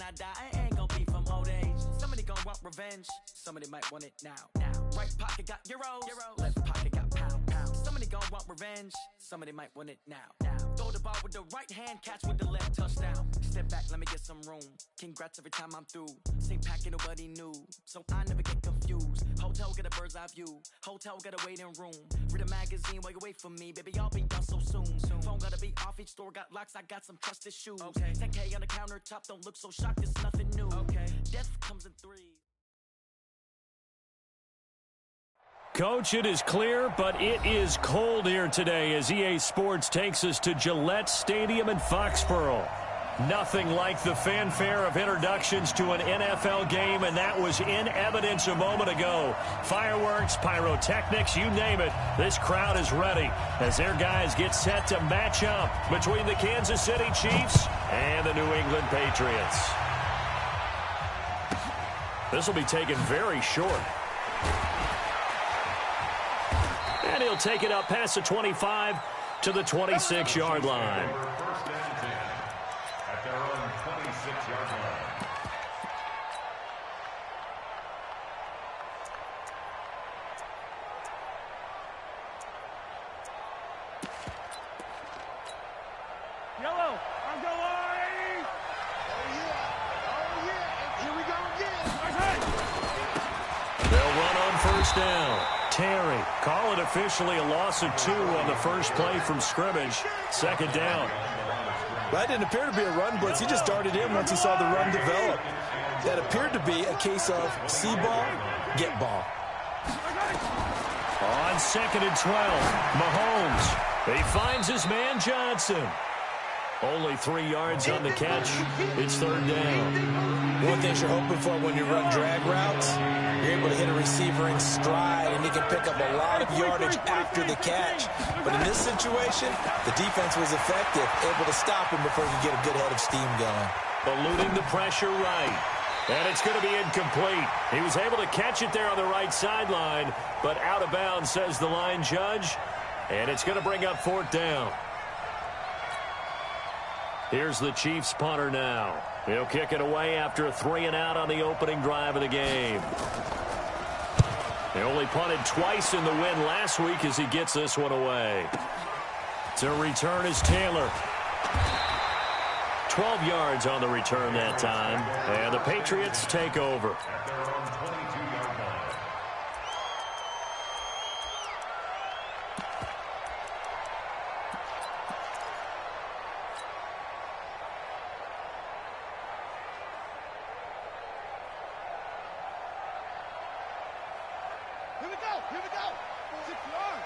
I die, I ain't gonna be from old age. Somebody gon' want revenge, somebody might want it now. Right pocket got euros, left pocket got pound. Somebody gon' want revenge, somebody might want it now. Throw the ball with the right hand, catch with the left, touchdown. Step back, let me get some room. Congrats every time I'm through. Same packet, nobody knew, so I never get confused. Hotel get a bird's eye view, hotel got a waiting room. Read a magazine while you wait for me, baby, I'll be done so soon. Phone gotta be off, each store got locks, I got some trusted shoes. 10K on the countertop, don't look so shocked, it's nothing new. Death comes in threes. Coach, it is clear, but it is cold here today as EA Sports takes us to Gillette Stadium in Foxborough. Nothing like the fanfare of introductions to an NFL game, and that was in evidence a moment ago. Fireworks, pyrotechnics, you name it. This crowd is ready as their guys get set to match up between the Kansas City Chiefs and the New England Patriots. This will be taken very short. And he'll take it up past the 25 to the 26-yard line. First down and 10 at their own 26-yard line. Yellow, I'm going! Oh, yeah. Here we go again. They'll run on first down. Terry, call it officially a loss of 2 on the first play from scrimmage. Second down. That didn't appear to be a run blitz. He just darted in once he saw the run develop. That appeared to be a case of see ball, get ball. On second and 12, Mahomes. He finds his man Johnson. Only 3 yards on the catch. It's third down. One thing you're hoping for when you run drag routes, you're able to hit a receiver in stride, and he can pick up a lot of yardage after the catch. But in this situation, the defense was effective, able to stop him before he could get a good head of steam going. Eluding the pressure right. And it's going to be incomplete. He was able to catch it there on the right sideline, but out of bounds, says the line judge. And it's going to bring up fourth down. Here's the Chiefs punter now. He'll kick it away after a 3-and-out on the opening drive of the game. He only punted twice in the win last week as he gets this one away. To return is Taylor. 12 yards on the return that time. And the Patriots take over. Here we go. 6 yards.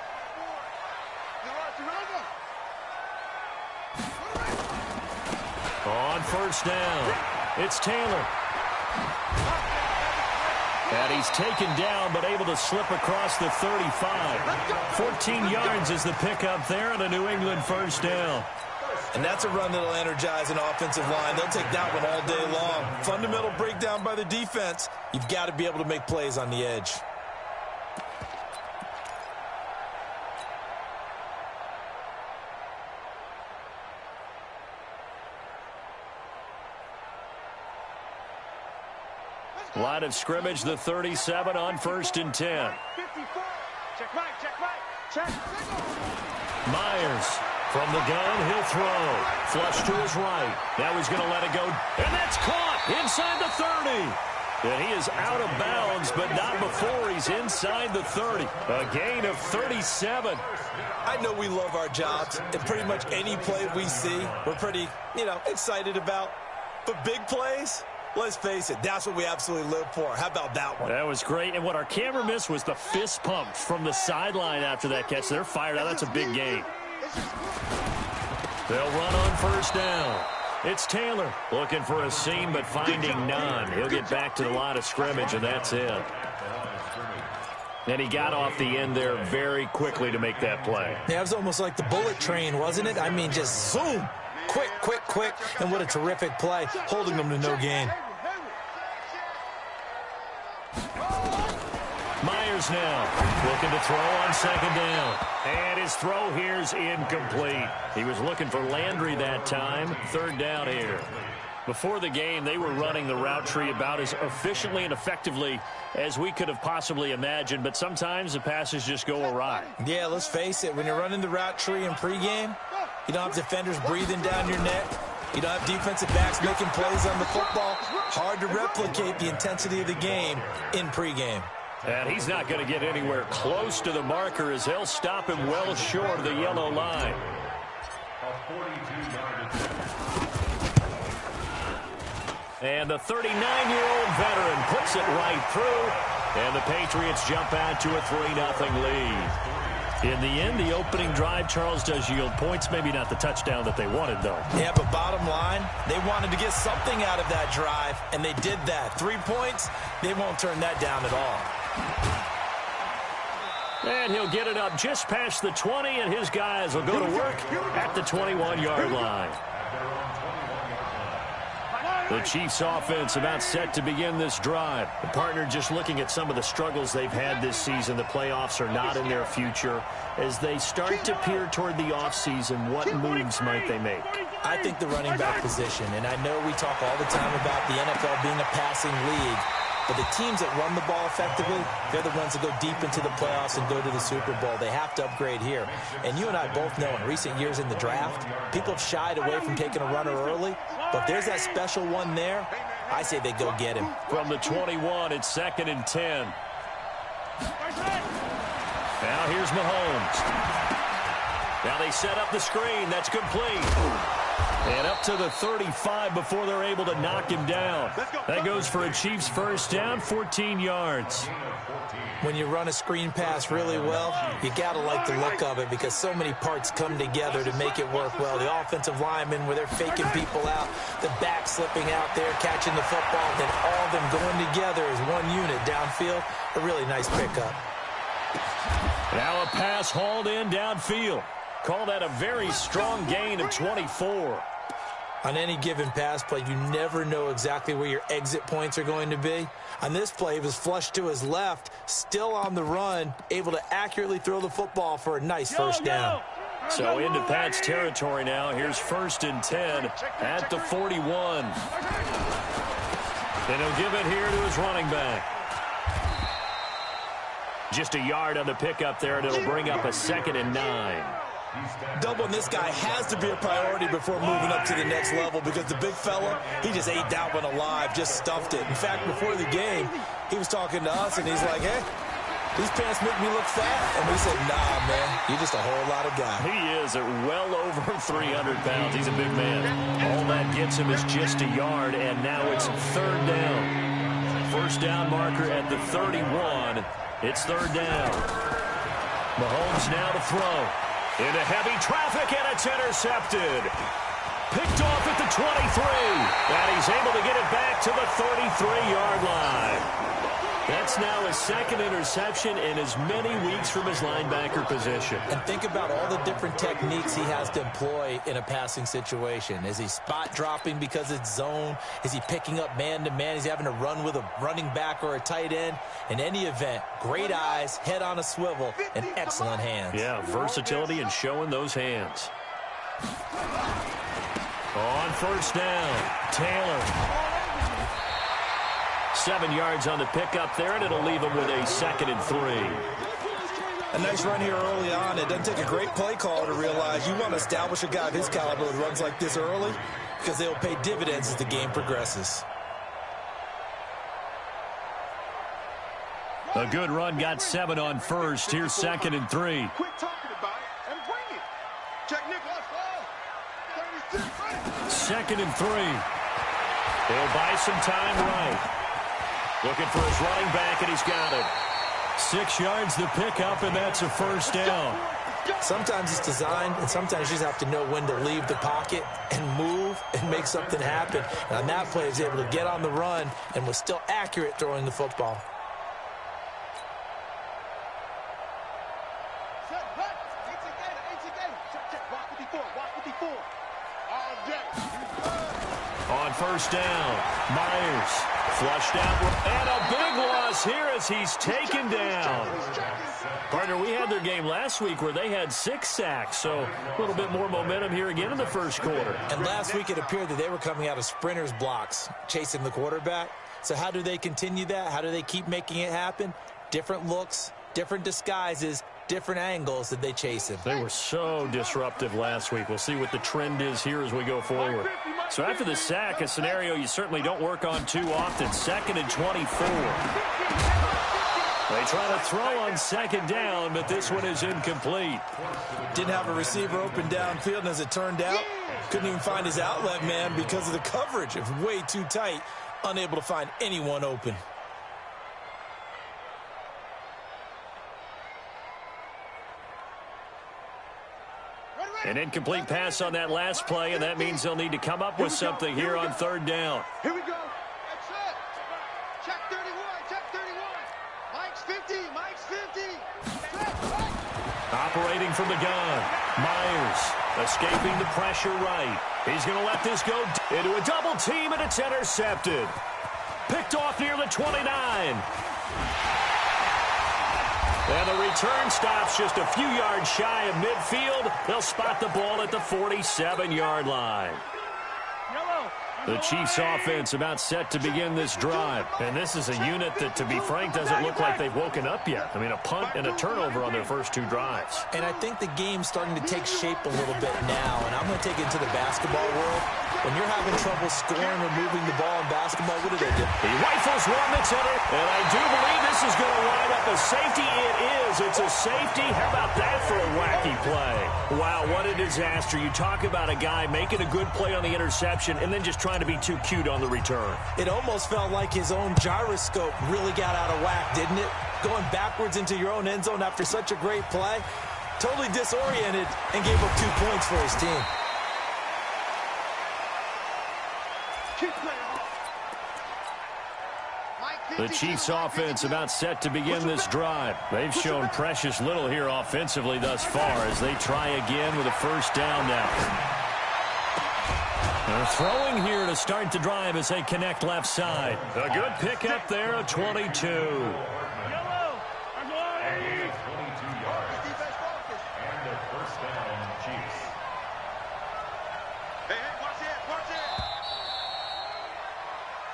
4. On first down, it's Taylor. And he's taken down, but able to slip across the 35. 14 yards is the pickup there on a New England first down. And that's a run that'll energize an offensive line. They'll take that one all day long. Fundamental breakdown by the defense. You've got to be able to make plays on the edge. Line of scrimmage, the 37 on first and 10. 54. Check right, check. Myers from the gun, he'll throw. Flush to his right. Now he's going to let it go. And that's caught inside the 30. And he is out of bounds, but not before he's inside the 30. A gain of 37. I know we love our jobs, and pretty much any play we see, we're pretty, excited about. But big plays, let's face it, that's what we absolutely live for. How about that one? That was great. And what our camera missed was the fist pump from the sideline after that catch. They're fired out. That's a big gain. They'll run on first down. It's Taylor looking for a seam, but finding none. He'll get back to the line of scrimmage, and that's it. And he got off the end there very quickly to make that play. Yeah, it was almost like the bullet train, wasn't it? I mean, just zoom. Quick. And what a terrific play, holding them to no gain. Myers now looking to throw on second down. And his throw here's incomplete. He was looking for Landry that time. Third down here. Before the game, they were running the route tree about as efficiently and effectively as we could have possibly imagined, but sometimes the passes just go awry. Yeah, let's face it, when you're running the route tree in pregame, you don't have defenders breathing down your neck. You don't have defensive backs making plays on the football. Hard to replicate the intensity of the game in pregame. And he's not going to get anywhere close to the marker as they'll stop him well short of the yellow line. And the 39-year-old veteran puts it right through. And the Patriots jump out to a 3-0 lead. In the end, the opening drive, Charles, does yield points. Maybe not the touchdown that they wanted, though. Yeah, but bottom line, they wanted to get something out of that drive, and they did that. 3 points, they won't turn that down at all. And he'll get it up just past the 20, and his guys will go to work at the 21-yard line. The Chiefs offense about set to begin this drive. The partner just looking at some of the struggles they've had this season. The playoffs are not in their future. As they start to peer toward the offseason, what moves might they make? I think the running back position, and I know we talk all the time about the NFL being a passing league, but the teams that run the ball effectively, they're the ones that go deep into the playoffs and go to the Super Bowl. They have to upgrade here. And you and I both know in recent years in the draft, people have shied away from taking a runner early. But if there's that special one there, I say they go get him. From the 21, it's 2nd and 10. Now here's Mahomes. Now they set up the screen. That's complete. And up to the 35 before they're able to knock him down. That goes for a Chiefs first down, 14 yards. When you run a screen pass really well, you got to like the look of it because so many parts come together to make it work well. The offensive linemen, where they're faking people out, the back slipping out there, catching the football, then all of them going together as one unit downfield. A really nice pickup. Now a pass hauled in downfield. Call that a very strong gain of 24. On any given pass play, you never know exactly where your exit points are going to be. On this play, he was flushed to his left, still on the run, able to accurately throw the football for a nice first down. So into Pat's territory now. Here's 1st and 10 at the 41. And he'll give it here to his running back. Just a yard on the pickup there, and it'll bring up a 2nd and 9. Doubling this guy has to be a priority before moving up to the next level because the big fella, he just ate that one alive, just stuffed it. In fact, before the game, he was talking to us, and he's like, hey, these pants make me look fat. And we said, nah, man, you're just a whole lot of guy. He is at well over 300 pounds. He's a big man. All that gets him is just a yard, and now it's 3rd down. First down marker at the 31. It's 3rd down. Mahomes now to throw. Into heavy traffic, and it's intercepted. Picked off at the 23. And he's able to get it back to the 33-yard line. That's now his 2nd interception in as many weeks from his linebacker position. And think about all the different techniques he has to employ in a passing situation. Is he spot dropping because it's zone? Is he picking up man-to-man? Is he having to run with a running back or a tight end? In any event, great eyes, head on a swivel, and excellent hands. Yeah, versatility and showing those hands. On first down, Taylor. 7 yards on the pickup there, and it'll leave him with a 2nd and 3. A nice run here early on. It doesn't take a great play call to realize you want to establish a guy of his caliber who runs like this early because they'll pay dividends as the game progresses. A good run, got 7 on first. Here's 2nd and 3. Quit talking about it and bring it. Check Nicholas. 2nd and 3. They'll buy some time right. Looking for his running back, and he's got it. 6 yards the pickup, and that's a first down. Sometimes it's designed, and sometimes you just have to know when to leave the pocket and move and make something happen. And on that play, he was able to get on the run and was still accurate throwing the football. On first down, Myers. Flushed out, and a big loss here as he's taken down. Partner, we had their game last week where they had 6 sacks, so a little bit more momentum here again in the first quarter. And last week it appeared that they were coming out of sprinters blocks, chasing the quarterback. So how do they continue that? How do they keep making it happen? Different looks, different disguises, different angles that they chase him. They were so disruptive last week. We'll see what the trend is here as we go forward. So after the sack, a scenario you certainly don't work on too often. 2nd and 24. They try to throw on 2nd down, but this one is incomplete. Didn't have a receiver open downfield, and as it turned out, couldn't even find his outlet man because of the coverage. It was way too tight, unable to find anyone open. An incomplete pass on that last play, and that means they'll need to come up with something here on 3rd down. Here we go. That's it. Check 31. Check 31. Mike's 50. Mike's 50. Operating from the gun. Myers escaping the pressure right. He's going to let this go into a double team, and it's intercepted. Picked off near the 29. And the return stops just a few yards shy of midfield. They'll spot the ball at the 47-yard line. The Chiefs offense about set to begin this drive. And this is a unit that, to be frank, doesn't look like they've woken up yet. I mean, a punt and a turnover on their first 2 drives. And I think the game's starting to take shape a little bit now. And I'm going to take it to the basketball world. When you're having trouble scoring or moving the ball in basketball, what do they do? He rifles one that's in it, and I do believe this is going to wind up a safety. It is. It's a safety. How about that for a wacky play? Wow, what a disaster. You talk about a guy making a good play on the interception and then just trying to be too cute on the return. It almost felt like his own gyroscope really got out of whack, didn't it? Going backwards into your own end zone after such a great play. Totally disoriented and gave up 2 points for his team. The Chiefs offense about set to begin this drive. They've shown precious little here offensively thus far as they try again with a 1st down now. They're throwing here to start the drive as they connect left side. A good pickup there, a 22.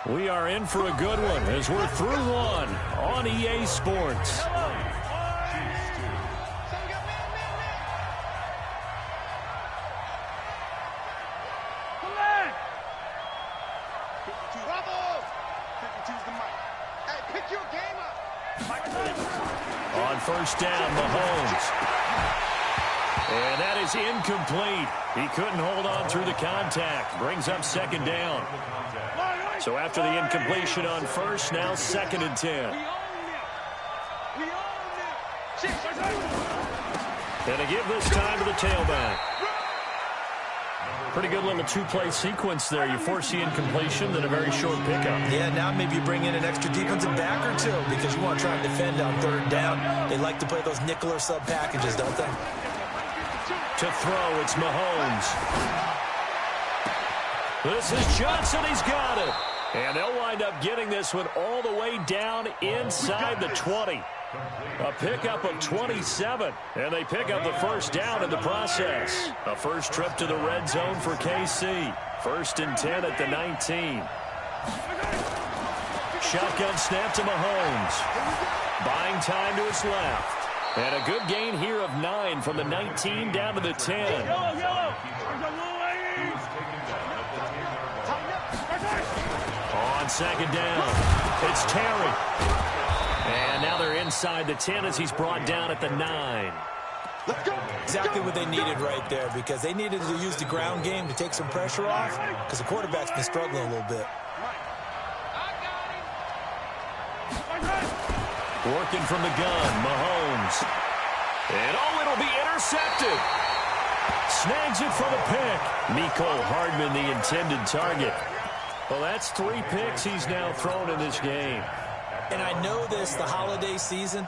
We are in for a good one as we're through one on EA Sports. On 1st down, Mahomes. And that is incomplete. He couldn't hold on through the contact. Brings up 2nd down. So after the incompletion on 1st, now 2nd and 10. And a give this time to the tailback. Pretty good little 2-play sequence there. You force the incompletion, then a very short pickup. Yeah, now maybe you bring in an extra defensive back or 2 because you want to try and defend on 3rd down. They like to play those nickel or sub packages, don't they? To throw, it's Mahomes. This is Johnson. He's got it. And they'll wind up getting this one all the way down inside the 20. A pickup of 27. And they pick up the 1st down in the process. A first trip to the red zone for KC. 1st and 10 at the 19. Shotgun snap to Mahomes. Buying time to his left. And a good gain here of 9 from the 19 down to the 10. On 2nd down, it's Terry. And now they're inside the 10 as he's brought down at the 9. Exactly what they needed right there because they needed to use the ground game to take some pressure off because the quarterback's been struggling a little bit. Working from the gun, Mahomes. And it'll be intercepted. Snags it for the pick. Mecole Hardman, the intended target. Well, that's 3 picks he's now thrown in this game. And I know this, the holiday season,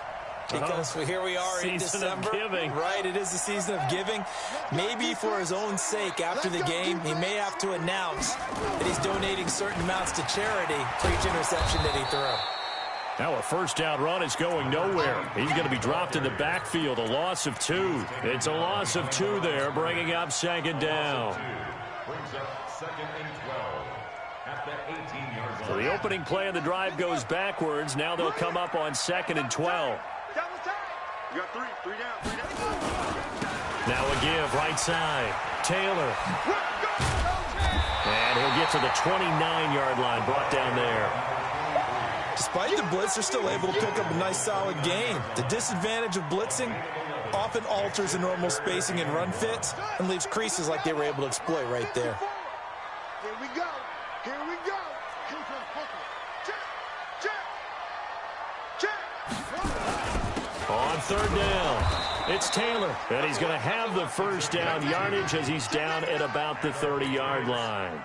Because here we are in December. Right, it is the season of giving. Maybe for his own sake, after the game, he may have to announce that he's donating certain amounts to charity for each interception that he threw. Now a first down run is going nowhere. He's going to be dropped in the backfield, a loss of 2. It's a loss of 2 there, bringing up second down. Brings up 2nd and 12 at the 18-yard line. So the opening play of the drive goes backwards. Now they'll come up on 2nd and 12. You got 3 down. Now a give, right side. Taylor. And he'll get to the 29-yard line, brought down there. Despite the blitz, they're still able to pick up a nice, solid gain. The disadvantage of blitzing often alters the normal spacing and run fits and leaves creases like they were able to exploit right there. Here we go. Here we go. Check. On third down, it's Taylor, and he's going to have the first down yardage as he's down at about the 30-yard line.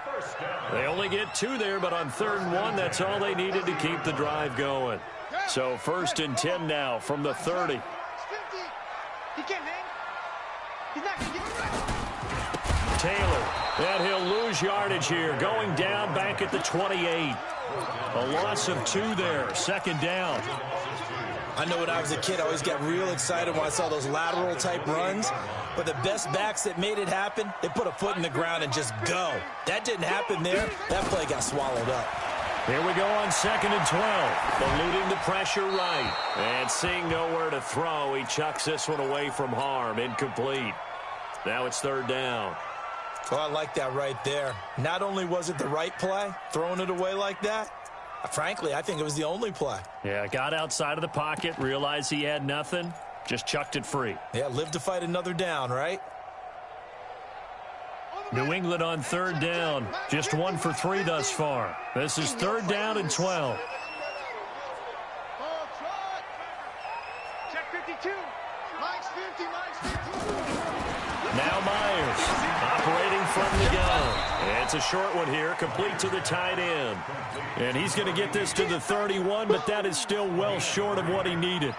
They only get 2 there, but on 3rd and 1, that's all they needed to keep the drive going. So 1st and 10 now from the 30. He can't hang. He's not going to get it. Taylor, and he'll lose yardage here, going down back at the 28. A loss of 2 there, 2nd down. I know when I was a kid, I always got real excited when I saw those lateral-type runs. But the best backs that made it happen, they put a foot in the ground and just go. That didn't happen there. That play got swallowed up. Here we go on 2nd and 12. Eluding the pressure right. And seeing nowhere to throw, he chucks this one away from harm. Incomplete. Now it's 3rd down. Oh, I like that right there. Not only was it the right play, throwing it away like that, frankly, I think it was the only play. Yeah, got outside of the pocket, realized he had nothing, just chucked it free. Yeah, live to fight another down, right? New England on 3rd down, just 1 for 3 thus far. This is 3rd down and 12. Check 52. Mike's 50. Now Myers, operating from the gun. It's a short one here, complete to the tight end. And he's going to get this to the 31, but that is still well short of what he needed.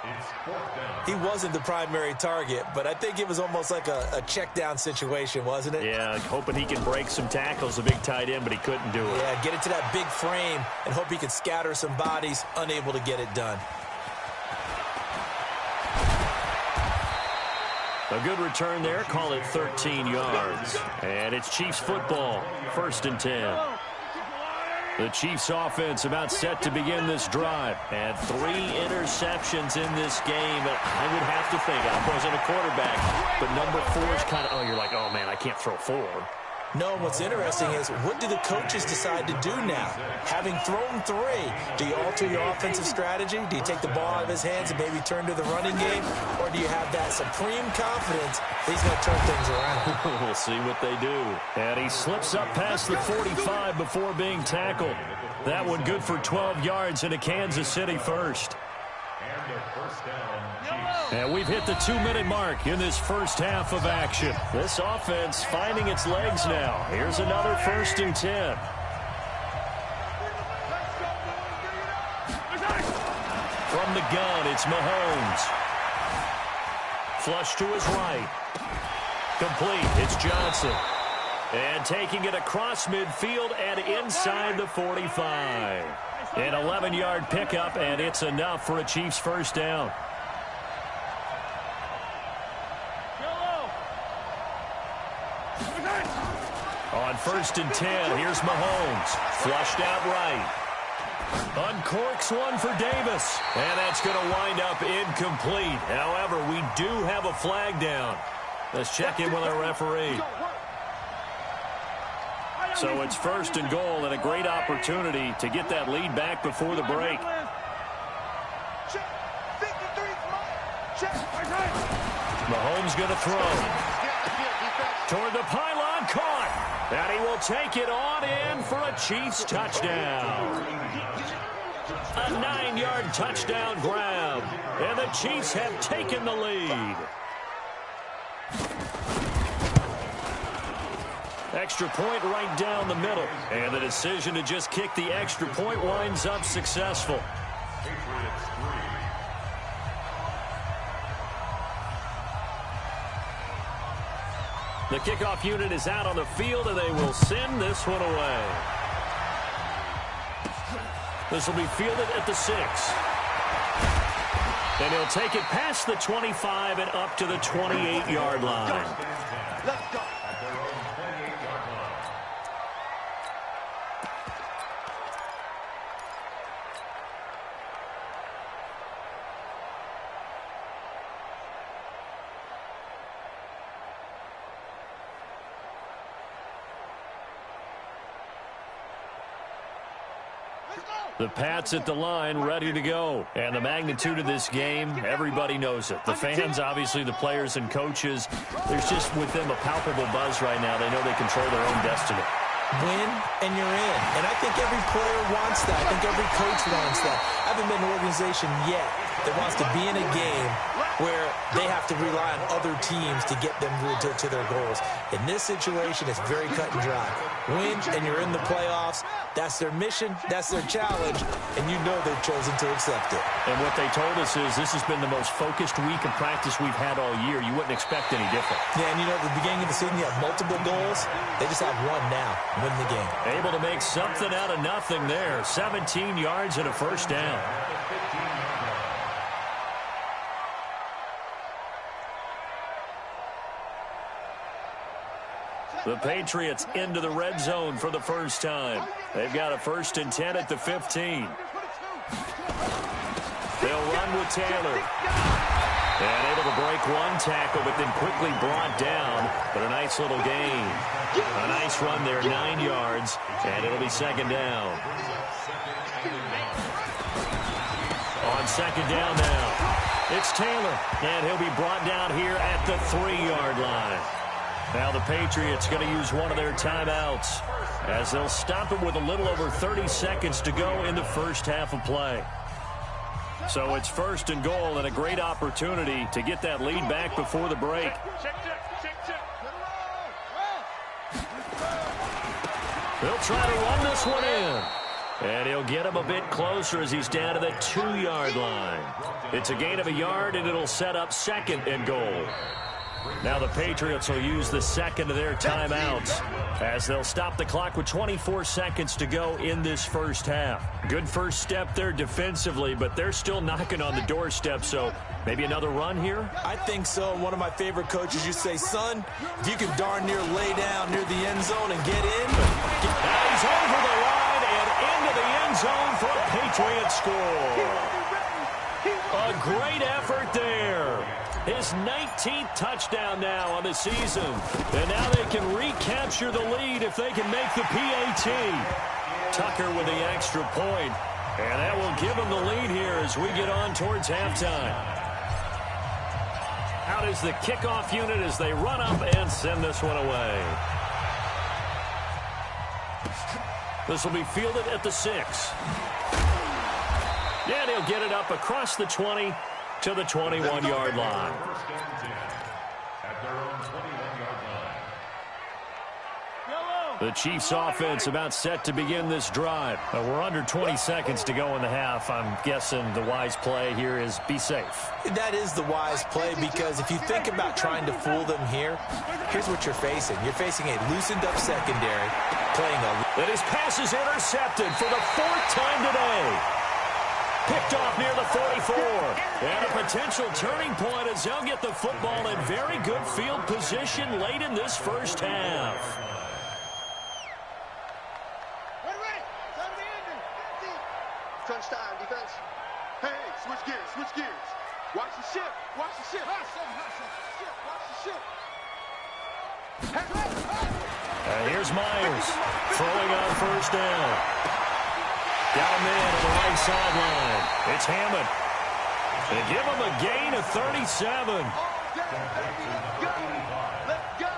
He wasn't the primary target, but I think it was almost like a check down situation, wasn't it? Yeah, hoping he can break some tackles, a big tight end, but he couldn't do it. Yeah, get it to that big frame and hope he can scatter some bodies, unable to get it done. A good return there, call it 13 yards. And it's Chiefs football, 1st and 10. The Chiefs offense about set to begin this drive. And 3 interceptions in this game. I would have to think, I wasn't a quarterback, but number 4 is kind of, you're like, oh man, I can't throw 4. No, what's interesting is, what do the coaches decide to do now? Having thrown 3, do you alter your offensive strategy? Do you take the ball out of his hands and maybe turn to the running game? Or do you have that supreme confidence that he's going to turn things around? We'll see what they do. And he slips up past the 45 before being tackled. That one good for 12 yards and a Kansas City first. And a first down. And we've hit the 2-minute mark in this first half of action. This offense finding its legs now. Here's another 1st and 10. From the gun, it's Mahomes. Flush to his right. Complete, it's Johnson. And taking it across midfield and inside the 45. An 11-yard pickup, and it's enough for a Chiefs first down. On 1st and 10, here's Mahomes. Flushed out right. Uncorks one for Davis. And that's going to wind up incomplete. However, we do have a flag down. Let's check in with our referee. So it's 1st and goal and a great opportunity to get that lead back before the break. Mahomes going to throw. Toward the pylon, caught. And he will take it on in for a Chiefs touchdown. A 9-yard touchdown grab. And the Chiefs have taken the lead. Extra point right down the middle. And the decision to just kick the extra point winds up successful. Patriots 3. The kickoff unit is out on the field, and they will send this one away. This will be fielded at the 6. And he'll take it past the 25 and up to the 28-yard line. Let's go. The Pats at the line, ready to go. And the magnitude of this game, everybody knows it. The fans, obviously the players and coaches, there's just with them a palpable buzz right now. They know they control their own destiny. Win, and you're in. And I think every player wants that. I think every coach wants that. I haven't been an organization yet that wants to be in a game where they have to rely on other teams to get them to their goals. In this situation, it's very cut and dry. Win, and you're in the playoffs. That's their mission. That's their challenge. And you know they've chosen to accept it. And what they told us is this has been the most focused week of practice we've had all year. You wouldn't expect any different. Yeah, and you know, at the beginning of the season, you have multiple goals. They just have one now. Win the game. Able to make something out of nothing there. 17 yards and a first down. The Patriots into the red zone for the first time. They've got a 1st and 10 at the 15. They'll run with Taylor. And able to break one tackle, but then quickly brought down. But a nice little gain. A nice run there, 9 yards. And it'll be 2nd down. On 2nd down now, it's Taylor. And he'll be brought down here at the 3-yard line. Now the Patriots going to use one of their timeouts as they'll stop it with a little over 30 seconds to go in the first half of play. So it's 1st and goal and a great opportunity to get that lead back before the break. They'll try to run this one in. And he'll get him a bit closer as he's down to the 2-yard line. It's a gain of a yard, and it'll set up 2nd and goal. Now the Patriots will use the 2nd of their timeouts as they'll stop the clock with 24 seconds to go in this first half. Good first step there defensively, but they're still knocking on the doorstep, so maybe another run here? I think so. One of my favorite coaches, you say, son, if you can darn near lay down near the end zone and get in. Now he's over the line and into the end zone for a Patriot score. A great effort there. His 19th touchdown now on the season. And now they can recapture the lead if they can make the PAT. Tucker with the extra point. And that will give them the lead here as we get on towards halftime. Out is the kickoff unit as they run up and send this one away. This will be fielded at the 6. And he'll get it up across the 20 to the 21-yard line. The Chiefs offense about set to begin this drive. We're under 20 seconds to go in the half. I'm guessing the wise play here is be safe. That is the wise play because if you think about trying to fool them here, here's what you're facing. You're facing a loosened up secondary playing a... And his pass is intercepted for the 4th time today. Picked off near the 44. And a potential turning point as they'll get the football in very good field position late in this first half. Ready. Time to end it. Crunch time, defense. Hey, switch gears. Watch the ship. Watch the ship. Watch the ship. And here's Myers throwing on 1st down. Got a man on the right sideline. It's Hammond. They give him a gain of 37. Let's go.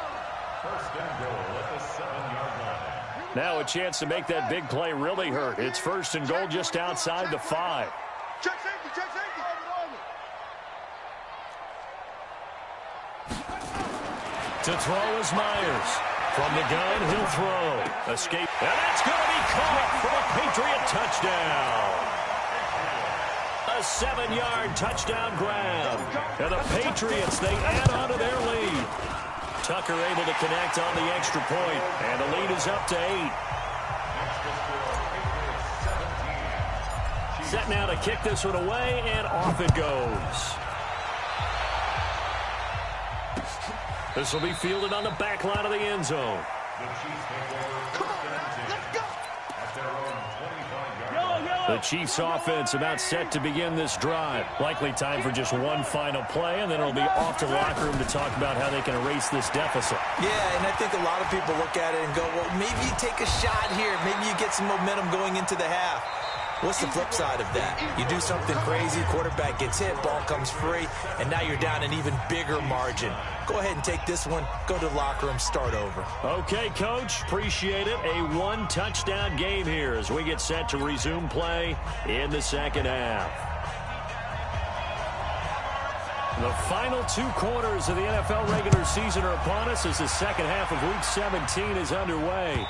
1st and goal at the 7-yard line. Now a chance to make that big play really hurt. It's 1st and goal just outside the 5. Check safety. To throw is Myers. From the gun, he'll throw. Escape. And that's going to be caught for a Patriot touchdown. A 7-yard touchdown grab. And the Patriots, they add on to their lead. Tucker able to connect on the extra point, and the lead is up to 8. Set now to kick this one away, and off it goes. This will be fielded on the back line of the end zone. The Chiefs offense about set to begin this drive. Likely time for just one final play, and then it'll be off to the locker room to talk about how they can erase this deficit. Yeah, and I think a lot of people look at it and go, well, maybe you take a shot here. Maybe you get some momentum going into the half. What's the flip side of that? You do something crazy, quarterback gets hit, ball comes free, and now you're down an even bigger margin. Go ahead and take this one, go to the locker room, start over. Okay, Coach, appreciate it. A one-touchdown game here as we get set to resume play in the second half. The final 2 quarters of the NFL regular season are upon us as the second half of Week 17 is underway.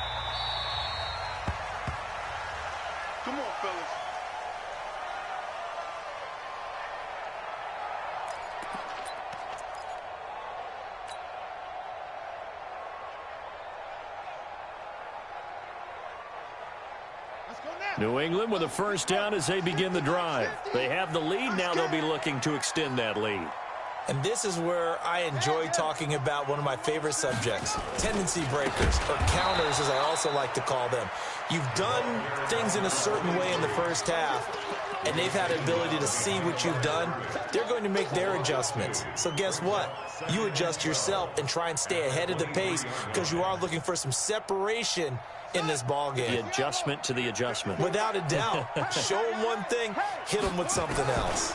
Come on, fellas. New England with a first down as they begin the drive. They have the lead. Now they'll be looking to extend that lead. And this is where I enjoy talking about one of my favorite subjects, tendency breakers, or counters as I also like to call them. You've done things in a certain way in the first half, and they've had an ability to see what you've done. They're going to make their adjustments. So guess what? You adjust yourself and try and stay ahead of the pace because you are looking for some separation in this ball game. The adjustment to the adjustment. Without a doubt. Show them one thing, hit them with something else.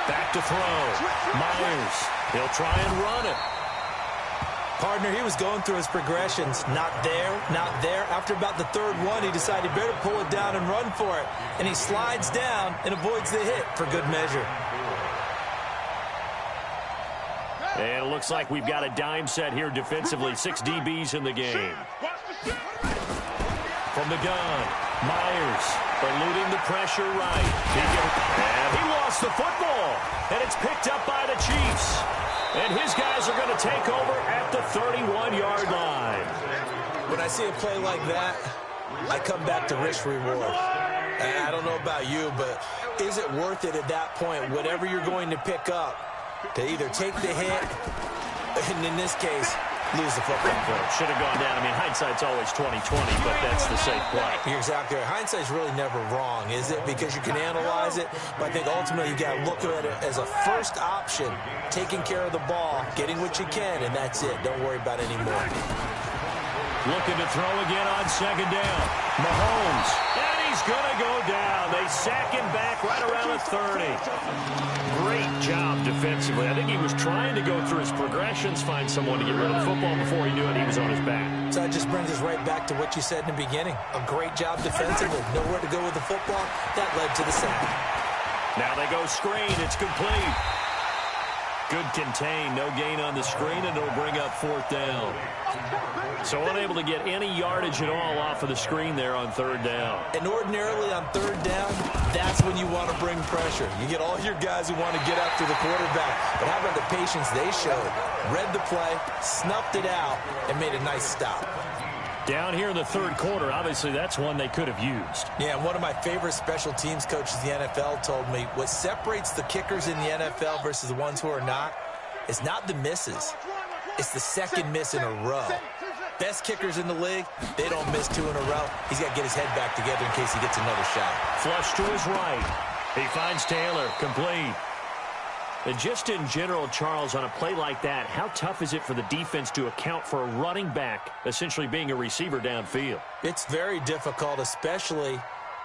Back to throw. Myers. He'll try and run it. Partner, he was going through his progressions. Not there, not there. After about the third one, he decided better pull it down and run for it. And he slides down and avoids the hit for good measure. And it looks like we've got a dime set here defensively. 6 DBs in the game. From the gun, Myers eluding the pressure right. And he lost the football. And it's picked up by the Chiefs. And his guys are going to take over at the 31-yard line. When I see a play like that, I come back to risk reward. And I don't know about you, but is it worth it at that point, whatever you're going to pick up, to either take the hit, and in this case, lose the football? Should have gone down. I mean, hindsight's always 20/20, but that's the safe play. You're exactly right. Hindsight's really never wrong, is it? Because you can analyze it, but I think ultimately you got to look at it as a first option, taking care of the ball, getting what you can, and that's it. Don't worry about any more. Looking to throw again on second down. Mahomes, and he's going to go down. They sack him back right around the 30. Great job defensively. I think he was trying to go through his progressions, find someone to get rid of the football. Before he knew it, he was on his back. So that just brings us right back to what you said in the beginning. A great job defensively. Nowhere to go with the football. That led to the sack. Now they go screen. It's complete. Good contain. No gain on the screen, and it'll bring up 4th down. So unable to get any yardage at all off of the screen there on 3rd down. And ordinarily on 3rd down, that's when you want to bring pressure. You get all your guys who want to get after the quarterback. But how about the patience they showed? Read the play, snuffed it out, and made a nice stop. Down here in the 3rd quarter, obviously that's one they could have used. Yeah, one of my favorite special teams coaches in the NFL told me what separates the kickers in the NFL versus the ones who are not is not the misses. It's the second miss in a row. Best kickers in the league, they don't miss 2 in a row. He's got to get his head back together in case he gets another shot. Flush to his right. He finds Taylor, complete. And just in general, Charles, on a play like that, how tough is it for the defense to account for a running back essentially being a receiver downfield? It's very difficult, especially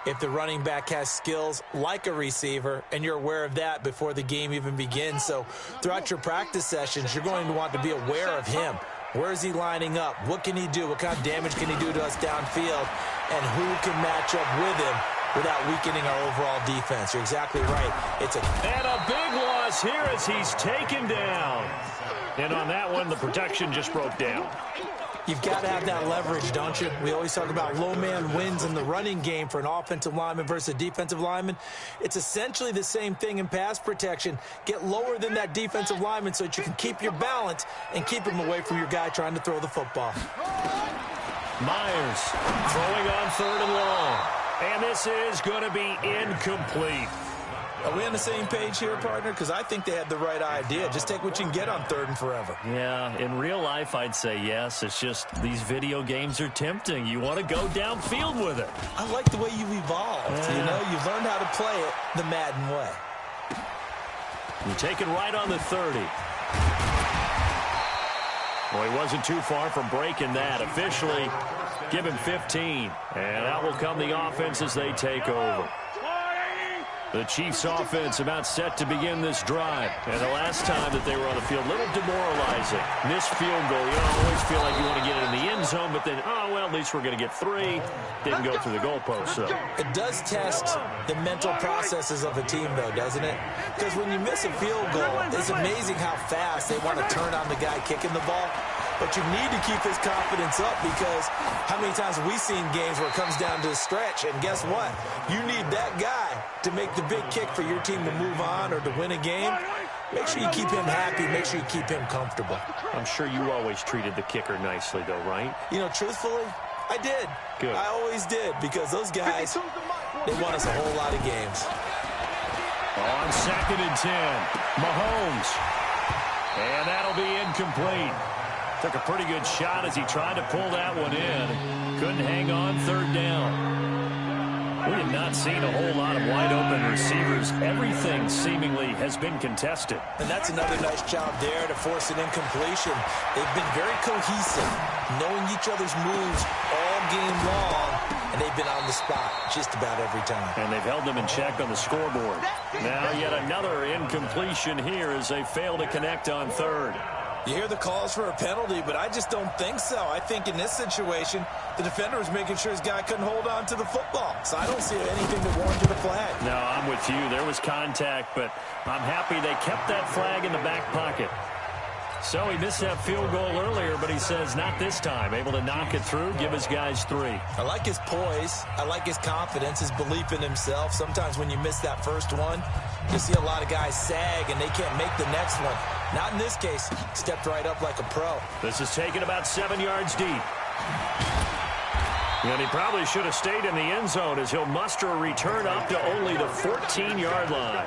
if the running back has skills like a receiver, and you're aware of that before the game even begins. So throughout your practice sessions, you're going to want to be aware of him. Where is he lining up? What can he do? What kind of damage can he do to us downfield? And who can match up with him without weakening our overall defense? You're exactly right. And a big loss here as he's taken down. And on that one, the protection just broke down. You've got to have that leverage, don't you? We always talk about low man wins in the running game for an offensive lineman versus a defensive lineman. It's essentially the same thing in pass protection. Get lower than that defensive lineman so that you can keep your balance and keep him away from your guy trying to throw the football. Myers throwing on 3rd and long. And this is going to be incomplete. Are we on the same page here, partner? Because I think they had the right idea. Just take what you can get on 3rd and forever. Yeah, in real life, I'd say yes. It's just these video games are tempting. You want to go downfield with it. I like the way you've evolved. Yeah. You know, you've learned how to play it the Madden way. You take it right on the 30. Well, he wasn't too far from breaking that. Officially, give him 15. And out will come the offense as they take over. The Chiefs offense about set to begin this drive. And the last time that they were on the field, a little demoralizing. Missed field goal. You don't always feel like you want to get it in the end zone, but then, oh, well, at least we're going to get 3. Didn't go through the goalpost, so. It does test the mental processes of a team, though, doesn't it? Because when you miss a field goal, it's amazing how fast they want to turn on the guy kicking the ball. But you need to keep his confidence up because how many times have we seen games where it comes down to a stretch? And guess what? You need that guy to make the big kick for your team to move on or to win a game. Make sure you keep him happy. Make sure you keep him comfortable. I'm sure you always treated the kicker nicely, though, right? You know, truthfully, I did. Good. I always did because those guys, they won us a whole lot of games. On 2nd and 10, Mahomes. And that'll be incomplete. Took a pretty good shot as he tried to pull that one in. Couldn't hang on 3rd down. We have not seen a whole lot of wide-open receivers. Everything seemingly has been contested. And that's another nice job there to force an incompletion. They've been very cohesive, knowing each other's moves all game long, and they've been on the spot just about every time. And they've held them in check on the scoreboard. Now yet another incompletion here as they fail to connect on 3rd. You hear the calls for a penalty, but I just don't think so. I think in this situation, the defender was making sure his guy couldn't hold on to the football. So I don't see anything that warranted a flag. No, I'm with you. There was contact, but I'm happy they kept that flag in the back pocket. So he missed that field goal earlier, but he says not this time. Able to knock it through, give his guys 3. I like his poise. I like his confidence, his belief in himself. Sometimes when you miss that first one, you see a lot of guys sag and they can't make the next one. Not in this case. Stepped right up like a pro. This is taken about 7 yards deep. And he probably should have stayed in the end zone as he'll muster a return up to only the 14-yard line.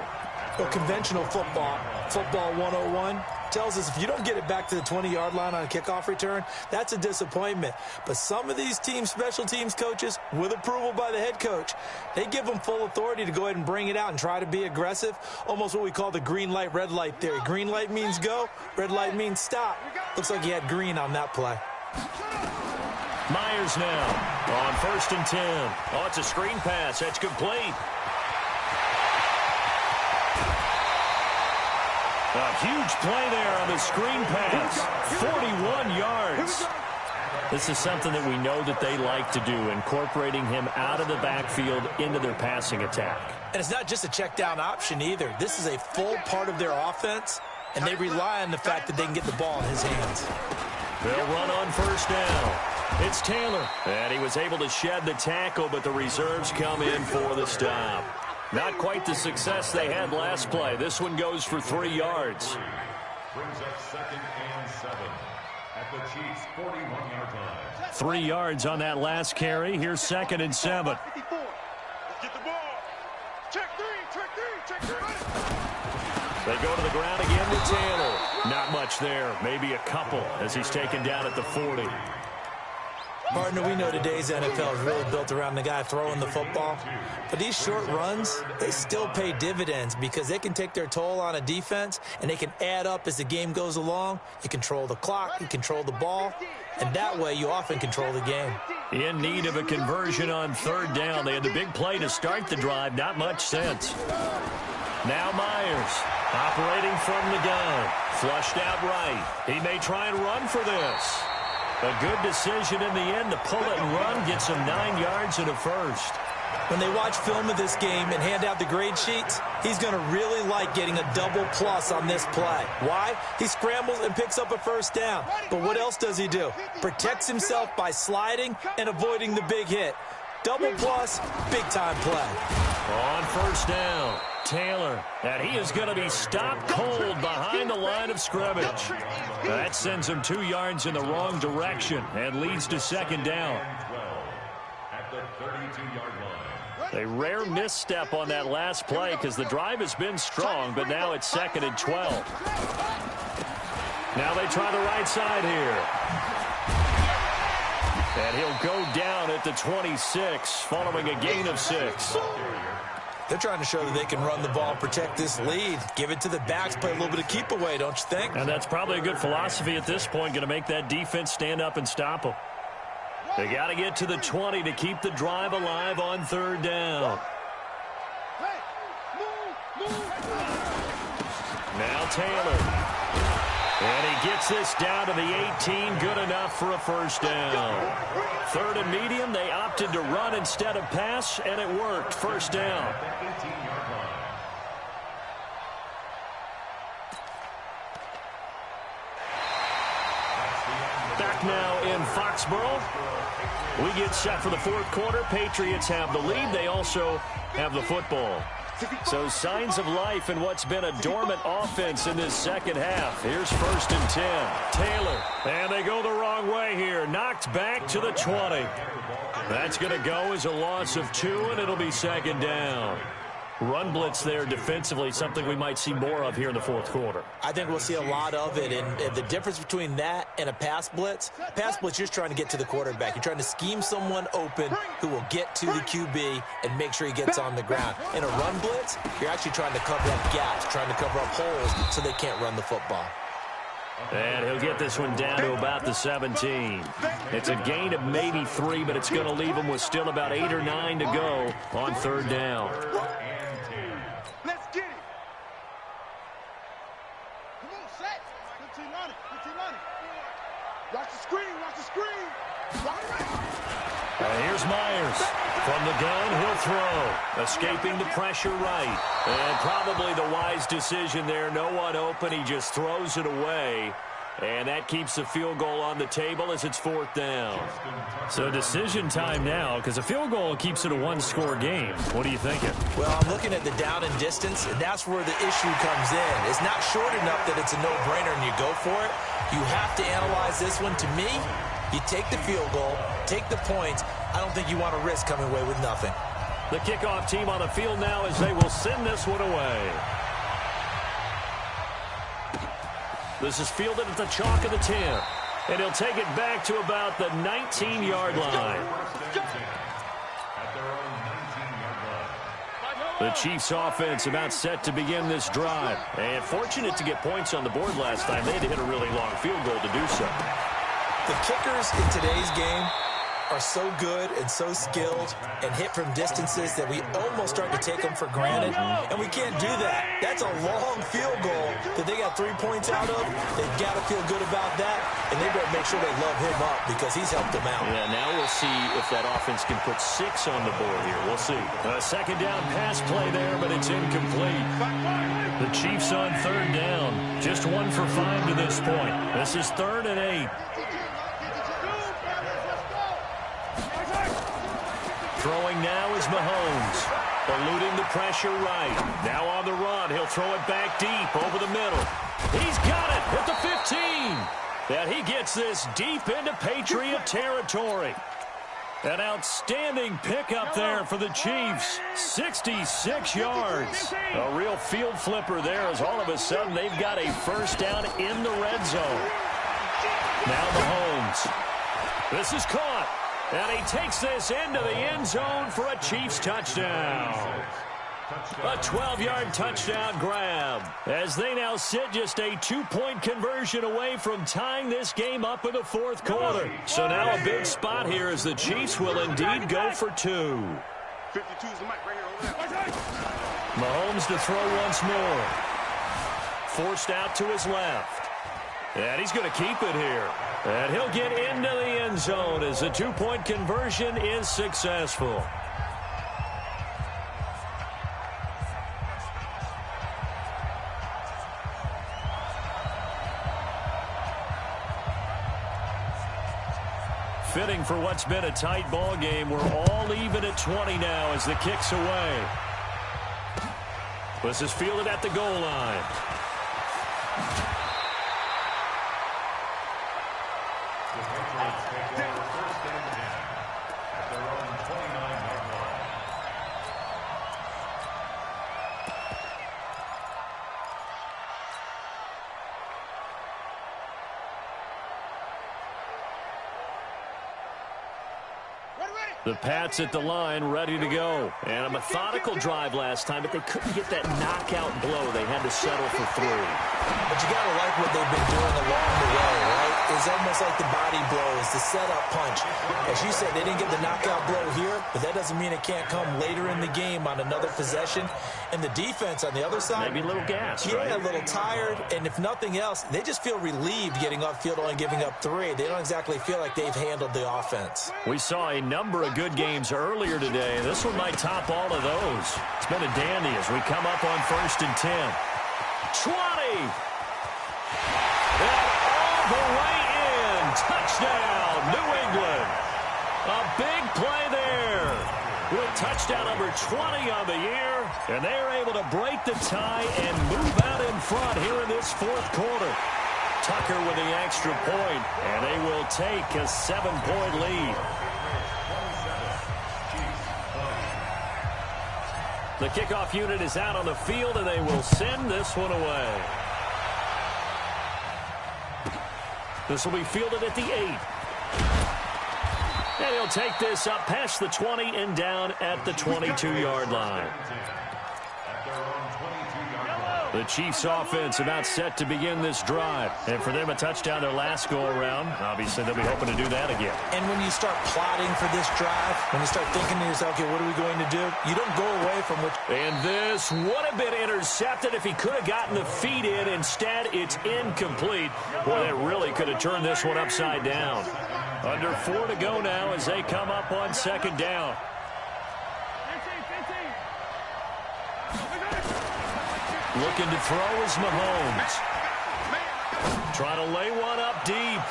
Well, conventional football 101, tells us if you don't get it back to the 20-yard line on a kickoff return, that's a disappointment. But some of these special teams coaches, with approval by the head coach, they give them full authority to go ahead and bring it out and try to be aggressive, almost what we call the green light, red light theory. Green light means go, red light means stop. Looks like he had green on that play. Myers now on 1st and 10. Oh, it's a screen pass. That's complete. A huge play there on the screen pass. 41 yards. This is something that we know that they like to do, incorporating him out of the backfield into their passing attack. And it's not just a check down option either. This is a full part of their offense, and they rely on the fact that they can get the ball in his hands. They'll run on 1st down. It's Taylor. And he was able to shed the tackle, but the reserves come in for the stop. Not quite the success they had last play. This one goes for 3 yards. Brings up 2nd and 7 at the Chiefs' 41-yard line. 3 yards on that last carry. Here's 2nd and 7. Let's get the ball. Check 3, check 3, check 3. They go to the ground again to Taylor. Not much there. Maybe a couple as he's taken down at the 40. Partner, we know today's NFL is really built around the guy throwing the football. But these short runs, they still pay dividends because they can take their toll on a defense and they can add up as the game goes along. You control the clock, you control the ball, and that way you often control the game. In need of a conversion on 3rd down. They had the big play to start the drive. Not much sense. Now Myers operating from the gun. Flushed out right. He may try and run for this. A good decision in the end to pull it and run. Gets him 9 yards and a first. When they watch film of this game and hand out the grade sheets, he's going to really like getting a double plus on this play. Why? He scrambles and picks up a first down. But what else does he do? Protects himself by sliding and avoiding the big hit. Double plus, big-time play. On first down, Taylor. And he is going to be stopped cold behind the line of scrimmage. That sends him 2 yards in the wrong direction and leads to second down. At the 32-yard line. A rare misstep on that last play because the drive has been strong, but now it's 2nd and 12. Now they try the right side here. And he'll go down at the 26 following a gain of 6. They're trying to show that they can run the ball, protect this lead, give it to the backs, play a little bit of keep away, don't you think? And that's probably a good philosophy at this point, going to make that defense stand up and stop them. They got to get to the 20 to keep the drive alive on third down. Now Taylor. And he gets this down to the 18, good enough for a first down. 3rd and medium, they opted to run instead of pass, and it worked. First down. Back now in Foxborough. We get set for the 4th quarter. Patriots have the lead. They also have the football. So signs of life in what's been a dormant offense in this second half. Here's 1st and 10. Taylor. And they go the wrong way here. Knocked back to the 20. That's going to go as a loss of 2, and it'll be second down. Run blitz there defensively, something we might see more of here in the 4th quarter. I think we'll see a lot of it, and the difference between that and a pass blitz, you're just trying to get to the quarterback. You're trying to scheme someone open who will get to the QB and make sure he gets on the ground. In a run blitz, you're actually trying to cover up gaps, trying to cover up holes so they can't run the football. And he'll get this one down to about the 17. It's a gain of maybe 3, but it's going to leave him with still about 8 or 9 to go on third down. Let's get it. Come on, set. 15 on it. 15 on it. Watch the screen. Watch the screen. Right. And here's Myers. From the gun, he'll throw. Escaping the pressure right. And probably the wise decision there. No one open. He just throws it away. And that keeps the field goal on the table as it's 4th down. So decision time now, because a field goal keeps it a 1-score game. What are you thinking? Well, I'm looking at the down and distance, and that's where the issue comes in. It's not short enough that it's a no-brainer and you go for it. You have to analyze this one. To me, you take the field goal, take the points. I don't think you want to risk coming away with nothing. The kickoff team on the field now as they will send this one away. This is fielded at the chalk of the 10. And he'll take it back to about the 19-yard line. The Chiefs offense about set to begin this drive. And fortunate to get points on the board last time. They had to hit a really long field goal to do so. The kickers in today's game are so good and so skilled and hit from distances that we almost start to take them for granted, and we can't do that. That's a long field goal that they got 3 points out of. They've got to feel good about that, and they better make sure they love him up because he's helped them out. Yeah, now we'll see if that offense can put 6 on the board here. We'll see. A second down pass play there, but it's incomplete. The Chiefs on third down. Just 1 for 5 to this point. This is 3rd and 8. Throwing now is Mahomes. Eluding the pressure right. Now on the run. He'll throw it back deep over the middle. He's got it at the 15. And he gets this deep into Patriot territory. An outstanding pickup there for the Chiefs. 66 yards. A real field flipper there as all of a sudden they've got a first down in the red zone. Now Mahomes. This is caught. And he takes this into the end zone for a Chiefs touchdown. A 12-yard touchdown grab as they now sit just a 2-point conversion away from tying this game up in the 4th quarter. So now a big spot here as the Chiefs will indeed go for 2. 52 is the mic right here over there. Mahomes to throw once more. Forced out to his left. And he's going to keep it here. And he'll get into the end zone as the 2-point conversion is successful. fitting for what's been a tight ball game. We're all even at 20 now as the kick's away. This is fielded at the goal line. The Patriots take over first and 10 at their own 29-yard line. The Pats at the line, ready to go. And a methodical drive last time, but they couldn't get that knockout blow. They had to settle for 3. But you got to like what they've been doing along the way, right? It's almost like the body blows, the setup punch. As you said, they didn't get the knockout blow here, but that doesn't mean it can't come later in the game on another possession. And the defense on the other side, maybe a little gas, yeah, a little tired. And if nothing else, they just feel relieved getting upfield, only giving up 3. They don't exactly feel like they've handled the offense. We saw a number of good games earlier today. This one might top all of those. It's been a dandy as we come up on 1st and 10. 20! And all the way in. Touchdown, New England. A big play there. With touchdown number 20 on the year. And they're able to break the tie and move out in front here in this 4th quarter. Tucker with the extra point, and they will take a 7-point lead. The kickoff unit is out on the field, and they will send this one away. This will be fielded at the 8. And he'll take this up past the 20 and down at the 22-yard line. The Chiefs offense about set to begin this drive. And for them, a touchdown their last go-around. Obviously, they'll be hoping to do that again. And when you start plotting for this drive, when you start thinking to yourself, okay, what are we going to do? You don't go away from what... And this would have been intercepted if he could have gotten the feet in. Instead, it's incomplete. Boy, that really could have turned this one upside down. Under 4 to go now as they come up on 2nd down. Looking to throw is Mahomes. Trying to lay one up deep.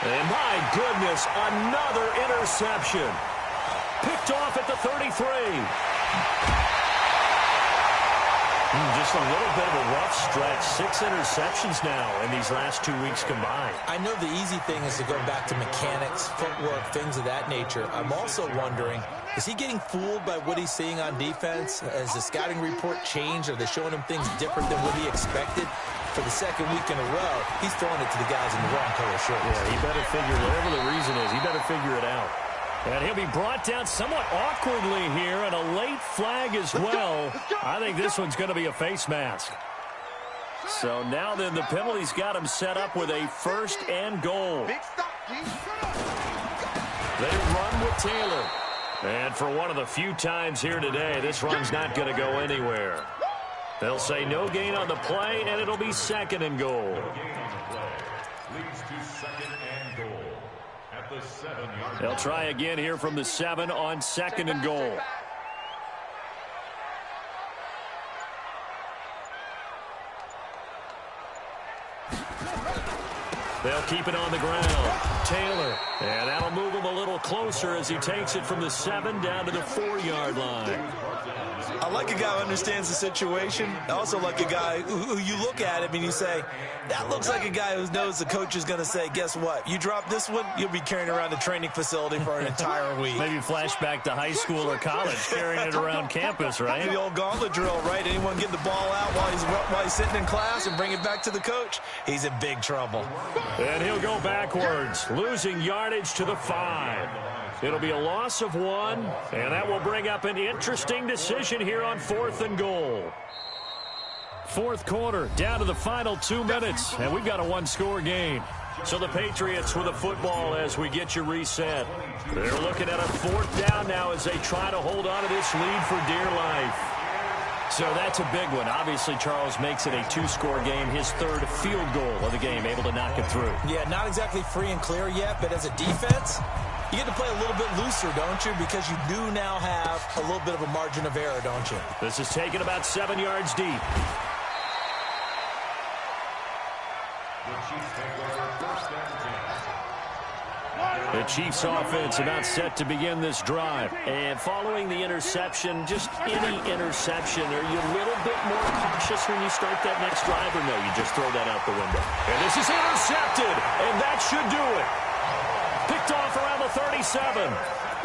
And my goodness, another interception. Picked off at the 33. Just a little bit of a rough stretch. 6 interceptions now in these last 2 weeks combined. I know the easy thing is to go back to mechanics, footwork, things of that nature. I'm also wondering, is he getting fooled by what he's seeing on defense? Has the scouting report changed? Are they showing him things different than what he expected? For the 2nd week in a row, he's throwing it to the guys in the wrong color shirts. Yeah, he better figure, whatever the reason is, he better figure it out. And he'll be brought down somewhat awkwardly here, and a late flag as well. I think this one's going to be a face mask. So now then the penalty's got him set up with a 1st and goal. They run with Taylor. And for one of the few times here today, this run's not going to go anywhere. They'll say no gain on the play, and it'll be 2nd and goal. No gain on the play. Leads to 2nd and goal at the 7-yard line. They'll try again here from the 7 on 2nd and goal. They'll keep it on the ground. Taylor. And that'll move him a little closer as he takes it from the 7 down to the 4-yard line. I like a guy who understands the situation. I also like a guy who you look at him and you say, that looks like a guy who knows the coach is going to say, guess what? You drop this one, you'll be carrying around the training facility for an entire week. Maybe flashback to high school or college, carrying it around campus, right? The old gauntlet drill, right? Anyone get the ball out while he's sitting in class and bring it back to the coach? He's in big trouble. And he'll go backwards, losing yardage to the 5. It'll be a loss of 1, and that will bring up an interesting decision here on 4th and goal. 4th quarter, down to the final 2 minutes, and we've got a 1-score game. So the Patriots with the football as we get you reset. They're looking at a 4th down now as they try to hold on to this lead for dear life. So that's a big one. Obviously, Charles makes it a 2-score game, his 3rd field goal of the game, able to knock it through. Yeah, not exactly free and clear yet, but as a defense, you get to play a little bit looser, don't you? Because you do now have a little bit of a margin of error, don't you? This is taken about 7 yards deep. The Chiefs take over 1st and 10. The Chiefs offense about set to begin this drive. And following the interception, just any interception, are you a little bit more cautious when you start that next drive, or no, you just throw that out the window? And this is intercepted, and that should do it. Picked off around the 37.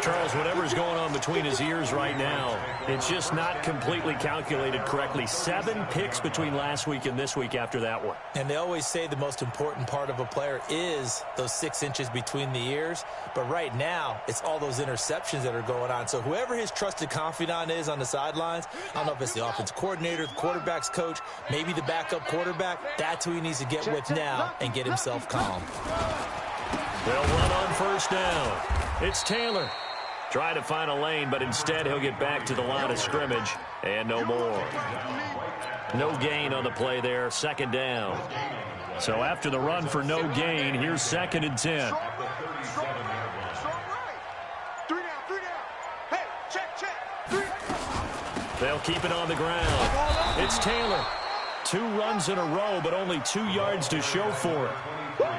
Charles, whatever's going on between his ears right now, it's just not completely calculated correctly. 7 picks between last week and this week after that one. And they always say the most important part of a player is those 6 inches between the ears. But right now, it's all those interceptions that are going on. So whoever his trusted confidant is on the sidelines, I don't know if it's the offense coordinator, the quarterback's coach, maybe the backup quarterback, that's who he needs to get with now and get himself calm. They'll run on first down. It's Taylor. Try to find a lane, but instead he'll get back to the line of scrimmage, and no more. No gain on the play there, second down. So after the run for no gain, here's 2nd and 10. They'll keep it on the ground. It's Taylor. 2 runs in a row, but only 2 yards to show for it.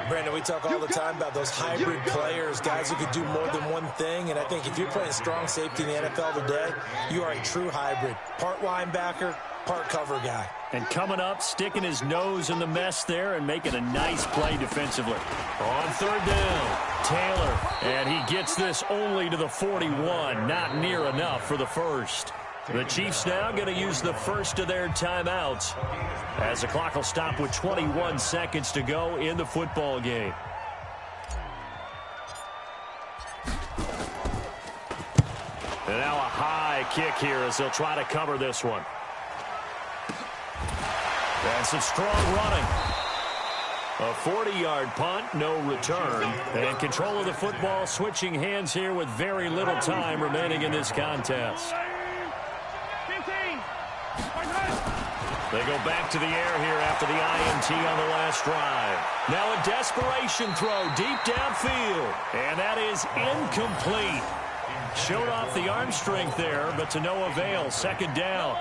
Brandon, we talk all the time about those hybrid players, guys who could do more than one thing, and I think if you're playing strong safety in the NFL today, you are a true hybrid. Part linebacker, part cover guy. And coming up, sticking his nose in the mess there and making a nice play defensively. On 3rd down, Taylor, and he gets this only to the 41, not near enough for the first. The Chiefs now going to use the first of their timeouts as the clock will stop with 21 seconds to go in the football game. And now a high kick here as they'll try to cover this one. And some strong running. A 40-yard punt, no return. And control of the football switching hands here with very little time remaining in this contest. They go back to the air here after the INT on the last drive. Now a desperation throw deep downfield. And that is incomplete. Showed off the arm strength there, but to no avail. 2nd down.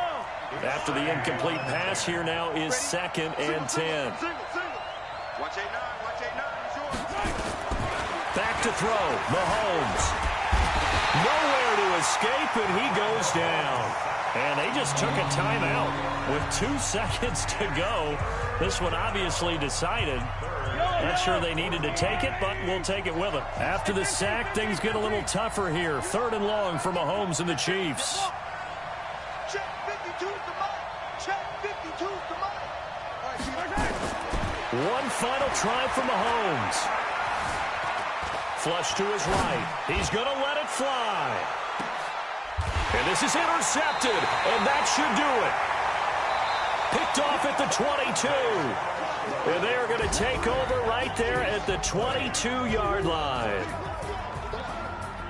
After the incomplete pass, here now is 2nd and 10. Back to throw. Mahomes. Nowhere to escape, and he goes down. And they just took a timeout with 2 seconds to go. This one obviously decided. Not sure they needed to take it, but we'll take it with them. After the sack, things get a little tougher here. 3rd and long for Mahomes and the Chiefs. Check 52's the money. Check 52's the money. One final try for Mahomes. Flush to his right. He's going to let it fly. And this is intercepted, and that should do it. Picked off at the 22. And they are going to take over right there at the 22-yard line.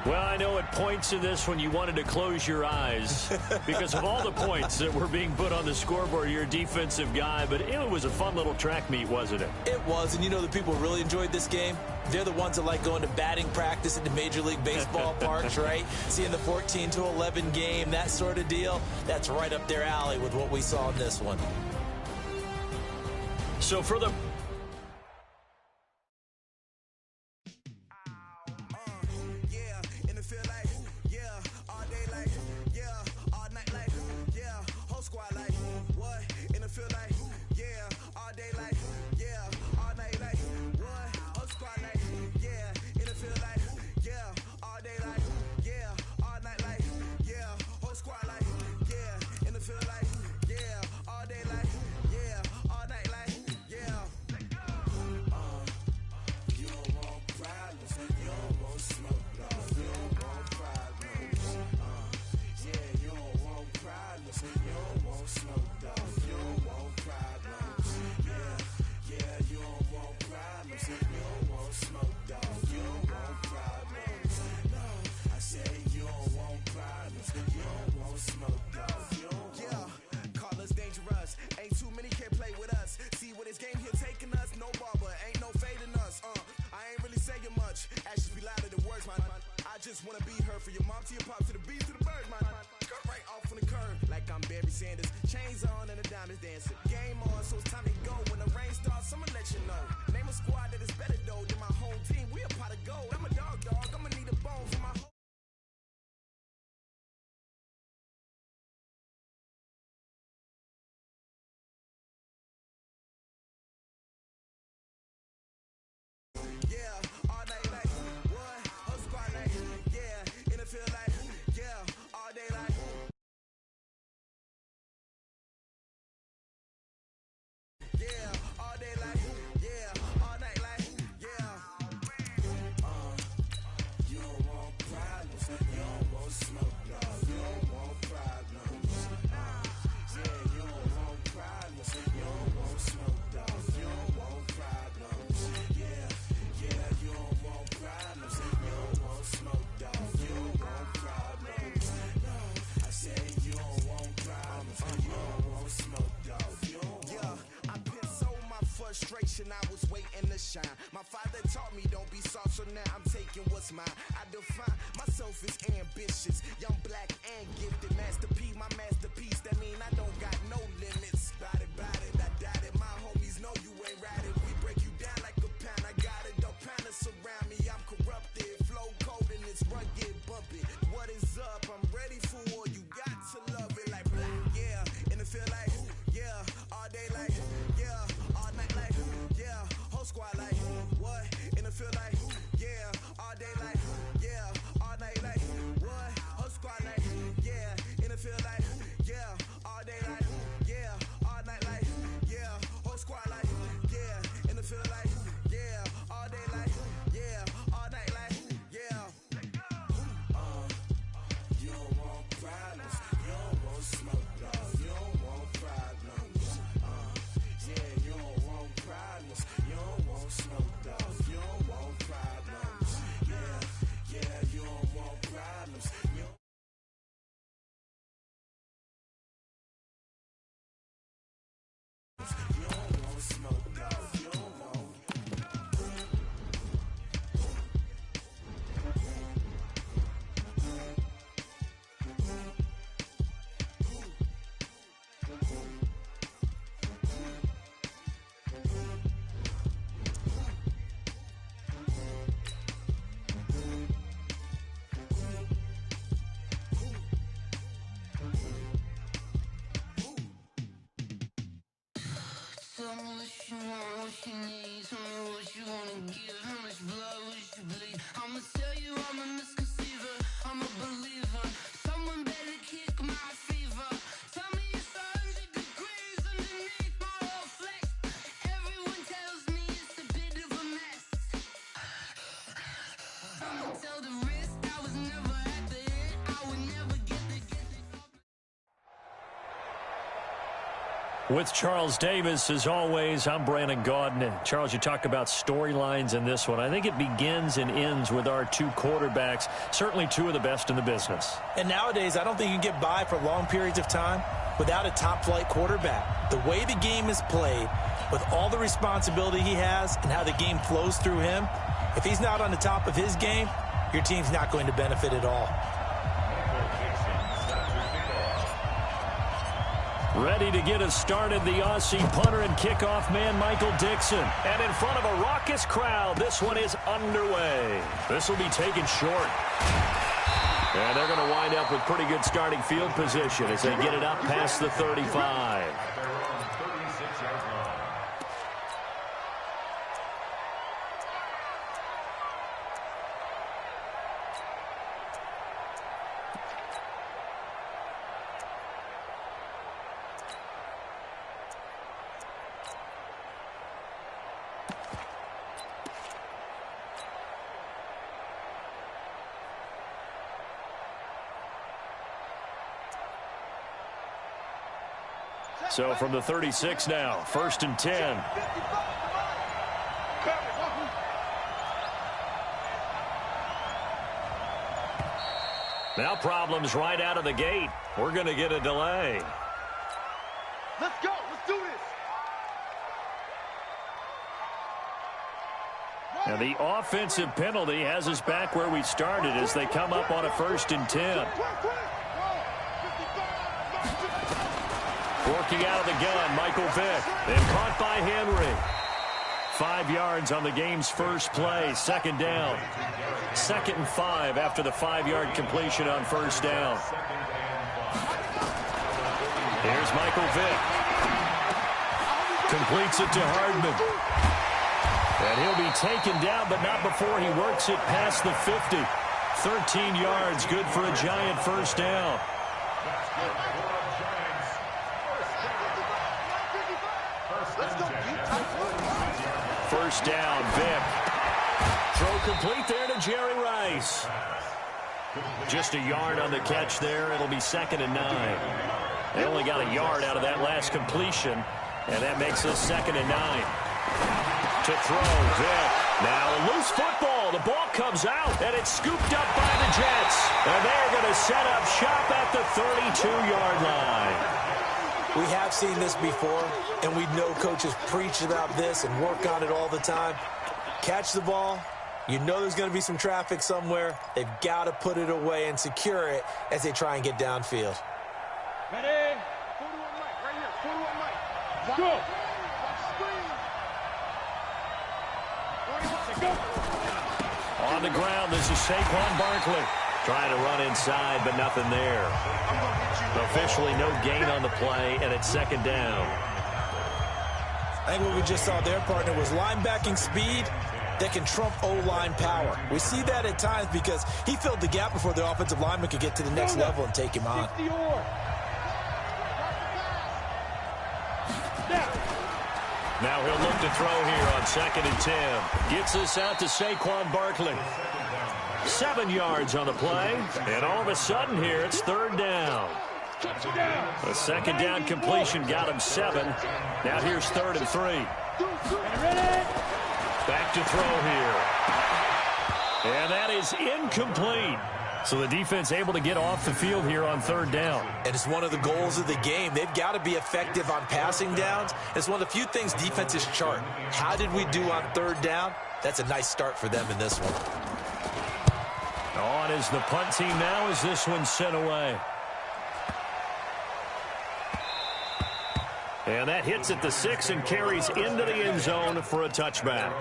Well, I know at points in this when you wanted to close your eyes because of all the points that were being put on the scoreboard. You're a defensive guy, but it was a fun little track meet, wasn't it? It was, and you know the people who really enjoyed this game? They're the ones that like going to batting practice at the Major League Baseball parks, right? Seeing the 14-11 game, that sort of deal. That's right up their alley with what we saw in this one. So for the... Barry Sanders. Chains on and the diamonds dancing. Game on, so it's time to go. When the rain starts, I'ma let you know. Name a squad that is better though than my home team. We a pot of gold. I'm a dog. I'ma need a bone for my whole. Yeah, all night like what? Whole squad like yeah. In the field like yeah. All day like. Yeah, all day like, yeah, all night like, yeah. You don't want problems, you don't want smoke, no. You don't want problems. Yeah, you don't want problems, you don't want smoke, dog. You don't want problems. Yeah, you don't want problems, you don't want smoke, dog. You don't want problems. No, I said you don't want problems, you don't want smoke, dog. You don't want. Frustration, I was waiting to shine. My father taught me don't be soft, so now I'm taking what's mine. I define myself as ambitious, young, black, and gifted. Master P, my masterpiece. That mean I don't got no limits. Bout it, I doubt it. My homies know you ain't ratted. We break you down like a pound. I got it, don't panic surround me. I'm corrupted, flow cold and it's rugged, bumpy. What is up? I'm ready for war. You got to love it like black, yeah. And it feel like, yeah, all day like, yeah. Like, yeah, whole squad like, what? And it feel like, yeah, all day like, yeah, all night like, what? Whole squad like, yeah, and it feel like, yeah, all day like, yeah, all night like, yeah, whole squad like, yeah, and it feel like, yeah, all day like, yeah, all night like, yeah. You don't want problems, you don't want smoke, no, you don't want problems. Yeah, you don't want problems. You don't want smoke, dog. You don't want problems. Yeah, you don't want problems. You don't want smoke, dog. You don't want. Tell me what you want, what you need. Tell me what you wanna give. How much blood would you bleed? I'ma tell you I'm a misconceiver. I'm a believer. Someone better kick my fever. Tell me it's 100 degrees underneath my whole flesh. Everyone tells me it's a bit of a mess. I'ma tell the risk. I was never at the end. I would never get the. With Charles Davis, as always, I'm Brandon Gaudin. Charles, you talk about storylines in this one. I think it begins and ends with our two quarterbacks, certainly two of the best in the business. And nowadays, I don't think you can get by for long periods of time without a top-flight quarterback. The way the game is played, with all the responsibility he has and how the game flows through him, if he's not on the top of his game, your team's not going to benefit at all. Ready to get us started, the Aussie punter and kickoff man, Michael Dixon. And in front of a raucous crowd, this one is underway. This will be taken short. And they're going to wind up with pretty good starting field position as they get it up past the 35. So from the 36 now, 1st and 10. Now problems right out of the gate. We're going to get a delay. Let's go. Let's do this. And the offensive penalty has us back where we started as they come up on a 1st and 10. Working out of the gun, Michael Vick. Then caught by Henry. 5 yards on the game's first play. Second down. 2nd and 5 after the 5-yard completion on first down. Here's Michael Vick. Completes it to Hardman. And he'll be taken down, but not before he works it past the 50. 13 yards, good for a Giant first down. First down, Vick. Throw complete there to Jerry Rice. Just a yard on the catch there. It'll be 2nd and 9. They only got a yard out of that last completion, and that makes us 2nd and 9. To throw, Vick. Now a loose football. The ball comes out, and it's scooped up by the Jets. And they're going to set up shop at the 32-yard line. We have seen this before, and we know coaches preach about this and work on it all the time. Catch the ball. You know there's going to be some traffic somewhere. They've got to put it away and secure it as they try and get downfield. Ready? 41 Mike, right here. 41 Mike. Go. Go. On the ground, this is Saquon Barkley. Trying to run inside, but nothing there. Officially no gain on the play, and it's 2nd down. I think what we just saw there, partner, was linebacking speed that can trump O-line power. We see that at times because he filled the gap before the offensive lineman could get to the next level and take him on. Now he'll look to throw here on 2nd and 10. Gets this out to Saquon Barkley. 7 yards on the play, and all of a sudden here it's 3rd down. A 2nd down completion got him 7. Now here's 3rd and 3. Back to throw here. And that is incomplete. So the defense able to get off the field here on 3rd down. And it's one of the goals of the game. They've got to be effective on passing downs. It's one of the few things defenses chart. How did we do on 3rd down? That's a nice start for them in this one. On is the punt team now as this one's sent away. And that hits at the 6 and carries into the end zone for a touchback.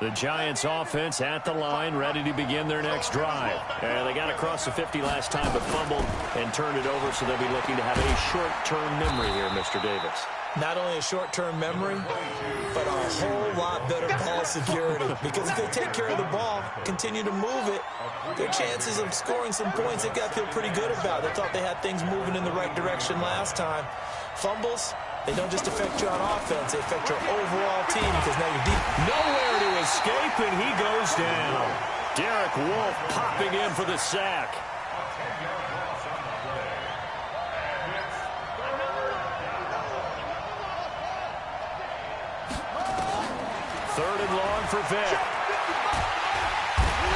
The Giants offense at the line, ready to begin their next drive. And they got across the 50 last time, but fumbled and turned it over, so they'll be looking to have a short-term memory here, Mr. Davis. Not only a short-term memory, but a whole lot better ball security. Because if they take care of the ball, continue to move it, their chances of scoring some points, they've got to feel pretty good about. They thought they had things moving in the right direction last time. Fumbles, they don't just affect you on offense, they affect your overall team because now you're deep. Nowhere to escape, and he goes down. Derek Wolfe popping in for the sack. Third and long for Vick.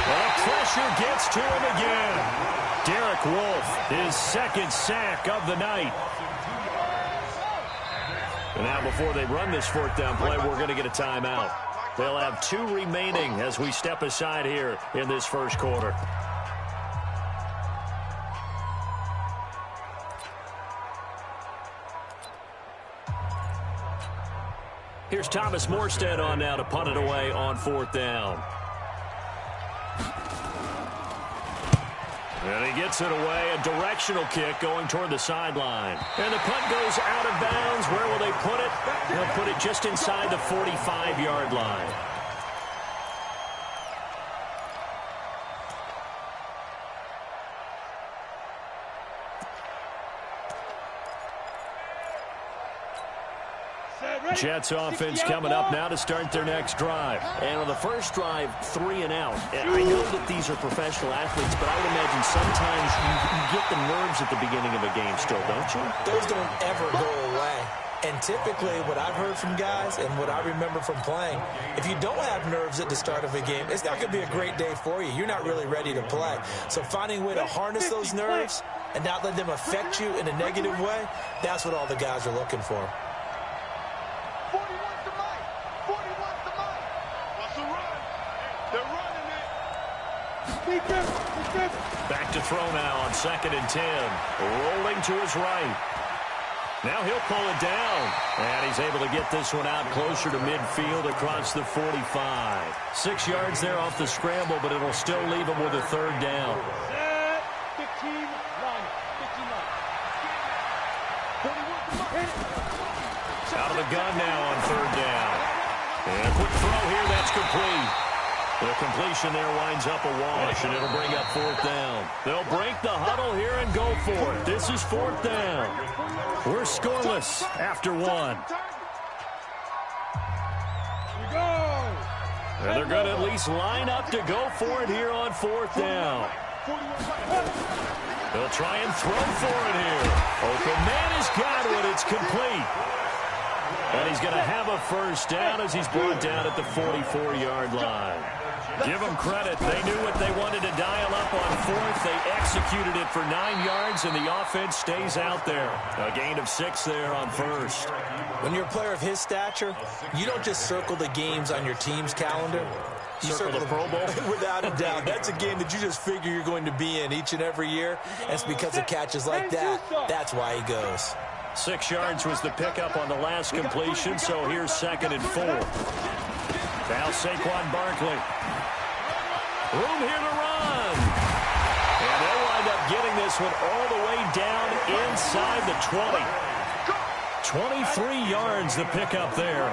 Well, pressure gets to him again. Derek Wolfe, his 2nd sack of the night. And now before they run this 4th down play, we're going to get a timeout. They'll have 2 remaining as we step aside here in this first quarter. Here's Thomas Morstead on now to punt it away on 4th down. And he gets it away, a directional kick going toward the sideline. And the punt goes out of bounds. Where will they put it? They'll put it just inside the 45-yard line. Jets offense coming up now to start their next drive. And on the first drive, 3 and out. And I know that these are professional athletes, but I would imagine sometimes you get the nerves at the beginning of a game still, don't you? Those don't ever go away. And typically what I've heard from guys and what I remember from playing, if you don't have nerves at the start of a game, it's not going to be a great day for you. You're not really ready to play. So finding a way to harness those nerves and not let them affect you in a negative way, that's what all the guys are looking for. Back to throw now on 2nd and 10. Rolling to his right. Now he'll pull it down. And he's able to get this one out closer to midfield across the 45. 6 yards there off the scramble, but it'll still leave him with a 3rd down. 15, run. 15, run. Out of the gun now on 3rd down. And a quick throw here, that's complete. The completion there winds up a wash, and it'll bring up 4th down. They'll break the huddle here and go for it. This is 4th down. We're scoreless after 1. And they're going to at least line up to go for it here on 4th down. They'll try and throw for it here. Open man has got it. It's complete. And he's going to have a 1st down as he's brought down at the 44-yard line. Give them credit. They knew what they wanted to dial up on 4th. They executed it for 9 yards, and the offense stays out there. A gain of 6 there on 1st. When you're a player of his stature, you don't just circle the games on your team's calendar. You circle the Pro Bowl. Without a doubt. That's a game that you just figure you're going to be in each and every year. And it's because of catches like that. That's why he goes. 6 yards was the pickup on the last completion, so here's 2nd and 4. Now Saquon Barkley. Room here to run. And they'll wind up getting this one all the way down inside the 20. 23 yards the pickup there.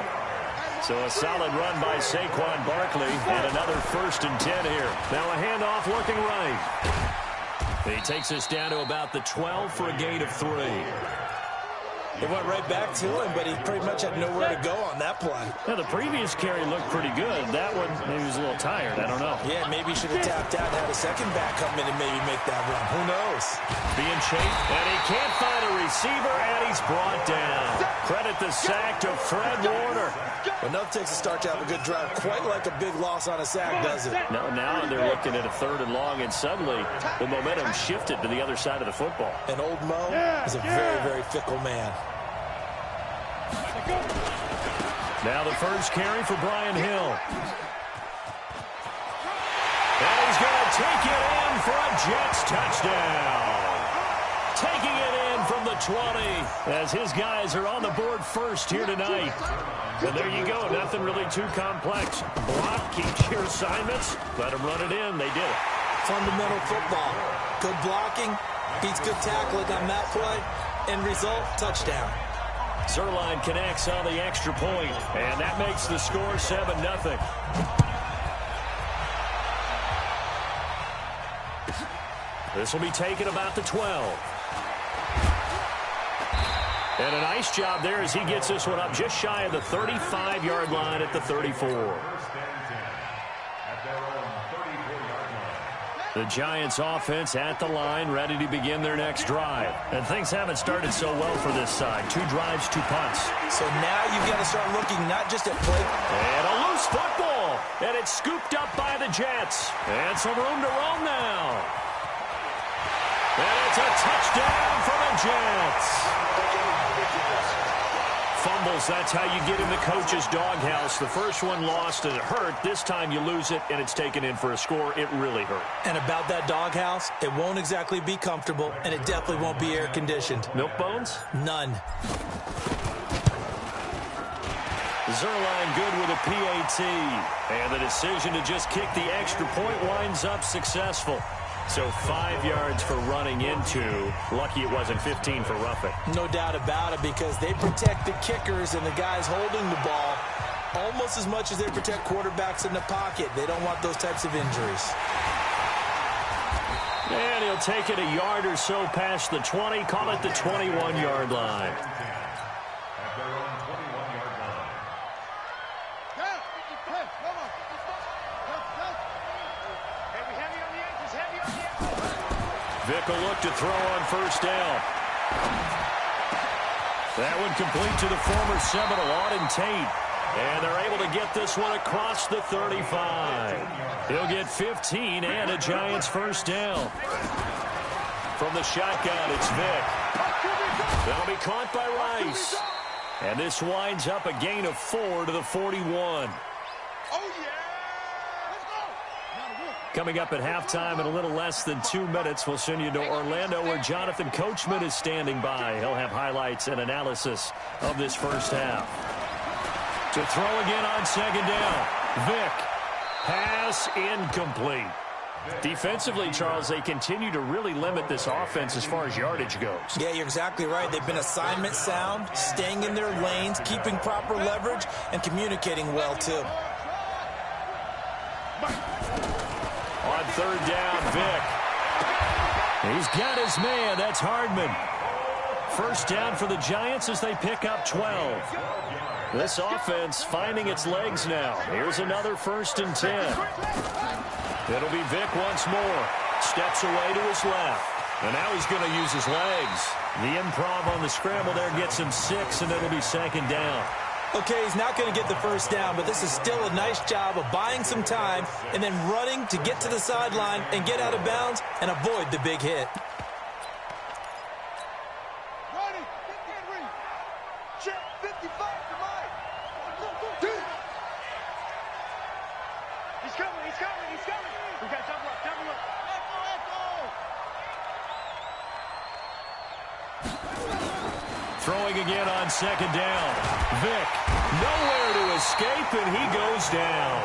So a solid run by Saquon Barkley and another 1st and 10 here. Now a handoff looking right. He takes us down to about the 12 for a gain of 3. It went right back to him, but he pretty much had nowhere to go on that play. Now, the previous carry looked pretty good. That one, maybe he was a little tired. I don't know. Yeah, maybe he should have tapped out and had a second back come in and maybe make that run. Who knows? Being chased, and he can't find a receiver, and he's brought down. Credit the sack to Fred Warner. Enough takes a start to have a good drive. Quite like a big loss on a sack, does it? No, now they're looking at a 3rd and long, and suddenly the momentum shifted to the other side of the football. And old Mo is a very, very fickle man. Now the first carry for Brian Hill. And he's going to take it in for a Jets touchdown. Taking it in from the 20 as his guys are on the board first here tonight. And there you go. Nothing really too complex. Block, keep your assignments. Let them run it in. They did it. Fundamental football. Good blocking. Beats good tackling on that play. End result, touchdown. Zerline connects on the extra point, and that makes the score 7-0. This will be taken about the 12. And a nice job there as he gets this one up just shy of the 35-yard line at the 34. The Giants offense at the line, ready to begin their next drive. And things haven't started so well for this side. 2 drives, 2 punts. So now you've got to start looking not just at play. And a loose football. And it's scooped up by the Jets. And some room to roam now. And it's a touchdown for the Jets. Fumbles, that's how you get in the coach's doghouse. The first one lost and it hurt. This time you lose it and it's taken in for a score. It really hurt. And about that doghouse, it won't exactly be comfortable, and it definitely won't be air-conditioned. Milk bones? None. Zerline good with a PAT. And the decision to just kick the extra point winds up successful. So 5 yards for running into. Lucky it wasn't 15 for roughing. No doubt about it, because they protect the kickers and the guys holding the ball almost as much as they protect quarterbacks in the pocket. They don't want those types of injuries. And he'll take it a yard or so past the 20. Call it the 21-yard line. Vick will look to throw on first down. That one complete to the former Seminole, Auden Tate. And they're able to get this one across the 35. He'll get 15 and a Giants first down. From the shotgun, it's Vick. That'll be caught by Rice. And this winds up a gain of 4 to the 41. Coming up at halftime in a little less than 2 minutes, we'll send you to Orlando where Jonathan Coachman is standing by. He'll have highlights and analysis of this first half. To throw again on second down. Vick. Pass incomplete. Defensively, Charles, they continue to really limit this offense as far as yardage goes. Yeah, you're exactly right. They've been assignment sound, staying in their lanes, keeping proper leverage, and communicating well, too. On third down, Vick. He's got his man. That's Hardman. First down for the Giants as they pick up 12. This offense finding its legs now. Here's another 1st and 10. It'll be Vick once more. Steps away to his left. And now he's going to use his legs. The improv on the scramble there gets him 6, and it'll be second down. Okay, he's not going to get the first down, but this is still a nice job of buying some time and then running to get to the sideline and get out of bounds and avoid the big hit. Check 55 to Mike. He's coming. We got double up. Throwing again on second down. Vick, nowhere to escape, and he goes down.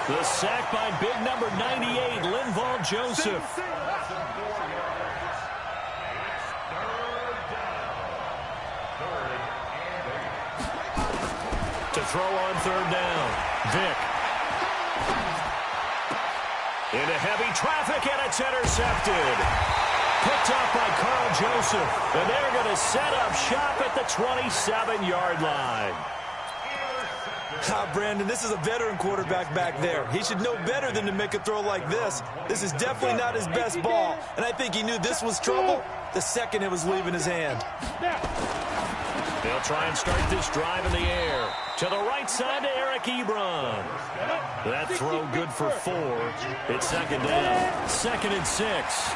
The sack by big number 98, Linval Joseph. To throw on third down. Vick. Into heavy traffic, and it's intercepted. Picked up by Carl Joseph, and they're going to set up shop at the 27-yard line. Brandon, this is a veteran quarterback back there. He should know better than to make a throw like this. This is definitely not his best ball, and I think he knew this was trouble the second it was leaving his hand. They'll try and start this drive in the air. To the right side to Eric Ebron. That throw good for 4. It's second down. 2nd and 6.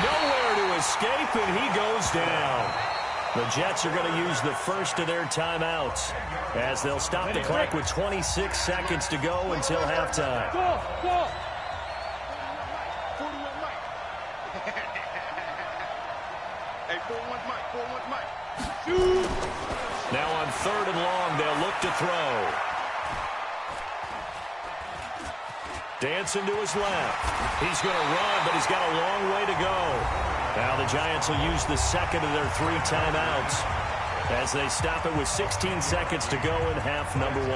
Nowhere to escape, and he goes down. The Jets are going to use the first of their timeouts as they'll stop the clock with 26 seconds to go until halftime. Go. 41 Mike. Hey, 41 Mike. Shoot. Now on 3rd and long, they'll look to throw. Dancing to his left. He's going to run, but he's got a long way to go. Now the Giants will use the second of their 3 timeouts as they stop it with 16 seconds to go in half number 1.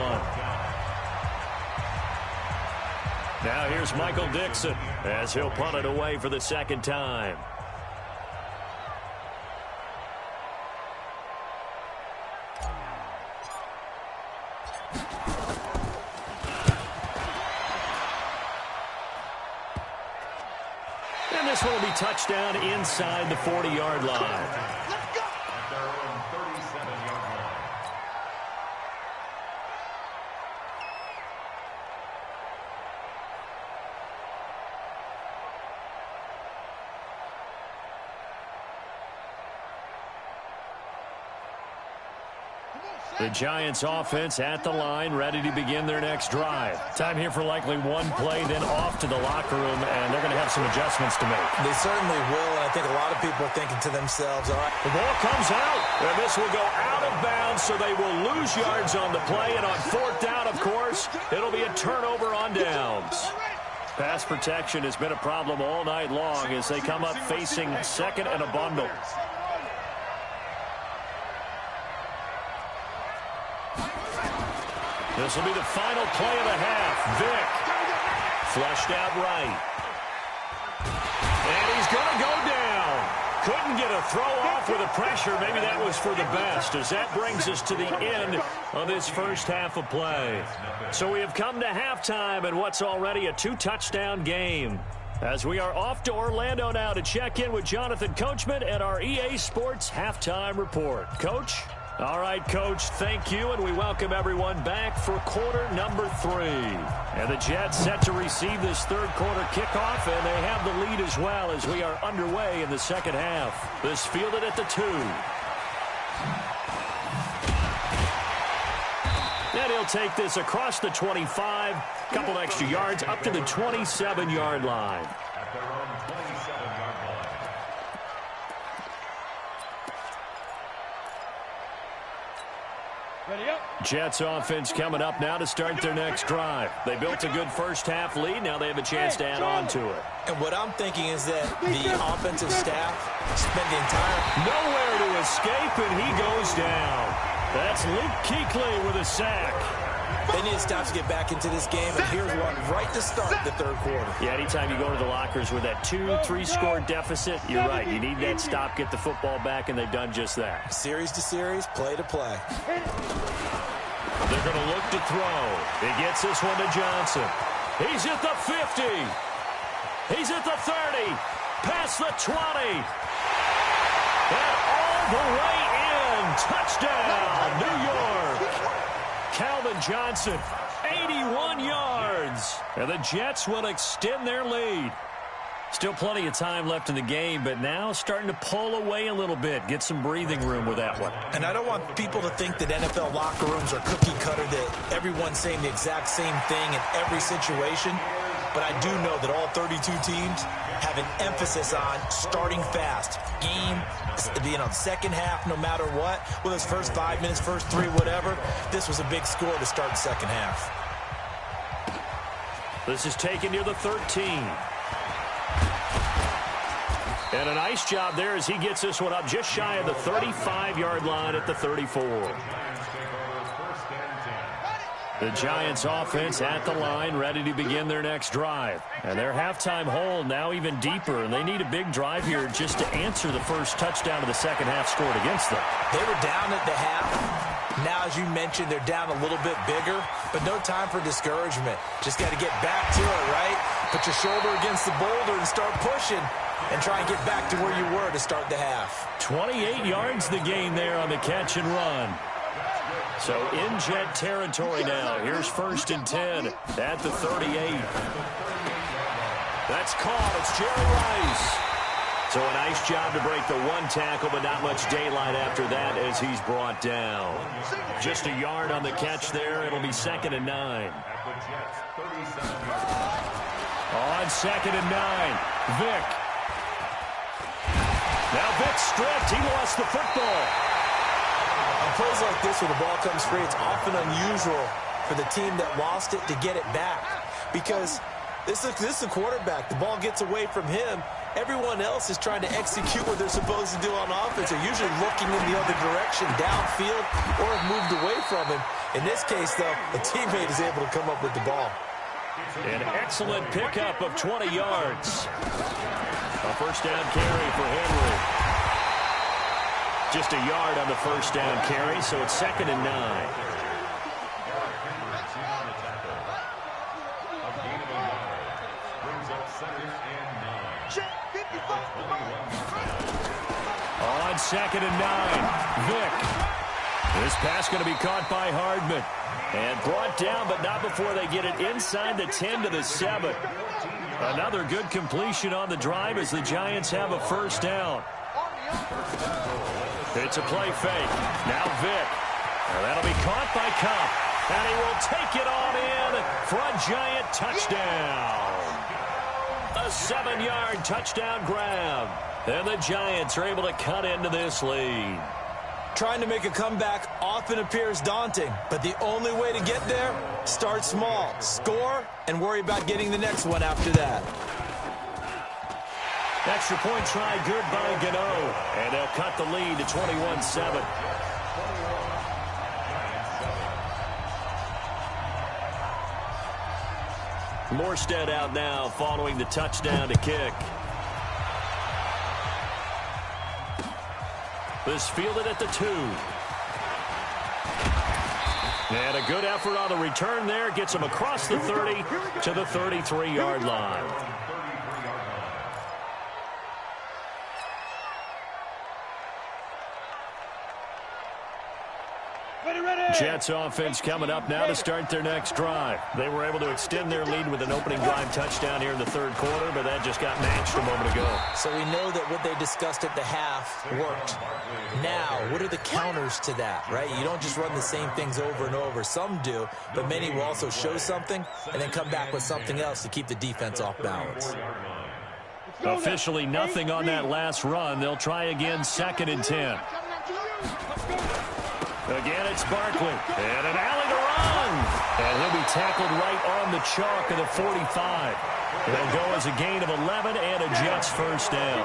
Now here's Michael Dixon as he'll punt it away for the second time. And this one will be touchdown inside the 40-yard line. The Giants offense at the line, ready to begin their next drive. Time here for likely one play, then off to the locker room, and they're going to have some adjustments to make. They certainly will, and I think a lot of people are thinking to themselves, all right. The ball comes out, and this will go out of bounds, so they will lose yards on the play, and on 4th down, of course, it'll be a turnover on downs. Pass protection has been a problem all night long as they come up facing second and a bundle. This will be the final play of the half. Vick flushed out right. And he's going to go down. Couldn't get a throw off with the pressure. Maybe that was for the best, as that brings us to the end of this first half of play. So we have come to halftime in what's already a 2-touchdown game. As we are off to Orlando now to check in with Jonathan Coachman at our EA Sports Halftime Report. Coach? All right, Coach, thank you, and we welcome everyone back for quarter number 3. And the Jets set to receive this third quarter kickoff, and they have the lead as well as we are underway in the second half. This fielded at the 2. And he'll take this across the 25, a couple extra yards, up to the 27-yard line. At their own 27-yard line. Ready up. Jets offense coming up now to start their next drive. They built a good first-half lead. Now they have a chance to add on to it. And what I'm thinking is that the offensive staff spent the entire... Nowhere to escape, and he goes down. That's Luke Kuechly with a sack. They need to stop to get back into this game, and here's one right to start the third quarter. Yeah, anytime you go to the lockers with that 2-3 score deficit, you're right. You need that stop, get the football back, and they've done just that. Series to series, play to play. They're going to look to throw. He gets this one to Johnson. He's at the 50. He's at the 30. Past the 20. And all the way in. Touchdown, New York. Calvin Johnson, 81 yards. And the Jets will extend their lead. Still plenty of time left in the game, but now starting to pull away a little bit. Get some breathing room with that one. And I don't want people to think that NFL locker rooms are cookie cutter, that everyone's saying the exact same thing in every situation. But I do know that all 32 teams have an emphasis on starting fast. Game, second half, no matter what. Whether it's first 5 minutes, first 3, whatever. This was a big score to start the second half. This is taken near the 13. And a nice job there as he gets this one up just shy of the 35-yard line at the 34. The Giants offense at the line, ready to begin their next drive. And their halftime hole now even deeper, and they need a big drive here just to answer the first touchdown of the second half scored against them. They were down at the half. Now, as you mentioned, they're down a little bit bigger, but no time for discouragement. Just got to get back to it, right? Put your shoulder against the boulder and start pushing and try and get back to where you were to start the half. 28 yards the gain there on the catch and run. So in Jet territory now. Here's 1st and 10 at the 38. That's caught. It's Jerry Rice. So a nice job to break the one tackle, but not much daylight after that as he's brought down. Just a yard on the catch there. It'll be 2nd and 9. On 2nd and 9, Vick. Now Vick stripped. He lost the football. On plays like this where the ball comes free, it's often unusual for the team that lost it to get it back. Because this is a quarterback. The ball gets away from him. Everyone else is trying to execute what they're supposed to do on offense. They're usually looking in the other direction, downfield, or have moved away from him. In this case, though, a teammate is able to come up with the ball. An excellent pickup of 20 yards. A first down carry for Henry. Just a yard on the first down carry, so it's 2nd and 9. On 2nd and 9, Vick. This pass going to be caught by Hardman. And brought down, but not before they get it inside the 10 to the 7. Another good completion on the drive as the Giants have a first down. It's a play fake. Now Vick. And that'll be caught by Cup. And he will take it on in for a Giant touchdown. A 7-yard touchdown grab. And the Giants are able to cut into this lead. Trying to make a comeback often appears daunting, but the only way to get there, start small, score, and worry about getting the next one after that. Extra point try good by Gano, and they'll cut the lead to 21-7. Morstead out now following the touchdown to kick. This fielded at the 2. And a good effort on the return there. Gets him across the 30 to the 33-yard line. Jets offense coming up now to start their next drive. They were able to extend their lead with an opening drive touchdown here in the third quarter, but that just got matched a moment ago. So we know that what they discussed at the half worked. Now, what are the counters to that, right? You don't just run the same things over and over. Some do, but many will also show something and then come back with something else to keep the defense off balance. Officially nothing on that last run. They'll try again, 2nd and 10. Again, it's Barkley. And an alley to run. And he'll be tackled right on the chalk of the 45. It'll go as a gain of 11 and a Jets first down.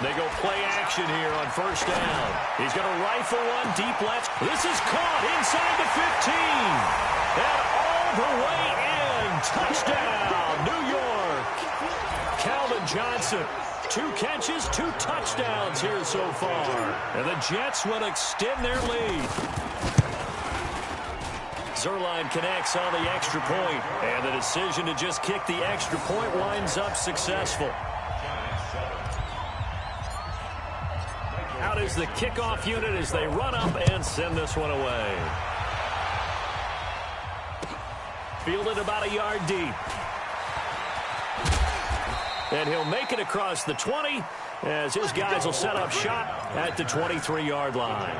They go play action here on first down. He's going to rifle one deep left. This is caught inside the 15. And all the way in. Touchdown, New York. Calvin Johnson. 2 catches, 2 touchdowns here so far. And the Jets will extend their lead. Zerline connects on the extra point. And the decision to just kick the extra point winds up successful. Out is the kickoff unit as they run up and send this one away. Fielded about a yard deep. And he'll make it across the 20 as his guys will set up shop at the 23-yard line.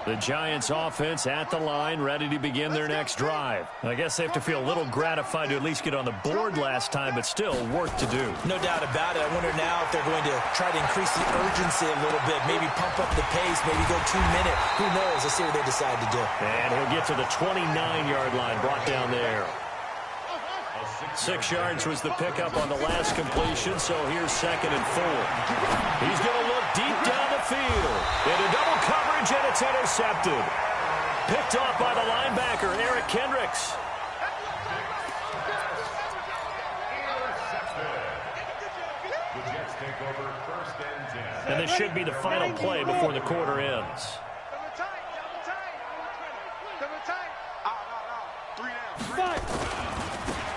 The Giants offense at the line, ready to begin their next drive. I guess they have to feel a little gratified to at least get on the board last time, but still work to do. No doubt about it. I wonder now if they're going to try to increase the urgency a little bit, maybe pump up the pace, maybe go 2-minute. Who knows? Let's see what they decide to do. And he'll get to the 29-yard line, brought down there. 6 yards was the pickup on the last completion, so here's 2nd and 4. He's going to look deep down the field. Into double coverage, and it's intercepted. Picked off by the linebacker, Eric Kendricks. The Jets take over 1st and 10. And this should be the final play before the quarter ends.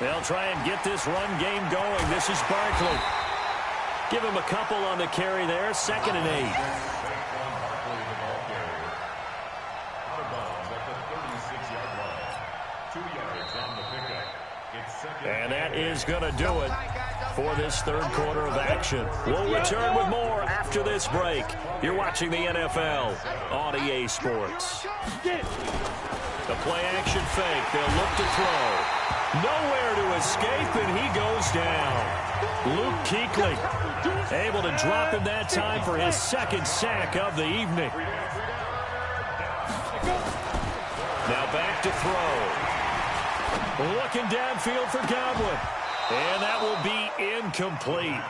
They'll try and get this run game going. This is Barkley. Give him a couple on the carry there. 2nd and 8. And that is going to do it for this third quarter of action. We'll return with more after this break. You're watching the NFL on EA Sports. The play-action fake. They'll look to throw. Nowhere to escape, and he goes down. Luke Kuechly able to drop him that time for his 2nd sack of the evening. Now back to throw. Looking downfield for Godwin. And that will be incomplete.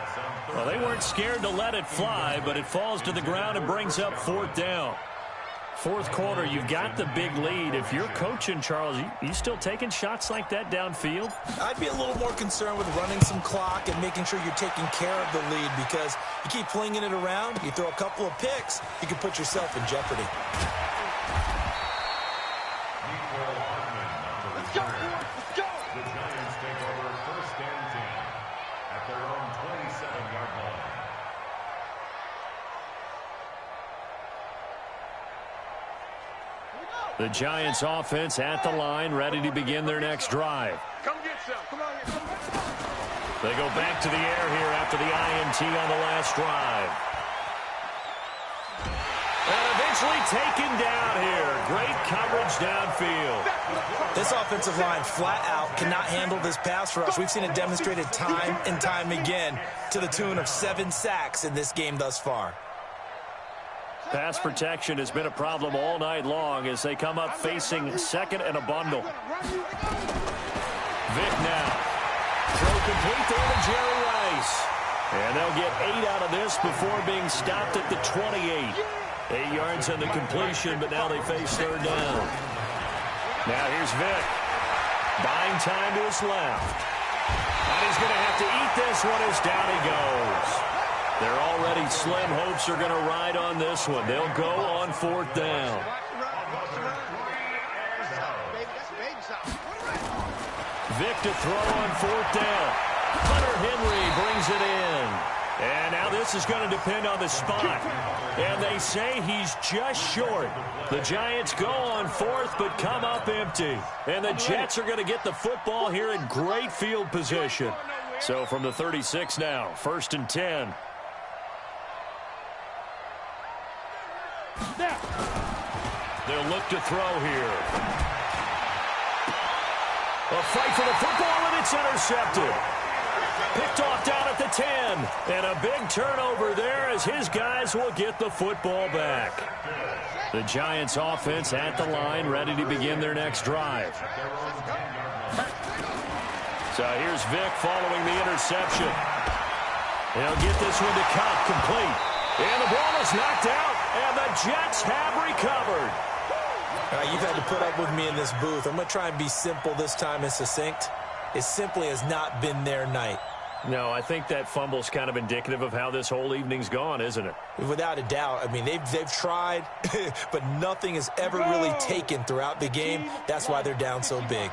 Well, they weren't scared to let it fly, but it falls to the ground and brings up 4th down. Fourth quarter, you've got the big lead. If you're coaching, Charles, you still taking shots like that downfield? I'd be a little more concerned with running some clock and making sure you're taking care of the lead, because you keep flinging it around, you throw a couple of picks, you can put yourself in jeopardy. Let's go! Let's go! The Giants take over 1st and 10 at their own 27-yard line. The Giants offense at the line, ready to begin their next drive. Come get some. Come on here. They go back to the air here after the INT on the last drive. And eventually taken down here. Great coverage downfield. This offensive line flat out cannot handle this pass rush. We've seen it demonstrated time and time again to the tune of 7 sacks in this game thus far. Pass protection has been a problem all night long as they come up facing 2nd and a bundle. Vick now. Throw complete there to Jerry Rice. And they'll get 8 out of this before being stopped at the 28. 8 yards on the completion, but now they face 3rd down. Now here's Vick. Buying time to his left. And he's going to have to eat this one as down he goes. They're already slim hopes are going to ride on this one. They'll go on 4th down. Vick to throw on 4th down. throws it in. And now this is going to depend on the spot. And they say he's just short. The Giants go on fourth but come up empty. And the Jets are going to get the football here in great field position. So from the 36 now, 1st and 10. They'll look to throw here. A fight for the football, and it's intercepted. Picked off down at the 10. And a big turnover there as his guys will get the football back. The Giants offense at the line, ready to begin their next drive. So here's Vick following the interception. He'll get this one to Cup, complete. And the ball is knocked out, and the Jets have recovered. All right, you've had to put up with me in this booth. I'm going to try and be simple this time and succinct. It simply has not been their night. No, I think that fumble's kind of indicative of how this whole evening's gone, isn't it? Without a doubt. I mean, they've tried, but nothing has ever really taken throughout the game. That's why they're down so big.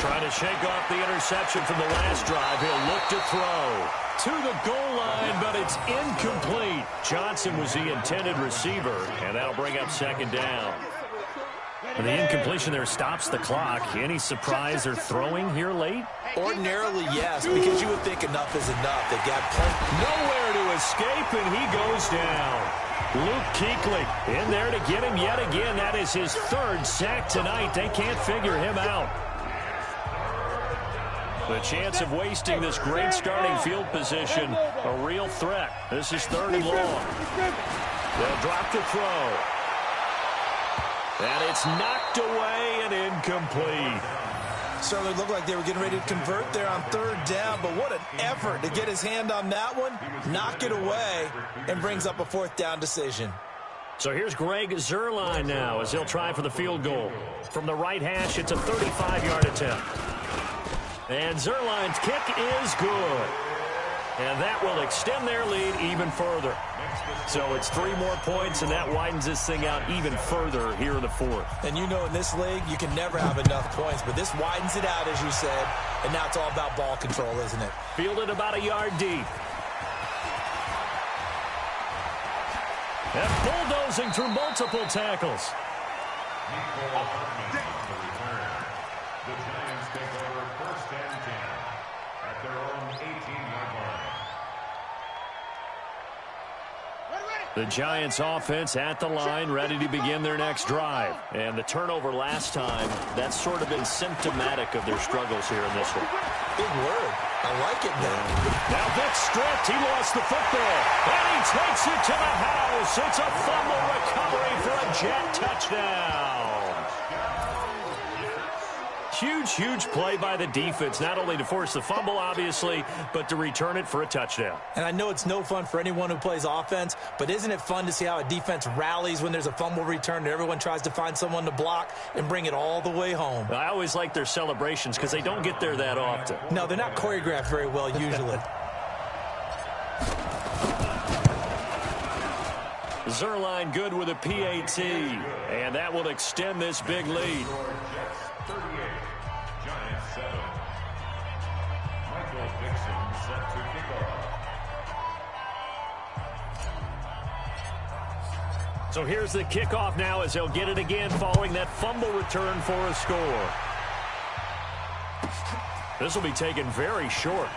Trying to shake off the interception from the last drive. He'll look to throw to the goal line, but it's incomplete. Johnson was the intended receiver, and that'll bring up 2nd down. And the incompletion there stops the clock. Any surprise they're throwing here late? Ordinarily, yes, because you would think enough is enough. They've got plenty. Nowhere to escape, and he goes down. Luke Kuechly in there to get him yet again. That is his 3rd sack tonight. They can't figure him out. The chance of wasting this great starting field position, a real threat. This is 3rd and long. They'll drop the throw. And it's knocked away and incomplete. Certainly looked like they were getting ready to convert there on 3rd down, but what an effort to get his hand on that one, knock it away, and brings up a 4th down decision. So here's Greg Zuerlein now as he'll try for the field goal. From the right hash, it's a 35-yard attempt. And Zuerlein's kick is good. And that will extend their lead even further. So it's 3 more points, and that widens this thing out even further here in the 4th. And you know in this league, you can never have enough points, but this widens it out, as you said, and now it's all about ball control, isn't it? Fielded about a yard deep. And bulldozing through multiple tackles. The Giants take over 1st and 10 at their own 18-yard line. The Giants offense at the line, ready to begin their next drive. And the turnover last time, that's sort of been symptomatic of their struggles here in this one. Big word. I like it now. Now Vick's stripped. He lost the football. And he takes it to the house. It's a fumble recovery for a Jet touchdown. Huge play by the defense, not only to force the fumble, obviously, but to return it for a touchdown. And I know it's no fun for anyone who plays offense, but isn't it fun to see how a defense rallies when there's a fumble return and everyone tries to find someone to block and bring it all the way home? I always like their celebrations because they don't get there that often. No, they're not choreographed very well usually. Zuerlein good with a PAT, and that will extend this big lead. 38, Giants 7. Michael Dixon set to kick off. So here's the kickoff now as they'll get it again following that fumble return for a score. This will be taken very short.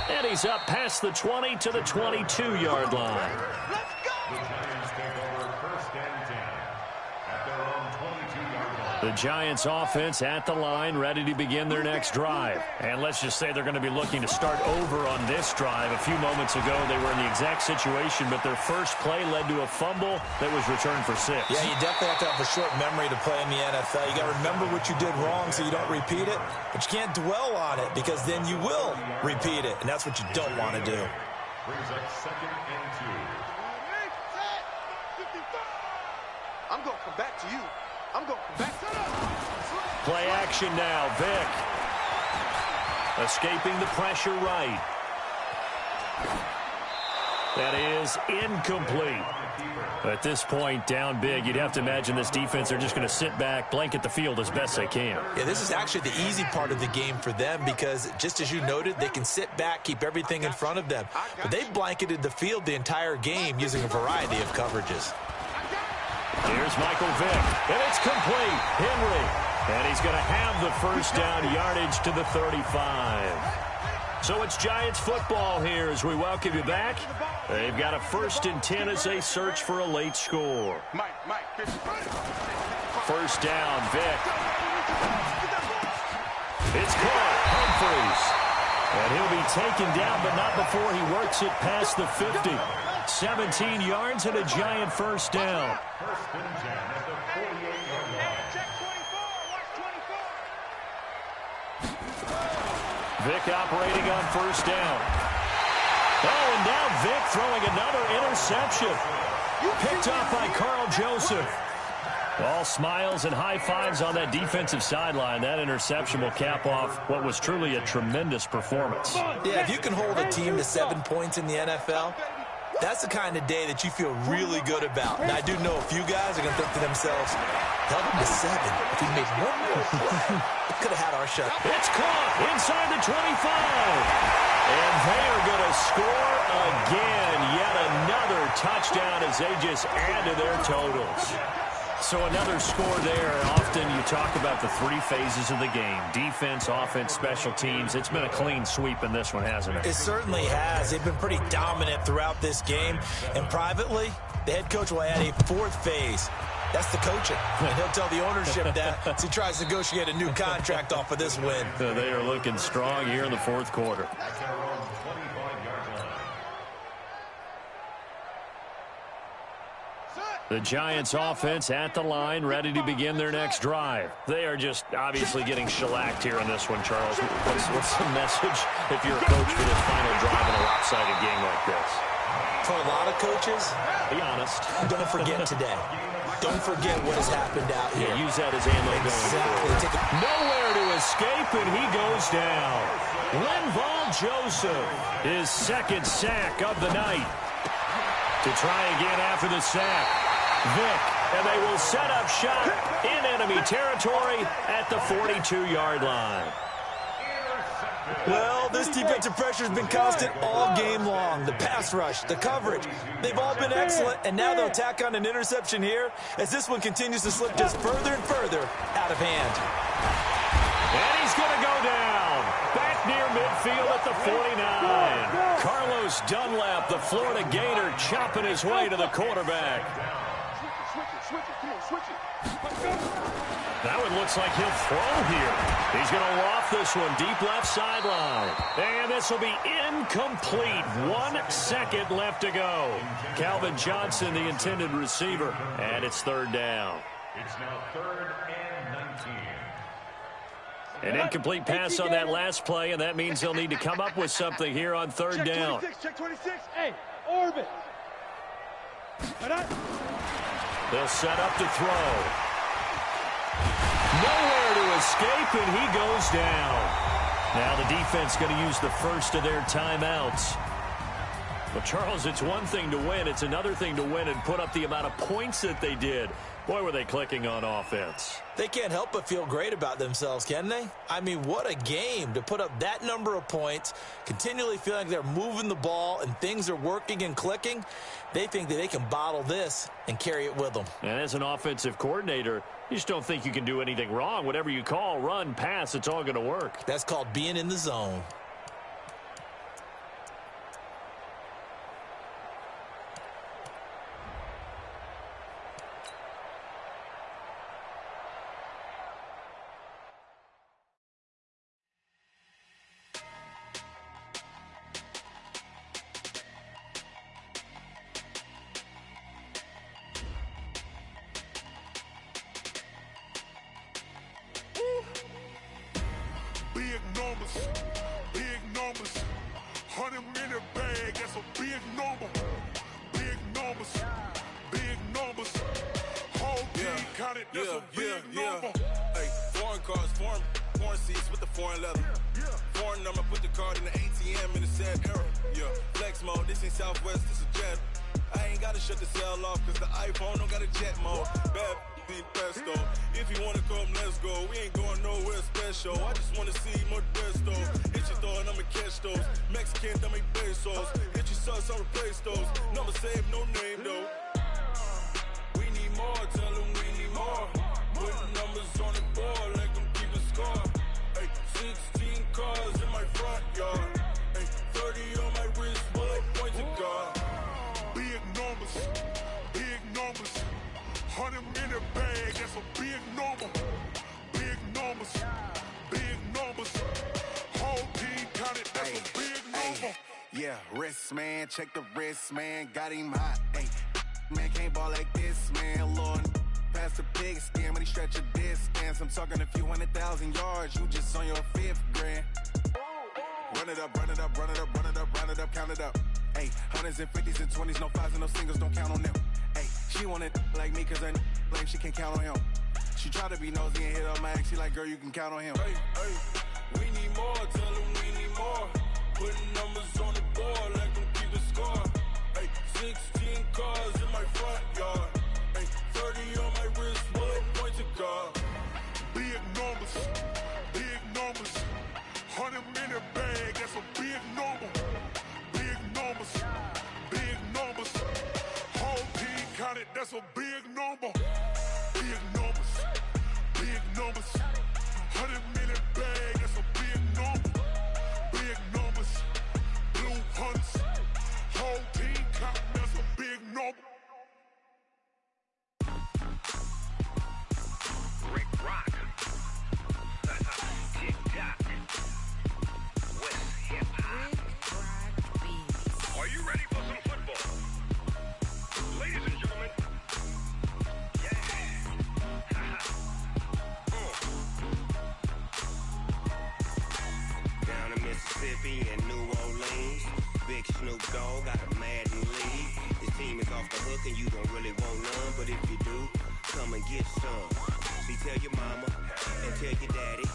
And he's up past the 20 to the 22-yard line. The Giants take over 1st and 10 at their own 22-yard line. The Giants offense at the line, ready to begin their next drive. And let's just say they're going to be looking to start over on this drive. A few moments ago, they were in the exact situation, but their first play led to a fumble that was returned for 6. Yeah, you definitely have to have a short memory to play in the NFL. You got to remember what you did wrong so you don't repeat it, but you can't dwell on it because then you will repeat it, and that's what you don't want to do. Brings up 2nd and 2. I'm going to come back to you. I'm going to come back to you. Play action now, Vick. Escaping the pressure right. That is incomplete. At this point, down big, you'd have to imagine this defense are just going to sit back, blanket the field as best they can. Yeah, this is actually the easy part of the game for them because, just as you noted, they can sit back, keep everything in front of them. But they've blanketed the field the entire game using a variety of coverages. Here's Michael Vick, and it's complete. Henry, and he's going to have the first down yardage to the 35. So it's Giants football here as we welcome you back. They've got a 1st and 10 as they search for a late score. First down, Vick. It's caught, Humphreys. And he'll be taken down, but not before he works it past the 50. 17 yards and a Giant first down. Vick operating on first down. Oh, and now Vick throwing another interception. Picked off by Carl Joseph. All smiles and high fives on that defensive sideline. That interception will cap off what was truly a tremendous performance. Yeah, if you can hold a team to 7 points in the NFL, that's the kind of day that you feel really good about. And I do know a few guys are going to think to themselves, held him to 7. If we made one more play, we could have had our shot. It's caught inside the 25. And they are going to score again. Yet another touchdown as they just add to their totals. So another score there. Often you talk about the 3 phases of the game. Defense, offense, special teams. It's been a clean sweep in this one, hasn't it? It certainly has. They've been pretty dominant throughout this game. And privately, the head coach will add a 4th phase. That's the coaching. And he'll tell the ownership that as he tries to negotiate a new contract off of this win. They are looking strong here in the 4th quarter. The Giants offense at the line, ready to begin their next drive. They are just obviously getting shellacked here in this one, Charles. What's the message if you're a coach for this final drive in a lopsided game like this? For a lot of coaches, be honest. Don't forget today. Don't forget what has happened out here. Yeah, use that as ammo going forward. Nowhere to escape, and he goes down. Linval Joseph, his 2nd sack of the night. To try again after the sack. Vick, and they will set up shop in enemy territory at the 42-yard line. Well, this defensive pressure has been constant all game long. The pass rush, the coverage, they've all been excellent, and now they'll tack on an interception here as this one continues to slip just further and further out of hand. And he's going to go down. Back near midfield at the 49. Carlos Dunlap, the Florida Gator, chopping his way to the quarterback. That one looks like he'll throw here. He's going to loft this one deep left sideline. And this will be incomplete. 1 second left to go. Calvin Johnson, the intended receiver. And it's 3rd down. It's now 3rd and 19. An incomplete pass on that last play, and that means they'll need to come up with something here on 3rd down. Check 26. Hey, orbit. They'll set up to throw. Nowhere to escape, and he goes down. Now the defense going to use the first of their timeouts. Well, Charles, it's one thing to win. It's another thing to win and put up the amount of points that they did. Boy, were they clicking on offense. They can't help but feel great about themselves, can they? I mean, what a game to put up that number of points, continually feeling like they're moving the ball and things are working and clicking. They think that they can bottle this and carry it with them. And as an offensive coordinator, you just don't think you can do anything wrong. Whatever you call, run, pass, it's all going to work. That's called being in the zone. Big numbers, 100 minute bag, that's a big number. Big numbers, whole team counted, that's a big number. Hey, foreign cars, foreign seats with the foreign leather. Foreign number, put the card in the ATM in the sad era. Yeah, flex mode, this seen Southwest, it's a jet. I ain't gotta shut the cell off, cause the iPhone don't got a jet mode. Bad be pesto. If you wanna come, let's go. We ain't going nowhere special. I just wanna see more Modesto. Hit your thought, I'ma catch those. Mexican, dame pesos. Hit your sus, I'll replace those. Number save, no name though. We need more, tell them we need more. Putting numbers on the board, like them keep a score. Ay, 16 cars in my front yard. Ay, 30 on my wrist, while I point to God. Big numbers, big numbers. 100 in the bag, that's a big number. Big numbers, big numbers. Whole team counted, that's a big number. Yeah, wrist man, check the wrist man, got him hot. Ay, man can't ball like this, man. Lord, past the pig skin, but he stretch a distance. I'm talking a few 100,000 yards, you just on your 5th grand. Run it up, run it up, run it up, run it up, run it up, count it up. Ay, 100s and 50s and 20s, no 5s and no singles, don't count on them. Ay, she want it like me, cause her like she can't count on him. She try to be nosy and hit up my ex, she like, girl, you can count on him. Hey, hey, we need more, tell them we need more. Putting numbers on the board, like them keep the score. Hey, 16 cars in my front yard. Hey, 30 on my wrist, while I point to God. Big numbers, big numbers. 100 in the bag, that's a big number. Big numbers, big numbers. Whole team counted, that's a big number. Big numbers, big numbers. 100 in the bag, that's a big number. Big numbers, blue hunts. Whole team counting, that's a big number. Rick Rock. Tick-tock. West hip-hop. Are you ready for some football? Ladies and gentlemen. Yeah. Down in Mississippi and New Orleans, Big Snoop Dogg got a Madden league. His team is off the hook and you don't really want none, but if you do, come and get some. See, tell your mama and tell your daddy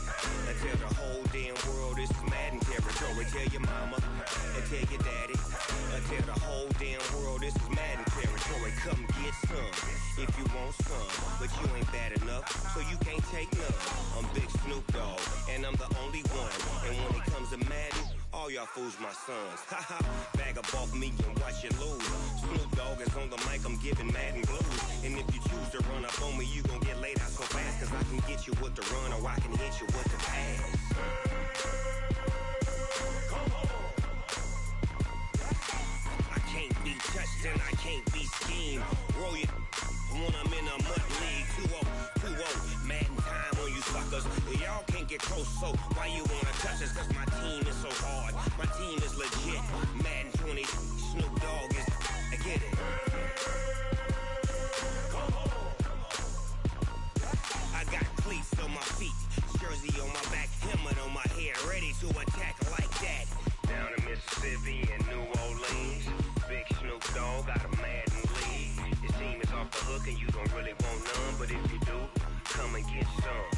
and tell the whole damn world this is Madden territory. Tell your mama and tell your daddy and tell the whole damn world this is Madden territory. Come get some if you want some, but you ain't bad enough, so you can't take none. I'm Big Snoop Dogg and I'm the only one. And when it comes to Madden, all y'all fools my sons. Haha, bag up off me and watch you lose. Snoop Dogg is on the mic, I'm giving Madden blues. And if you choose to run up on me, you gon' get laid out so fast, cause I can get you with the run or I can hit you with the pass. Come on. I can't be touched and I can't be schemed. Roll you when I'm in a mud league. 2-0, 2-0, Madden time on you suckers. Y'all can't get close, so why you wanna touch us? Cause my team is so hard, my team is legit. Madden 20, Snoop Dogg is, I get it. Come on. I got cleats on my feet, jersey on my back, helmet on my head, ready to attack like that. Down in Mississippi and New Orleans, Big Snoop Dogg got a Madden league. Your team is off the hook and you don't really want none, but if you do, come and get some.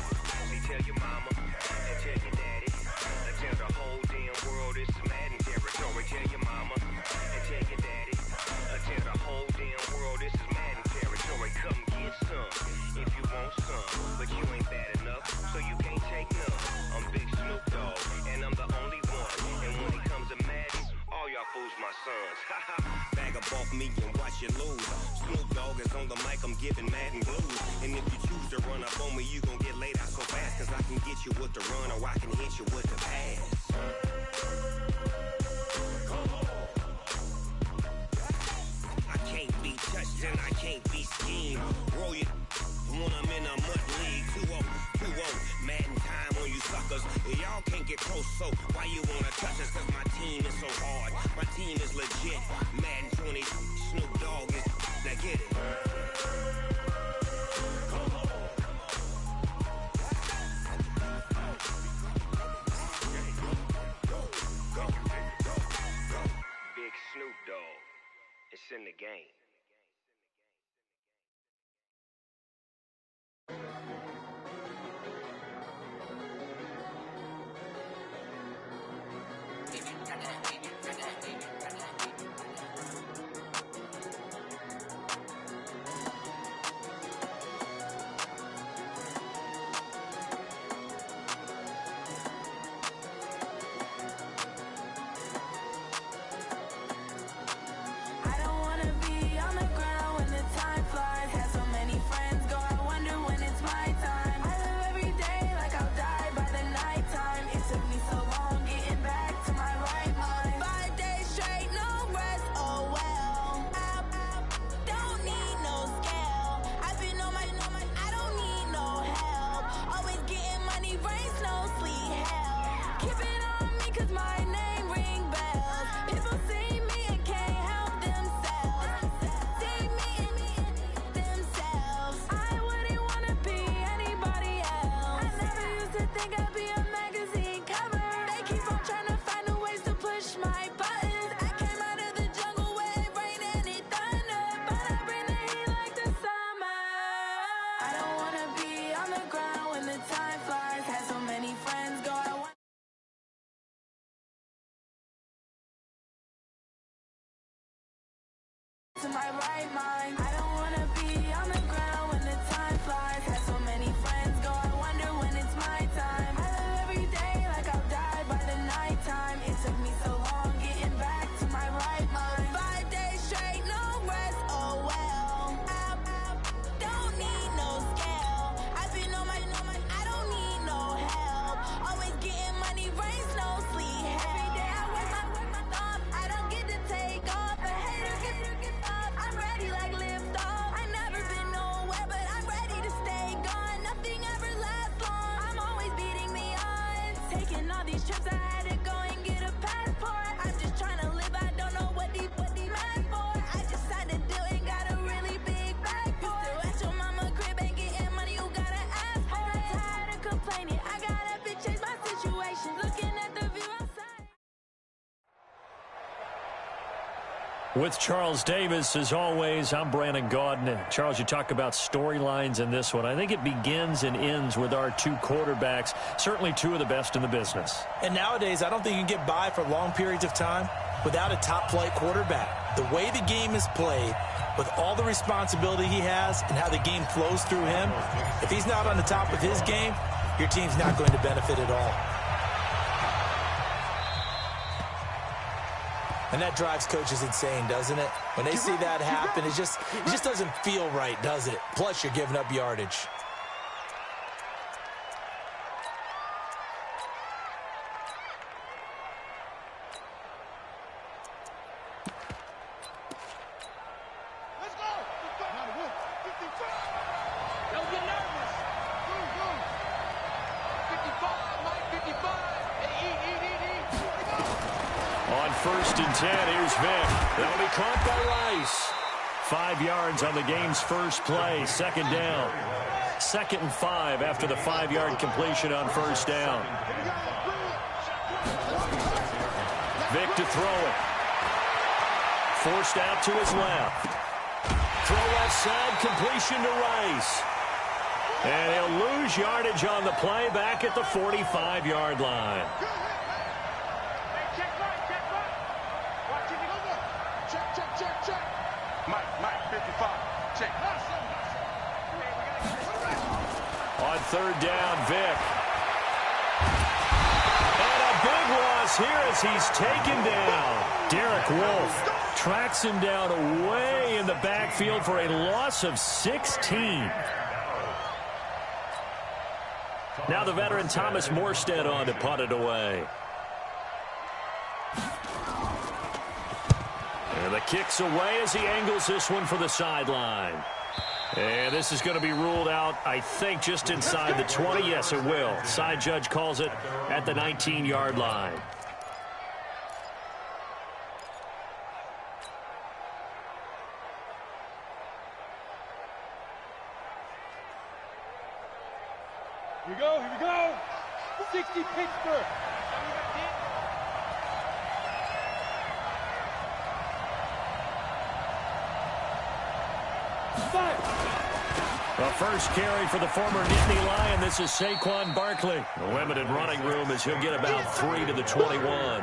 See, tell your mama and tell your daddy and tell the whole damn world this is Madden territory. Tell your mama and tell your daddy and tell the whole damn world this is Madden territory. Come get some if you want some, but you ain't bad enough, so you can't take none. I'm Big Snoop Dogg and I'm the only one. And when it comes to Madden, all y'all fools my sons. Bag up off me and watch you lose. Snoop Dogg is on the mic, I'm giving Madden blues. And if you choose to run up on me, you gon' get laid out so fast, cause I can get you with the run or I can hit you with the pass. Come on. I can't be touched and I can't be schemed. Roll you when I'm in a mud league. 2-0, 2-0, Madden time on you suckers. Y'all can't get close, so why you wanna touch us? Cause my team is so hard, my team is legit. Madden 20, Snoop Dogg is, now get it. Come on. Go. Big Snoop Dogg, it's in the game. my right mind. I don't wanna be on the ground when the time flies. Had so many friends go, I wonder when it's my time. I live every day like I'll die by the nighttime. It took me so long getting back to my right mind. 5 days straight, no rest, oh well. I don't need no scale. I've been on my, I don't need no help. Always getting money, rains, no sleep. Every day I work my thumb. I don't get to take off. A hater get off. I'm ready like lift off. I never been nowhere, but I'm ready to stay gone. Nothing ever lasts long. I'm always beating the odds. Taking all these trips, I had to go and get a passport. I'm just trying to live. I don't know what the mad for. I just signed a deal and got a really big bag for it. Still at your mama crib and getting money, you gotta ask for it. I'm tired of complaining. I gotta big change my situation. Looking at the view outside. With Charles Davis, as always, I'm Brandon Gaudin. Charles, you talk about storylines in this one. I think it begins and ends with our two quarterbacks, certainly two of the best in the business. And nowadays, I don't think you can get by for long periods of time without a top-flight quarterback. The way the game is played, with all the responsibility he has and how the game flows through him, if he's not on the top of his game, your team's not going to benefit at all. And that drives coaches insane, doesn't it? When they see that happen, it just doesn't feel right, does it? Plus, you're giving up yardage. Let's go. Don't get nervous. 55, Mike, 55. Hey, eat. On 1st and 10, here's Vic. That'll be caught by Rice. 5 yards on the game's first play. Second down. 2nd and 5 after the 5-yard completion on first down. Vic to throw it. Forced out to his left. Throw left side, completion to Rice. And he'll lose yardage on the play back at the 45-yard line. Check. Mike, 55. Check. On 3rd down, Vic. And a big loss here as he's taken down. Derek Wolfe tracks him down away in the backfield for a loss of 16. Now the veteran Thomas Morstead on to punt it away. And the kick's away as he angles this one for the sideline. And this is going to be ruled out, I think, just inside the 20. Yes, it will. Side judge calls it at the 19-yard line. Here we go. 60 Pittsburgh. The first carry for the former Nittany Lion. This is Saquon Barkley. A limited running room as he'll get about 3 to the 21.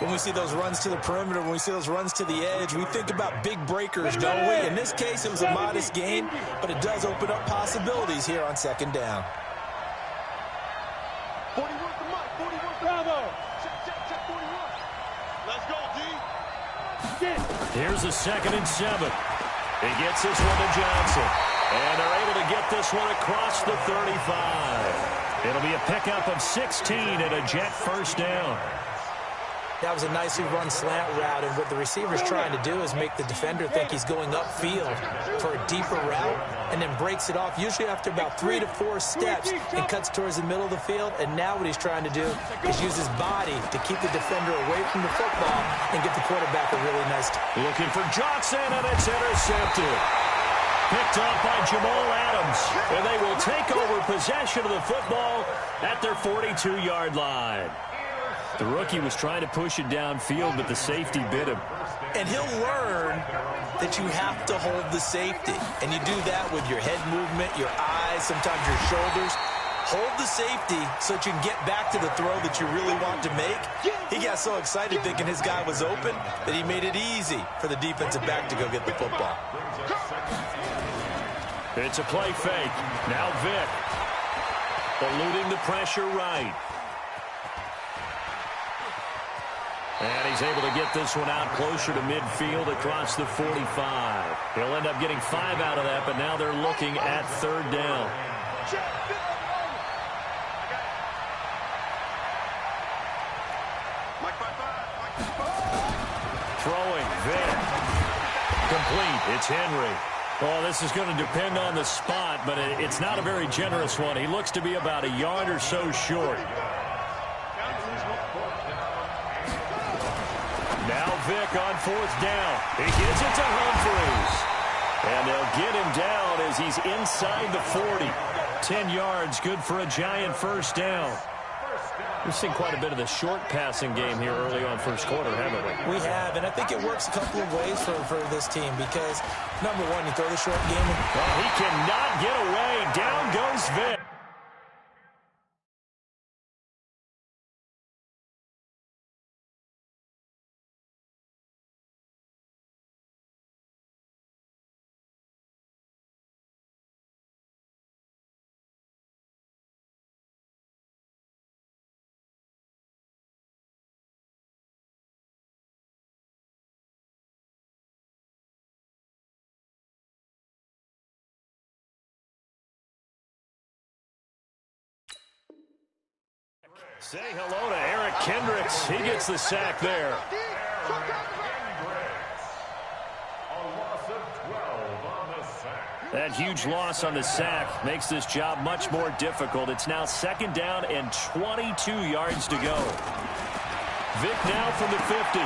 When we see those runs to the perimeter, when we see those runs to the edge, we think about big breakers, don't we? In this case, it was a modest gain, but it does open up possibilities here on 2nd down. 41 for Mike. 41 Bravo. Check 41. Let's go, D. Here's a 2nd and 7. He gets this one to Johnson. And they're able to get this one across the 35. It'll be a pickup of 16 and a Jet first down. That was a nicely run slant route, and what the receiver's trying to do is make the defender think he's going upfield for a deeper route and then breaks it off, usually after about 3 to 4 steps, and cuts towards the middle of the field. And now what he's trying to do is use his body to keep the defender away from the football and get the quarterback a really nice Looking for Johnson, and it's intercepted. Picked off by Jamal Adams, and they will take over possession of the football at their 42-yard line. The rookie was trying to push it downfield, but the safety bit him. And he'll learn that you have to hold the safety. And you do that with your head movement, your eyes, sometimes your shoulders. hold the safety so that you can get back to the throw that you really want to make. He got so excited thinking his guy was open that he made it easy for the defensive back to go get the football. It's a play fake. Now Vick. Eluding the pressure right. And he's able to get this one out closer to midfield across the 45. He'll end up getting 5 out of that, but now they're looking at 3rd down. Throwing, Vick. Complete. It's Henry. Well, this is going to depend on the spot, but it's not a very generous one. He looks to be about a yard or so short. Now Vick on 4th down. He gets it to Humphries. And they'll get him down as he's inside the 40. 10 yards, good for a Giant 1st down. We've seen quite a bit of the short passing game here early on 1st quarter, haven't we? We have, and I think it works a couple of ways for this team because, number one, you throw the short game. Well, he cannot get away. Down goes Vick. Say hello to Eric Kendricks. He gets the sack there. That huge loss on the sack makes this job much more difficult. It's now 2nd down and 22 yards to go. Vick now from the 50.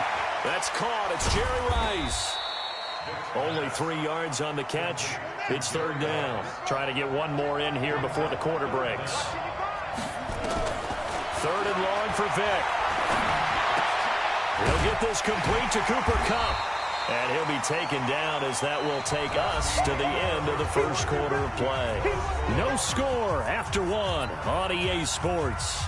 That's caught. It's Jerry Rice. Only 3 yards on the catch. It's 3rd down. Trying to get one more in here before the quarter breaks. 3rd and long for Vick. He'll get this complete to Cooper Kupp. And he'll be taken down as that will take us to the end of the 1st quarter of play. No score after 1 on EA Sports.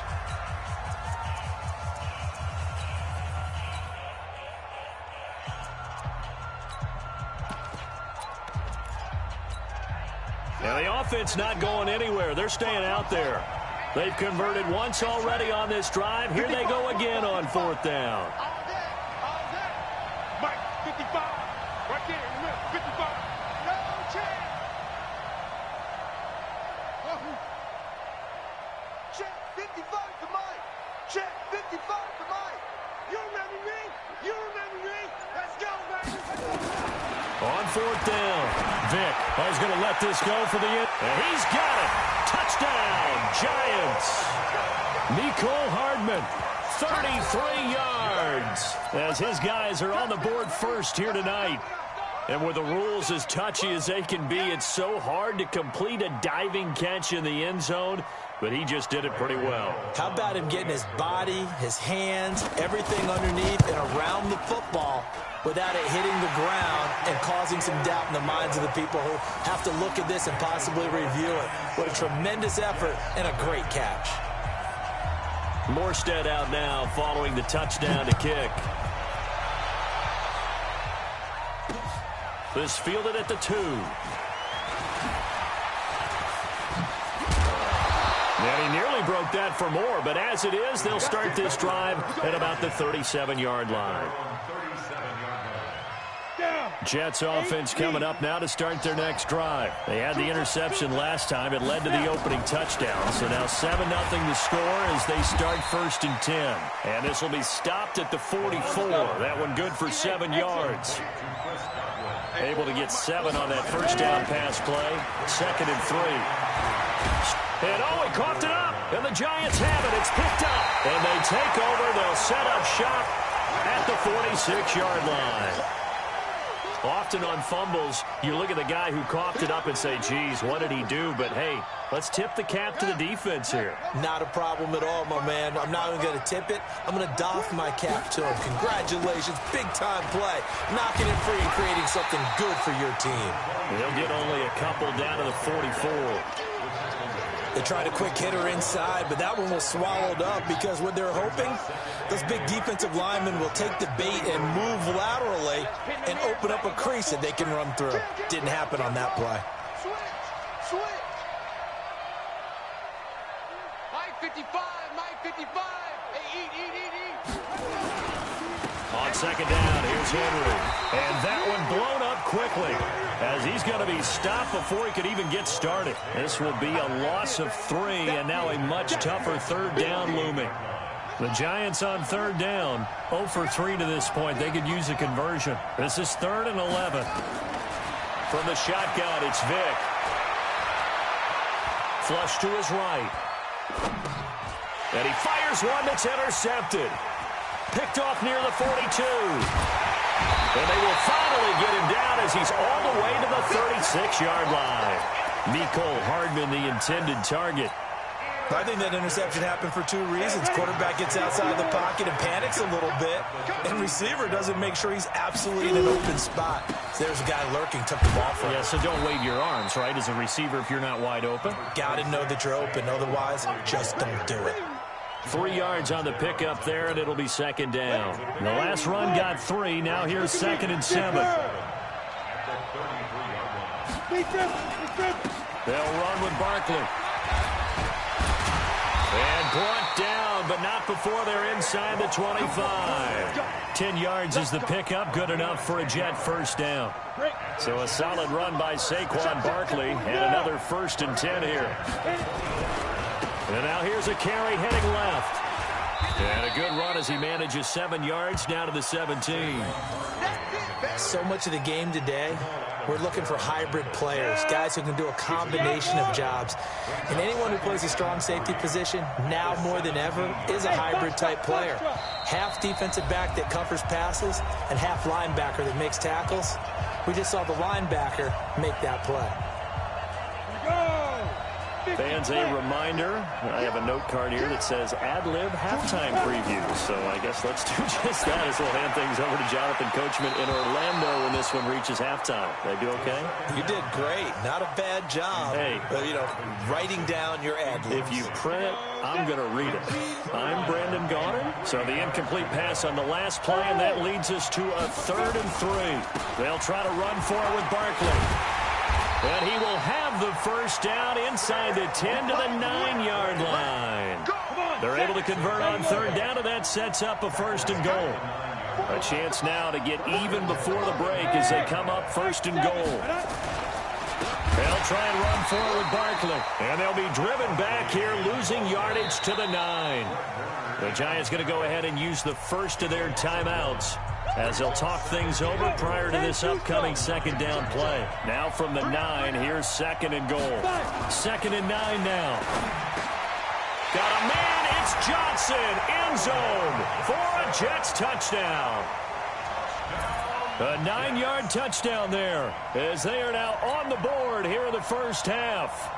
Now the offense not going anywhere. They're staying out there. They've converted once already on this drive. Here they go again on 4th down. Mike, 55. Right there in the middle. 55. No chance. Check 55 to Mike. Check 55 to Mike. You remember me? You remember me? Let's go, baby. On 4th down, Vick is going to let this go for the end. And he's got it. Touchdown, Giants. Mecole Hardman, 33 yards. As his guys are on the board first here tonight. And with the rules as touchy as they can be, it's so hard to complete a diving catch in the end zone. But he just did it pretty well. How about him getting his body, his hands, everything underneath and around the football without it hitting the ground and causing some doubt in the minds of the people who have to look at this and possibly review it. What a tremendous effort and a great catch. Morstead out now following the touchdown to kick. This fielded at the 2. And he nearly broke that for more, but as it is, they'll start this drive at about the 37-yard line. Jets offense coming up now to start their next drive. They had the interception last time. It led to the opening touchdown. So now 7-0 to score as they start 1st and 10. And this will be stopped at the 44. That one good for 7 yards. Able to get 7 on that 1st down pass play. 2nd and 3. And he coughed it up. And the Giants have it. It's picked up. And they take over. They'll set up shop at the 46-yard line. Often on fumbles, you look at the guy who coughed it up and say, geez, what did he do? But, hey, let's tip the cap to the defense here. Not a problem at all, my man. I'm not even going to tip it. I'm going to doff my cap to him. Congratulations. Big-time play. Knocking it free and creating something good for your team. He'll get only a couple down to the 44. They tried a quick hitter inside, but that one was swallowed up because what they're hoping, those big defensive linemen will take the bait and move laterally and open up a crease that they can run through. Didn't happen on that play. Switch. Mike 55. Hey, eat. On second down, here's Henry. And that one blown up quickly as he's going to be stopped before he could even get started. This will be a loss of 3 and now a much tougher third down looming. The Giants on third down, 0 for 3 to this point. They could use a conversion. This is 3rd and 11. From the shotgun, it's Vick. Flush to his right. And he fires one that's intercepted. Picked off near the 42. And they will finally get him down as he's all the way to the 36-yard line. Mecole Hardman, the intended target. I think that interception happened for 2 reasons. Quarterback gets outside the pocket and panics a little bit, and receiver doesn't make sure he's absolutely in an open spot. So there's a guy lurking, took the ball from him. Yeah, so don't wave your arms, right, as a receiver if you're not wide open. Got to know that you're open. Otherwise, just don't do it. 3 yards on the pickup there, and it'll be second down. The last run got 3. Now here's 2nd and 7. They'll run with Barkley. And brought down, but not before they're inside the 25. 10 yards is the pickup, good enough for a Jet first down. So a solid run by Saquon Barkley, and another 1st and 10 here. And now here's a carry heading left. And a good run as he manages 7 yards down to the 17. So much of the game today, we're looking for hybrid players, guys who can do a combination of jobs. And anyone who plays a strong safety position, now more than ever, is a hybrid-type player. Half defensive back that covers passes and half linebacker that makes tackles. We just saw the linebacker make that play. Fans, a reminder, I have a note card here that says ad-lib halftime preview. So I guess let's do just that as we'll hand things over to Jonathan Coachman in Orlando when this one reaches halftime. Did I do okay? You did great. Not a bad job. Hey. Writing down your ad-libs. If you print, I'm going to read it. I'm Brandon Gaudin. So the incomplete pass on the last play, and that leads us to a 3rd and 3. They'll try to run for it with Barkley. And he will have the first down inside the 10 to the 9-yard line. They're able to convert on third down, and that sets up a 1st and goal. A chance now to get even before the break as they come up 1st and goal. They'll try and run forward with Barkley. And they'll be driven back here, losing yardage to the 9. The Giants going to go ahead and use the first of their timeouts as they'll talk things over prior to this upcoming 2nd down play. Now from the 9, here's 2nd and goal. 2nd and 9 now. Got a man, it's Johnson, end zone for a Jets touchdown. A 9-yard touchdown there as they are now on the board here in the first half.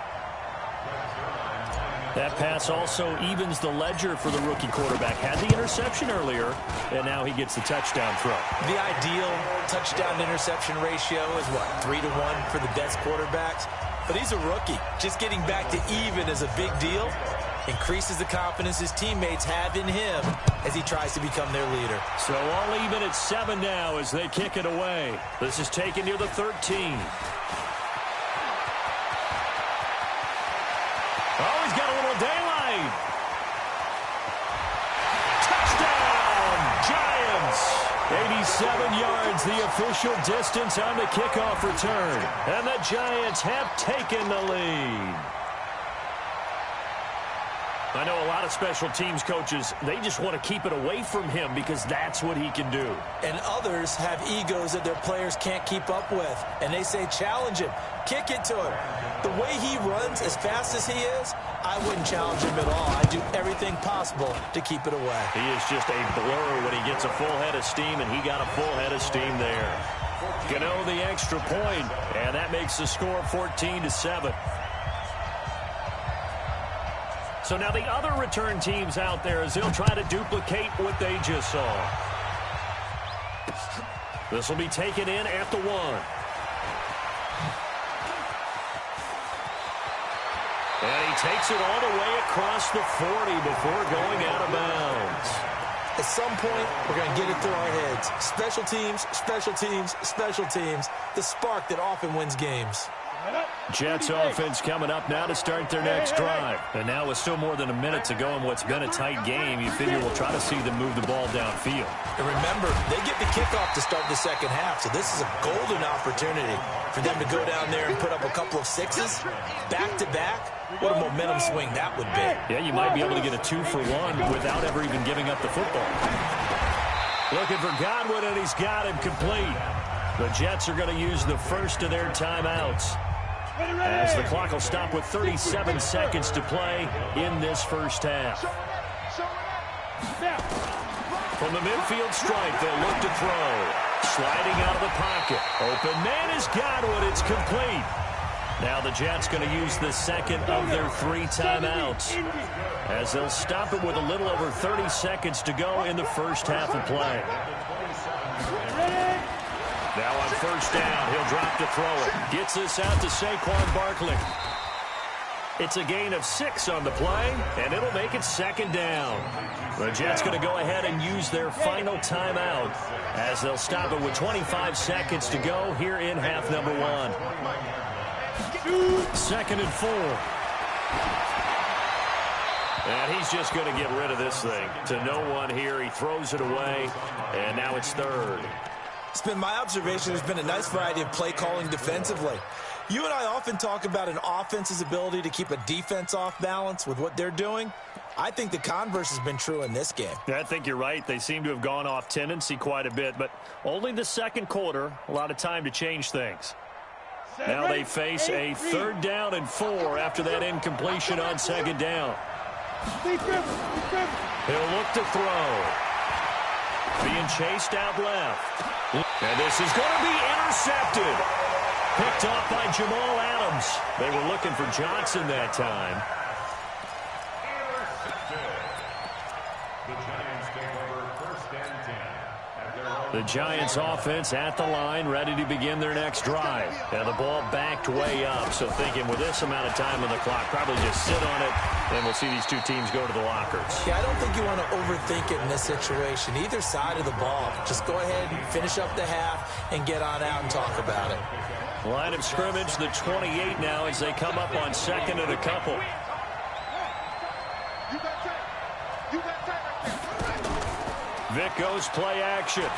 That pass also evens the ledger for the rookie quarterback. Had the interception earlier, and now he gets the touchdown throw. The ideal touchdown-interception ratio is, 3 to 1 for the best quarterbacks? But he's a rookie. Just getting back to even is a big deal. Increases the confidence his teammates have in him as he tries to become their leader. So all even at 7 now as they kick it away. This is taken near the 13. Oh, he's got a little daylight. Touchdown, Giants. 87 yards, the official distance on the kickoff return. And the Giants have taken the lead. I know a lot of special teams coaches, they just want to keep it away from him because that's what he can do. And others have egos that their players can't keep up with. And they say, challenge him, kick it to him. The way he runs, as fast as he is, I wouldn't challenge him at all. I'd do everything possible to keep it away. He is just a blur when he gets a full head of steam, and he got a full head of steam there. Gano the extra point, and that makes the score 14-7. So now the other return teams out there as they'll try to duplicate what they just saw. This will be taken in at the 1. And he takes it all the way across the 40 before going out of bounds. At some point, we're going to get it through our heads. Special teams, special teams, special teams. The spark that often wins games. Jets offense coming up now to start their next drive. And now with still more than a minute to go in what's been a tight game, you figure we'll try to see them move the ball downfield. And remember, they get the kickoff to start the second half, so this is a golden opportunity for them to go down there and put up a couple of sixes back-to-back. What a momentum swing that would be. Yeah, you might be able to get a 2-for-1 without ever even giving up the football. Looking for Godwin, and he's got him complete. The Jets are going to use the first of their timeouts, as the clock will stop with 37 seconds to play in this first half. From the midfield stripe, they'll look to throw. Sliding out of the pocket. Open man is Godwin. It's complete. Now the Jets going to use the second of their 3 timeouts, as they'll stop it with a little over 30 seconds to go in the first half of play. Now on first down, he'll drop to throw it. Gets this out to Saquon Barkley. It's a gain of 6 on the play, and it'll make it second down. The Jets going to go ahead and use their final timeout, as they'll stop it with 25 seconds to go here in half number 1. 2nd and 4. And he's just going to get rid of this thing. To no one here. He throws it away, and now it's 3rd. It's been my observation there's been a nice variety of play calling defensively. You and I often talk about an offense's ability to keep a defense off balance with what they're doing. I think the converse has been true in this game. I think you're right. They seem to have gone off tendency quite a bit, but only the second quarter, a lot of time to change things. Now they face a 3rd down and 4 after that incompletion on 2nd down. He'll look to throw. Being chased out left. And this is going to be intercepted. Picked off by Jamal Adams. They were looking for Johnson that time. The Giants offense at the line, ready to begin their next drive. And the ball backed way up, so thinking with this amount of time on the clock, probably just sit on it, and we'll see these two teams go to the lockers. Yeah, I don't think you want to overthink it in this situation. Either side of the ball. Just go ahead and finish up the half and get on out and talk about it. Line of scrimmage, the 28 now as they come up on 2nd and a couple. Vic goes play action.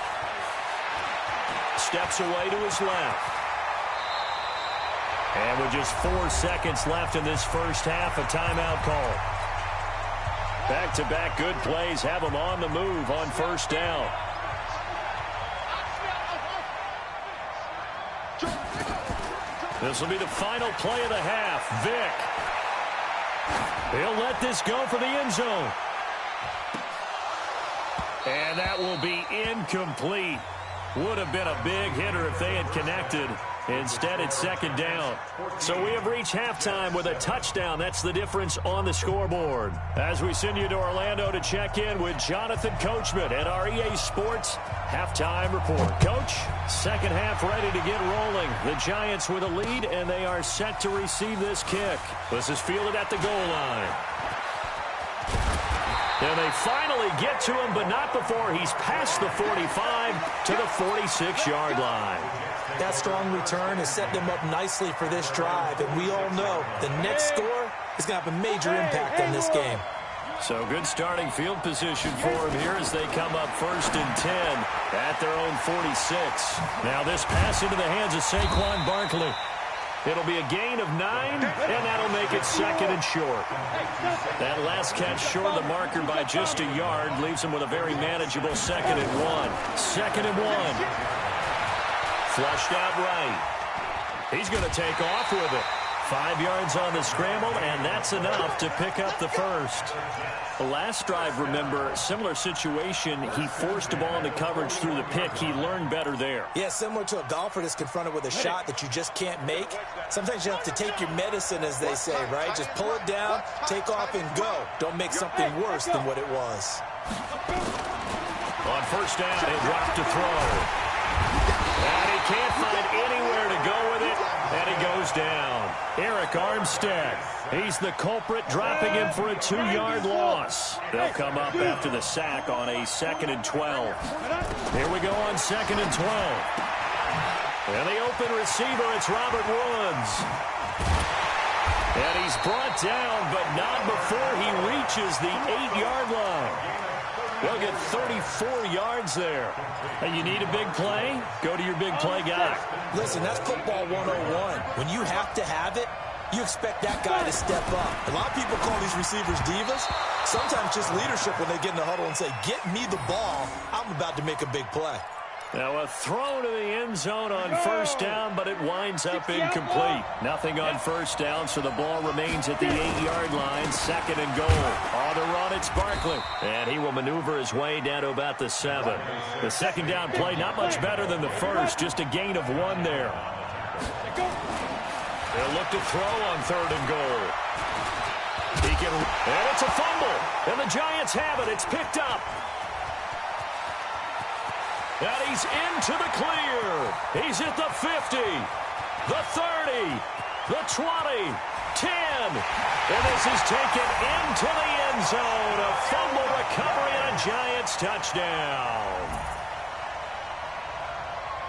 Steps away to his left. And with just 4 seconds left in this first half, a timeout call. Back-to-back good plays have them on the move on first down. This will be the final play of the half. Vic. He'll let this go for the end zone. And that will be incomplete. Would have been a big hitter if they had connected. Instead, it's 2nd down. So we have reached halftime with a touchdown. That's the difference on the scoreboard. As we send you to Orlando to check in with Jonathan Coachman at our EA Sports Halftime Report. Coach, second half ready to get rolling. The Giants with a lead, and they are set to receive this kick. This is fielded at the goal line. And they finally get to him, but not before he's past the 45 to the 46-yard line. That strong return has set them up nicely for this drive, and we all know the next score is going to have a major impact on this game. So good starting field position for him here as they come up 1st and 10 at their own 46. Now this pass into the hands of Saquon Barkley. It'll be a gain of 9, and that'll make it 2nd and short. That last catch short of the marker by just a yard leaves him with a very manageable 2nd and 1. 2nd and 1. Flushed out right. He's going to take off with it. 5 yards on the scramble, and that's enough to pick up the first. The last drive, remember, similar situation. He forced the ball into coverage through the pick. He learned better there. Yeah, similar to a golfer that's confronted with a shot that you just can't make. Sometimes you have to take your medicine, as they say, right? Just pull it down, take off, and go. Don't make something worse than what it was. On first down, he'll drop to throw. And he can't find anywhere to go with it, and he goes down. Eric Armstead. He's the culprit, dropping him for a 2-yard loss. They'll come up after the sack on a 2nd and 12. Here we go on 2nd and 12. And the open receiver, it's Robert Woods. And he's brought down, but not before he reaches the 8-yard line. They'll get 34 yards there. Hey, you need a big play? Go to your big play guy. Listen, that's football 101. When you have to have it, you expect that guy to step up. A lot of people call these receivers divas. Sometimes just leadership when they get in the huddle and say, get me the ball. I'm about to make a big play. Now a throw to the end zone on first down, but it winds up incomplete. Nothing on first down, so the ball remains at the 8-yard line. 2nd and goal. On the run, it's Barkley. And he will maneuver his way down to about the 7. The second down play, not much better than the first. Just a gain of 1 there. They'll look to throw on 3rd and goal. And it's a fumble. And the Giants have it. It's picked up. And he's into the clear. He's at the 50, the 30, the 20, 10. And this is taken into the end zone. A fumble recovery and a Giants touchdown.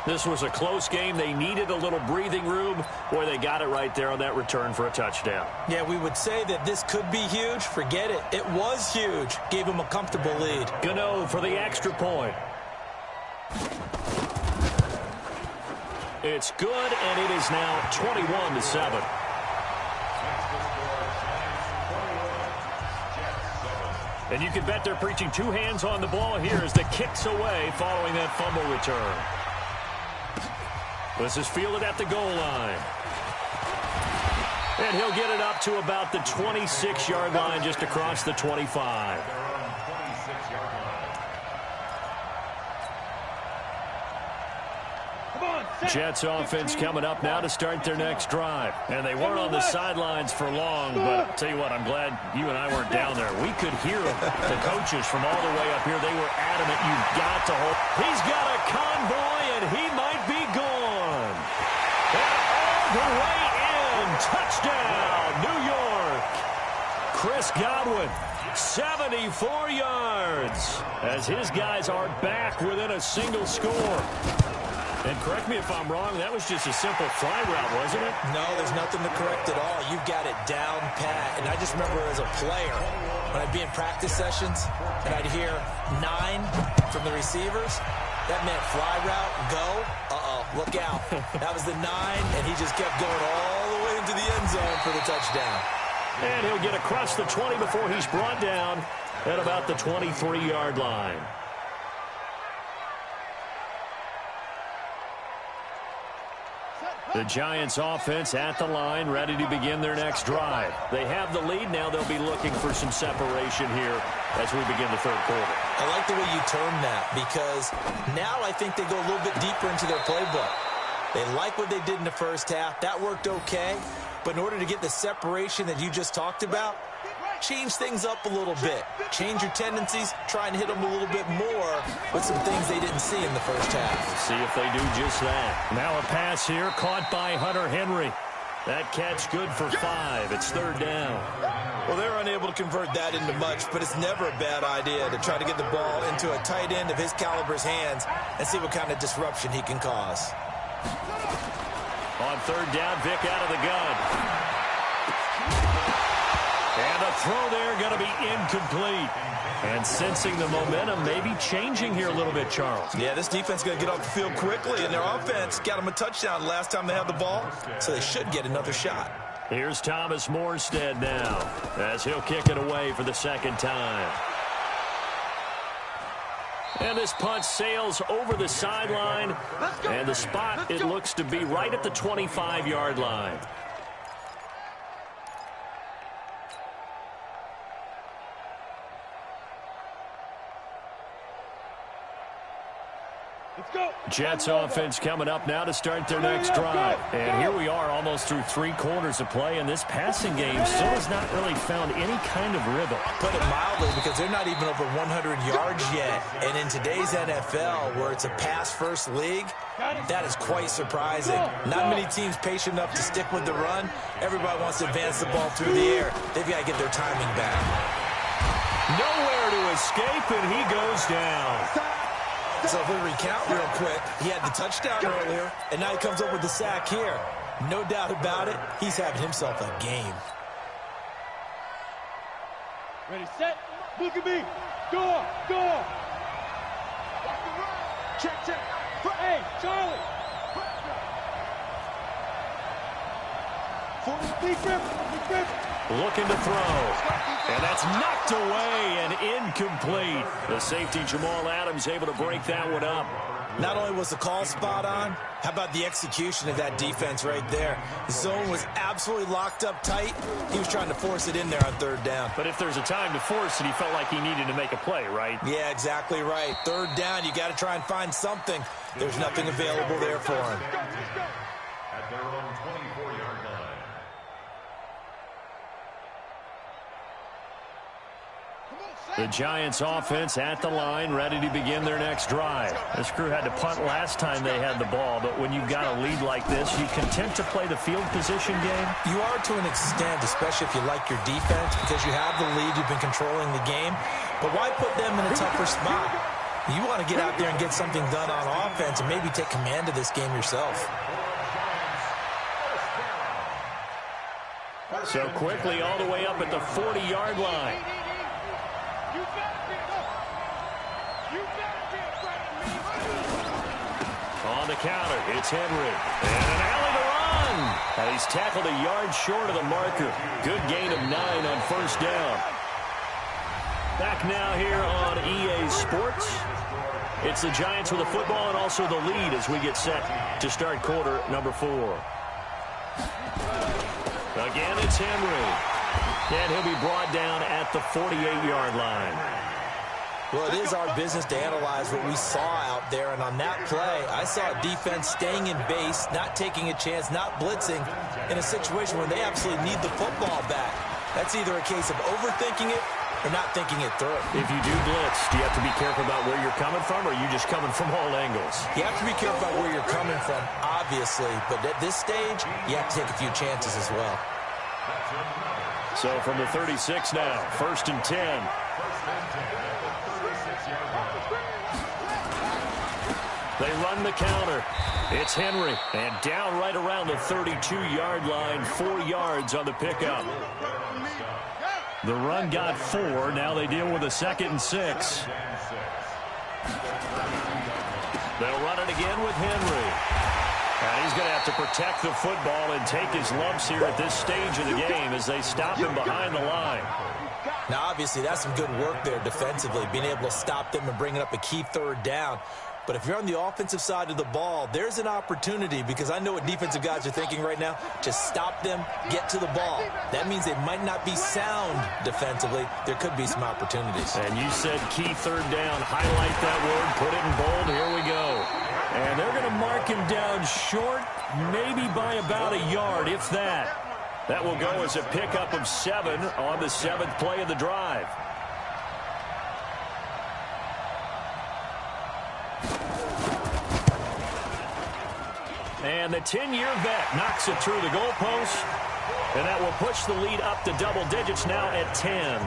This was a close game. They needed a little breathing room. Boy, they got it right there on that return for a touchdown. Yeah, we would say that this could be huge. Forget it. It was huge. Gave him a comfortable lead. Gano for the extra point. It's good, and it is now 21-7. And you can bet they're preaching 2 hands on the ball here as the kick's away following that fumble return. This is fielded at the goal line. And he'll get it up to about the 26-yard line, just across the 25. Jets offense coming up now to start their next drive. And they weren't on the sidelines for long, but I'll tell you what, I'm glad you and I weren't down there. We could hear the coaches from all the way up here. They were adamant, you've got to hold. He's got a convoy, and he might be gone. And all the way in. Touchdown, New York. Chris Godwin, 74 yards, as his guys are back within a single score. And correct me if I'm wrong, that was just a simple fly route, wasn't it? No, there's nothing to correct at all. You've got it down pat. And I just remember as a player, when I'd be in practice sessions, and I'd hear 9 from the receivers, that meant fly route, go, look out. That was the 9, and he just kept going all the way into the end zone for the touchdown. And he'll get across the 20 before he's brought down at about the 23-yard line. The Giants offense at the line, ready to begin their next drive. They have the lead. Now they'll be looking for some separation here as we begin the third quarter. I like the way you term that, because now I think they go a little bit deeper into their playbook. They like what they did in the first half. That worked okay. But in order to get the separation that you just talked about, change things up a little bit. Change your tendencies. Try and hit them a little bit more with some things they didn't see in the first half. We'll see if they do just that. Now a pass here caught by Hunter Henry. That catch good for 5. It's 3rd down. Well, they're unable to convert that into much, but it's never a bad idea to try to get the ball into a tight end of his caliber's hands and see what kind of disruption he can cause. On 3rd down, Vic out of the gun. And the throw there going to be incomplete. And sensing the momentum maybe changing here a little bit, Charles. Yeah, this defense is going to get off the field quickly, and their offense got them a touchdown last time they had the ball, so they should get another shot. Here's Thomas Morstead now as he'll kick it away for the 2nd time. And this punt sails over the sideline, and the spot, it looks to be right at the 25-yard line. Jets offense coming up now to start their next drive. And here we are almost through 3 quarters of play, and this passing game still has not really found any kind of rhythm. Put it mildly, because they're not even over 100 yards yet. And in today's NFL, where it's a pass-first league, that is quite surprising. Not many teams patient enough to stick with the run. Everybody wants to advance the ball through the air. They've got to get their timing back. Nowhere to escape, and he goes down. So if we recount real quick, he had the touchdown earlier, and now he comes up with the sack here. No doubt about it, he's having himself a game. Ready, set, look at me. Go. Check. Hey, Charlie. Big grip. Looking to throw. And that's knocked away and incomplete. The safety, Jamal Adams, able to break that one up. Not only was the call spot on, how about the execution of that defense right there? The zone was absolutely locked up tight. He was trying to force it in there on 3rd down. But if there's a time to force it, he felt like he needed to make a play, right? Yeah, exactly right. 3rd down, you got to try and find something. There's nothing available there for him. At their own 24-yard line. The Giants offense at the line, ready to begin their next drive. This crew had to punt last time they had the ball, but when you've got a lead like this, you content to play the field position game? You are to an extent, especially if you like your defense, because you have the lead, you've been controlling the game. But why put them in a tougher spot? You want to get out there and get something done on offense and maybe take command of this game yourself. So quickly all the way up at the 40-yard line. On the counter, it's Henry. And an alley to run. And he's tackled a yard short of the marker. Good gain of 9 on 1st down. Back now here on EA Sports. It's the Giants with the football and also the lead as we get set to start quarter number 4. Again, it's Henry. And he'll be brought down at the 48-yard line. Well, it is our business to analyze what we saw out there, and on that play, I saw a defense staying in base, not taking a chance, not blitzing, in a situation where they absolutely need the football back. That's either a case of overthinking it or not thinking it through. If you do blitz, do you have to be careful about where you're coming from, or are you just coming from all angles? You have to be careful about where you're coming from, obviously, but at this stage, you have to take a few chances as well. So from the 36 now, 1st and 10. They run the counter. It's Henry. And down right around the 32-yard line, 4 yards on the pickup. The run got 4. Now they deal with a 2nd and 6. They'll run it again with Henry. And he's going to have to protect the football and take his lumps here at this stage of the game as they stop him behind the line. Now, obviously, that's some good work there defensively, being able to stop them and bringing up a key 3rd down. But if you're on the offensive side of the ball, there's an opportunity, because I know what defensive guys are thinking right now. Just stop them, get to the ball. That means they might not be sound defensively. There could be some opportunities. And you said key 3rd down. Highlight that word. Put it in bold. Here we go. And they're going to mark him down short, maybe by about a yard, if that. That will go as a pickup of 7 on the 7th play of the drive. And the 10-year vet knocks it through the goalpost. And that will push the lead up to double digits now at 10.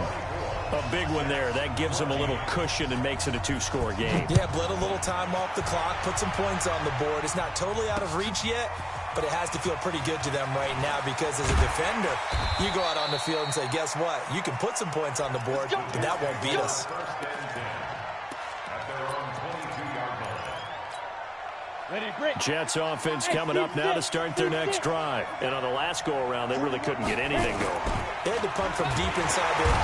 A big one there. That gives them a little cushion and makes it a 2-score game. Yeah, bled a little time off the clock, put some points on the board. It's not totally out of reach yet, but it has to feel pretty good to them right now, because as a defender, you go out on the field and say, guess what? You can put some points on the board, but that won't beat us. Jets offense coming up now to start their next drive. And on the last go-around, they really couldn't get anything going. They had to punt from deep inside there.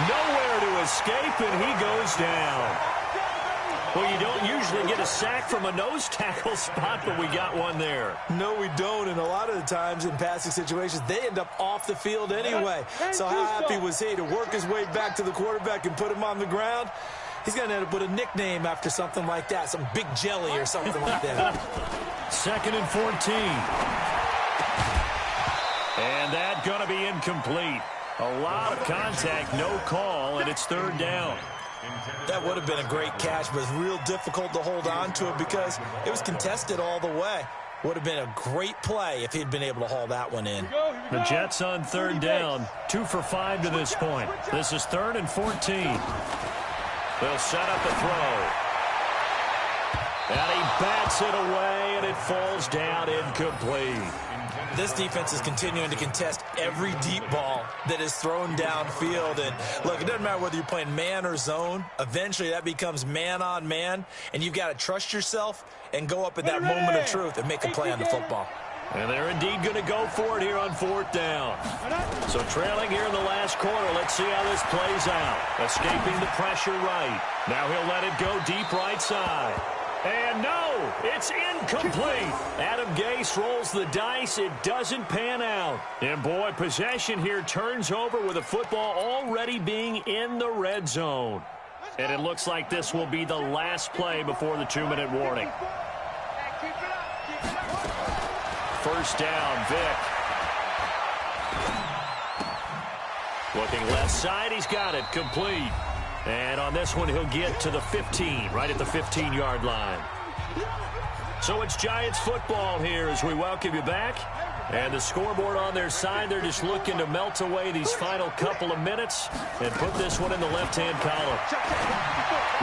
Nowhere to escape, and he goes down. Well, you don't usually get a sack from a nose tackle spot, but we got one there. No, we don't, and a lot of the times in passing situations, they end up off the field anyway. So how happy was he to work his way back to the quarterback and put him on the ground? he's going to end up with a nickname after something like that, some Big Jelly or something like that. 2nd and 14. And that going to be incomplete. A lot of contact, no call, and it's 3rd down. That would have been a great catch, but it's real difficult to hold on to it because it was contested all the way. Would have been a great play if he'd been able to haul that one in. The Jets on 3rd down, 2 for 5 to this point. This is 3rd and 14. They'll set up the throw. And he bats it away, and it falls down incomplete. This defense is continuing to contest every deep ball that is thrown downfield. And, look, it doesn't matter whether you're playing man or zone. Eventually, that becomes man on man, and you've got to trust yourself and go up at that moment of truth and make a play on the football. And they're indeed going to go for it here on 4th down. So trailing here in the last quarter, let's see how this plays out. Escaping the pressure right. Now he'll let it go deep right side. And no, it's incomplete. Adam Gase rolls the dice. It doesn't pan out. And, boy, possession here turns over with the football already being in the red zone. And it looks like this will be the last play before the 2-minute warning. 1st down, Vick. Looking left side, he's got it, complete. And on this one, he'll get to the 15, right at the 15-yard line. So it's Giants football here as we welcome you back. And the scoreboard on their side, they're just looking to melt away these final couple of minutes and put this one in the left-hand column.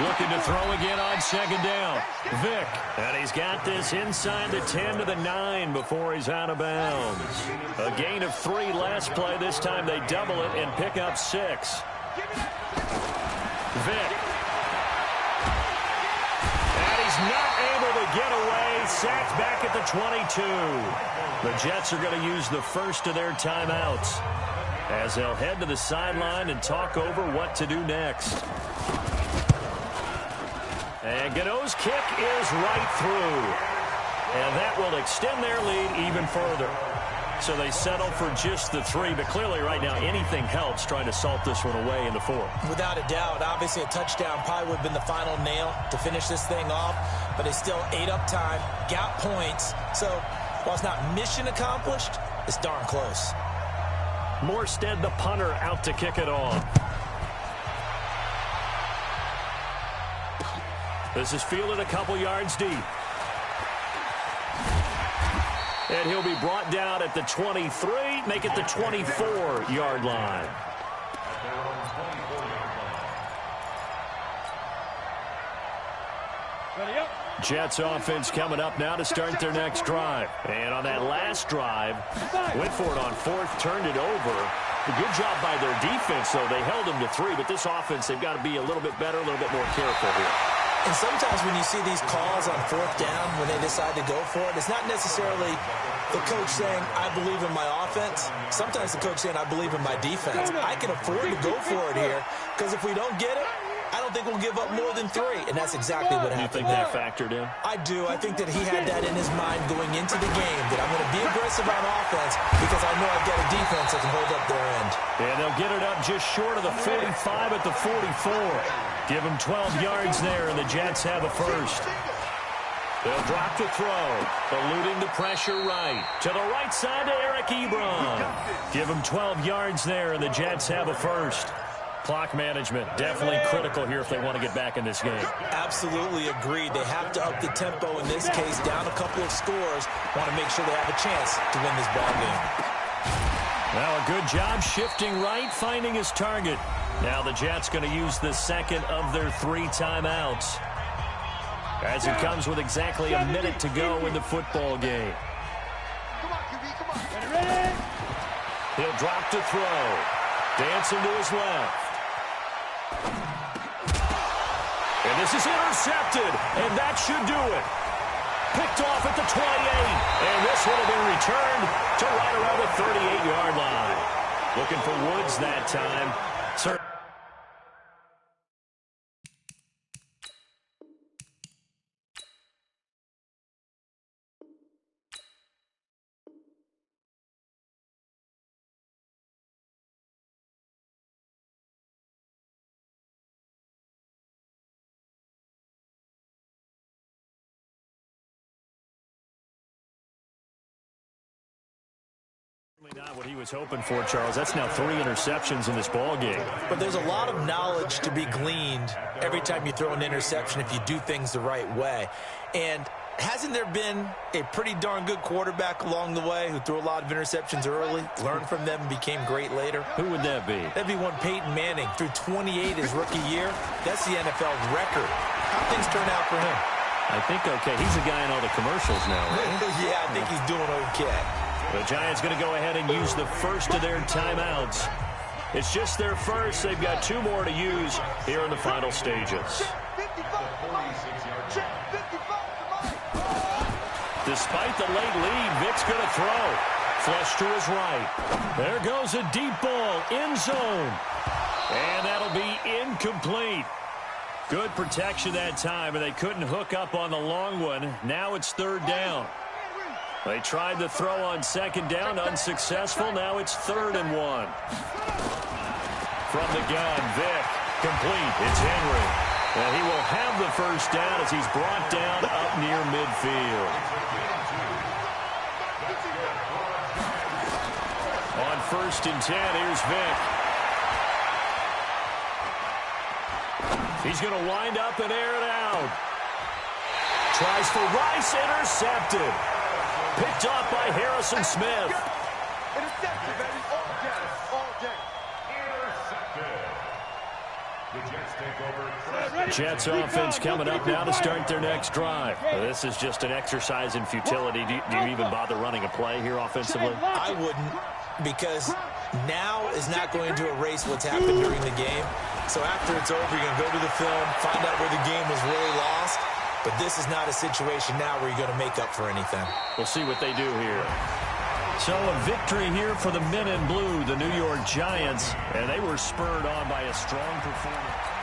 Looking to throw again on 2nd down. Vick. And he's got this inside the 10 to the 9 before he's out of bounds. A gain of 3 last play. This time they double it and pick up 6. Vick. And he's not able to get away. Sacked back at the 22. The Jets are going to use the first of their timeouts as they'll head to the sideline and talk over what to do next. And Gano's kick is right through. And that will extend their lead even further. So they settle for just the 3, but clearly right now anything helps trying to salt this one away in the 4th. Without a doubt, obviously a touchdown probably would have been the final nail to finish this thing off, but they still ate up time, got points. So while it's not mission accomplished, it's darn close. Morstead, the punter, out to kick it off. This is fielded a couple yards deep. And he'll be brought down at the 23, make it the 24-yard line. Jets offense coming up now to start their next drive. And on that last drive, went for it on 4th, turned it over. A good job by their defense, though. They held them to 3, but this offense, they've got to be a little bit better, a little bit more careful here. And sometimes when you see these calls on 4th down, when they decide to go for it, it's not necessarily the coach saying, I believe in my offense. Sometimes the coach saying, I believe in my defense. I can afford to go for it here because if we don't get it, I don't think we'll give up more than 3. And that's exactly what happened. You think that factored in? I do. I think that he had that in his mind going into the game, that I'm going to be aggressive on offense because I know I've got a defense that can hold up their end. And they'll get it up just short of the 45 at the 44. Give them 12 yards there, and the Jets have a first. They'll drop the throw, eluding the pressure right. To the right side to Eric Ebron. Give them 12 yards there, and the Jets have a first. Clock management, definitely critical here if they want to get back in this game. Absolutely agreed. They have to up the tempo in this case, down a couple of scores. Want to make sure they have a chance to win this ball game. Now a good job shifting right, finding his target. Now the Jets going to use the second of their 3 timeouts as it comes with exactly a minute to go in the football game. He'll drop to throw. Dancing to his left. And this is intercepted, and that should do it. Picked off at the 28, and this would have been returned to right around the 38-yard line. Looking for Woods that time. Not what he was hoping for, Charles. That's now 3 interceptions in this ball game. But there's a lot of knowledge to be gleaned every time you throw an interception if you do things the right way. And hasn't there been a pretty darn good quarterback along the way who threw a lot of interceptions early, learned from them, and became great later? Who would that be? That'd be one Peyton Manning. Threw 28 his rookie year. That's the NFL record. How things turn out for him? I think okay. He's a guy in all the commercials now, right? Yeah, I think he's doing okay. The Giants going to go ahead and use the first of their timeouts. It's just their first. They've got 2 more to use here in the final stages. Despite the late lead, Vic's going to throw. Flush to his right. There goes a deep ball, end zone. And that'll be incomplete. Good protection that time, and they couldn't hook up on the long one. Now it's 3rd down. They tried to throw on 2nd down, unsuccessful. Now it's 3rd and 1. From the gun, Vic, complete. It's Henry. And he will have the first down as he's brought down up near midfield. On 1st and 10, here's Vic. He's going to wind up and air it out. Tries for Rice, intercepted. Picked off by Harrison Smith. Intercepted, baby. All day. All day. Intercepted. The Jets take over. Jets offense coming up now to start their next drive. This is just an exercise in futility. Do you even bother running a play here offensively? I wouldn't, because now is not going to erase what's happened during the game. So after it's over, you're going to go to the film, find out where the game was really lost. But this is not a situation now where you're going to make up for anything. We'll see what they do here. So a victory here for the men in blue, the New York Giants, and they were spurred on by a strong performance.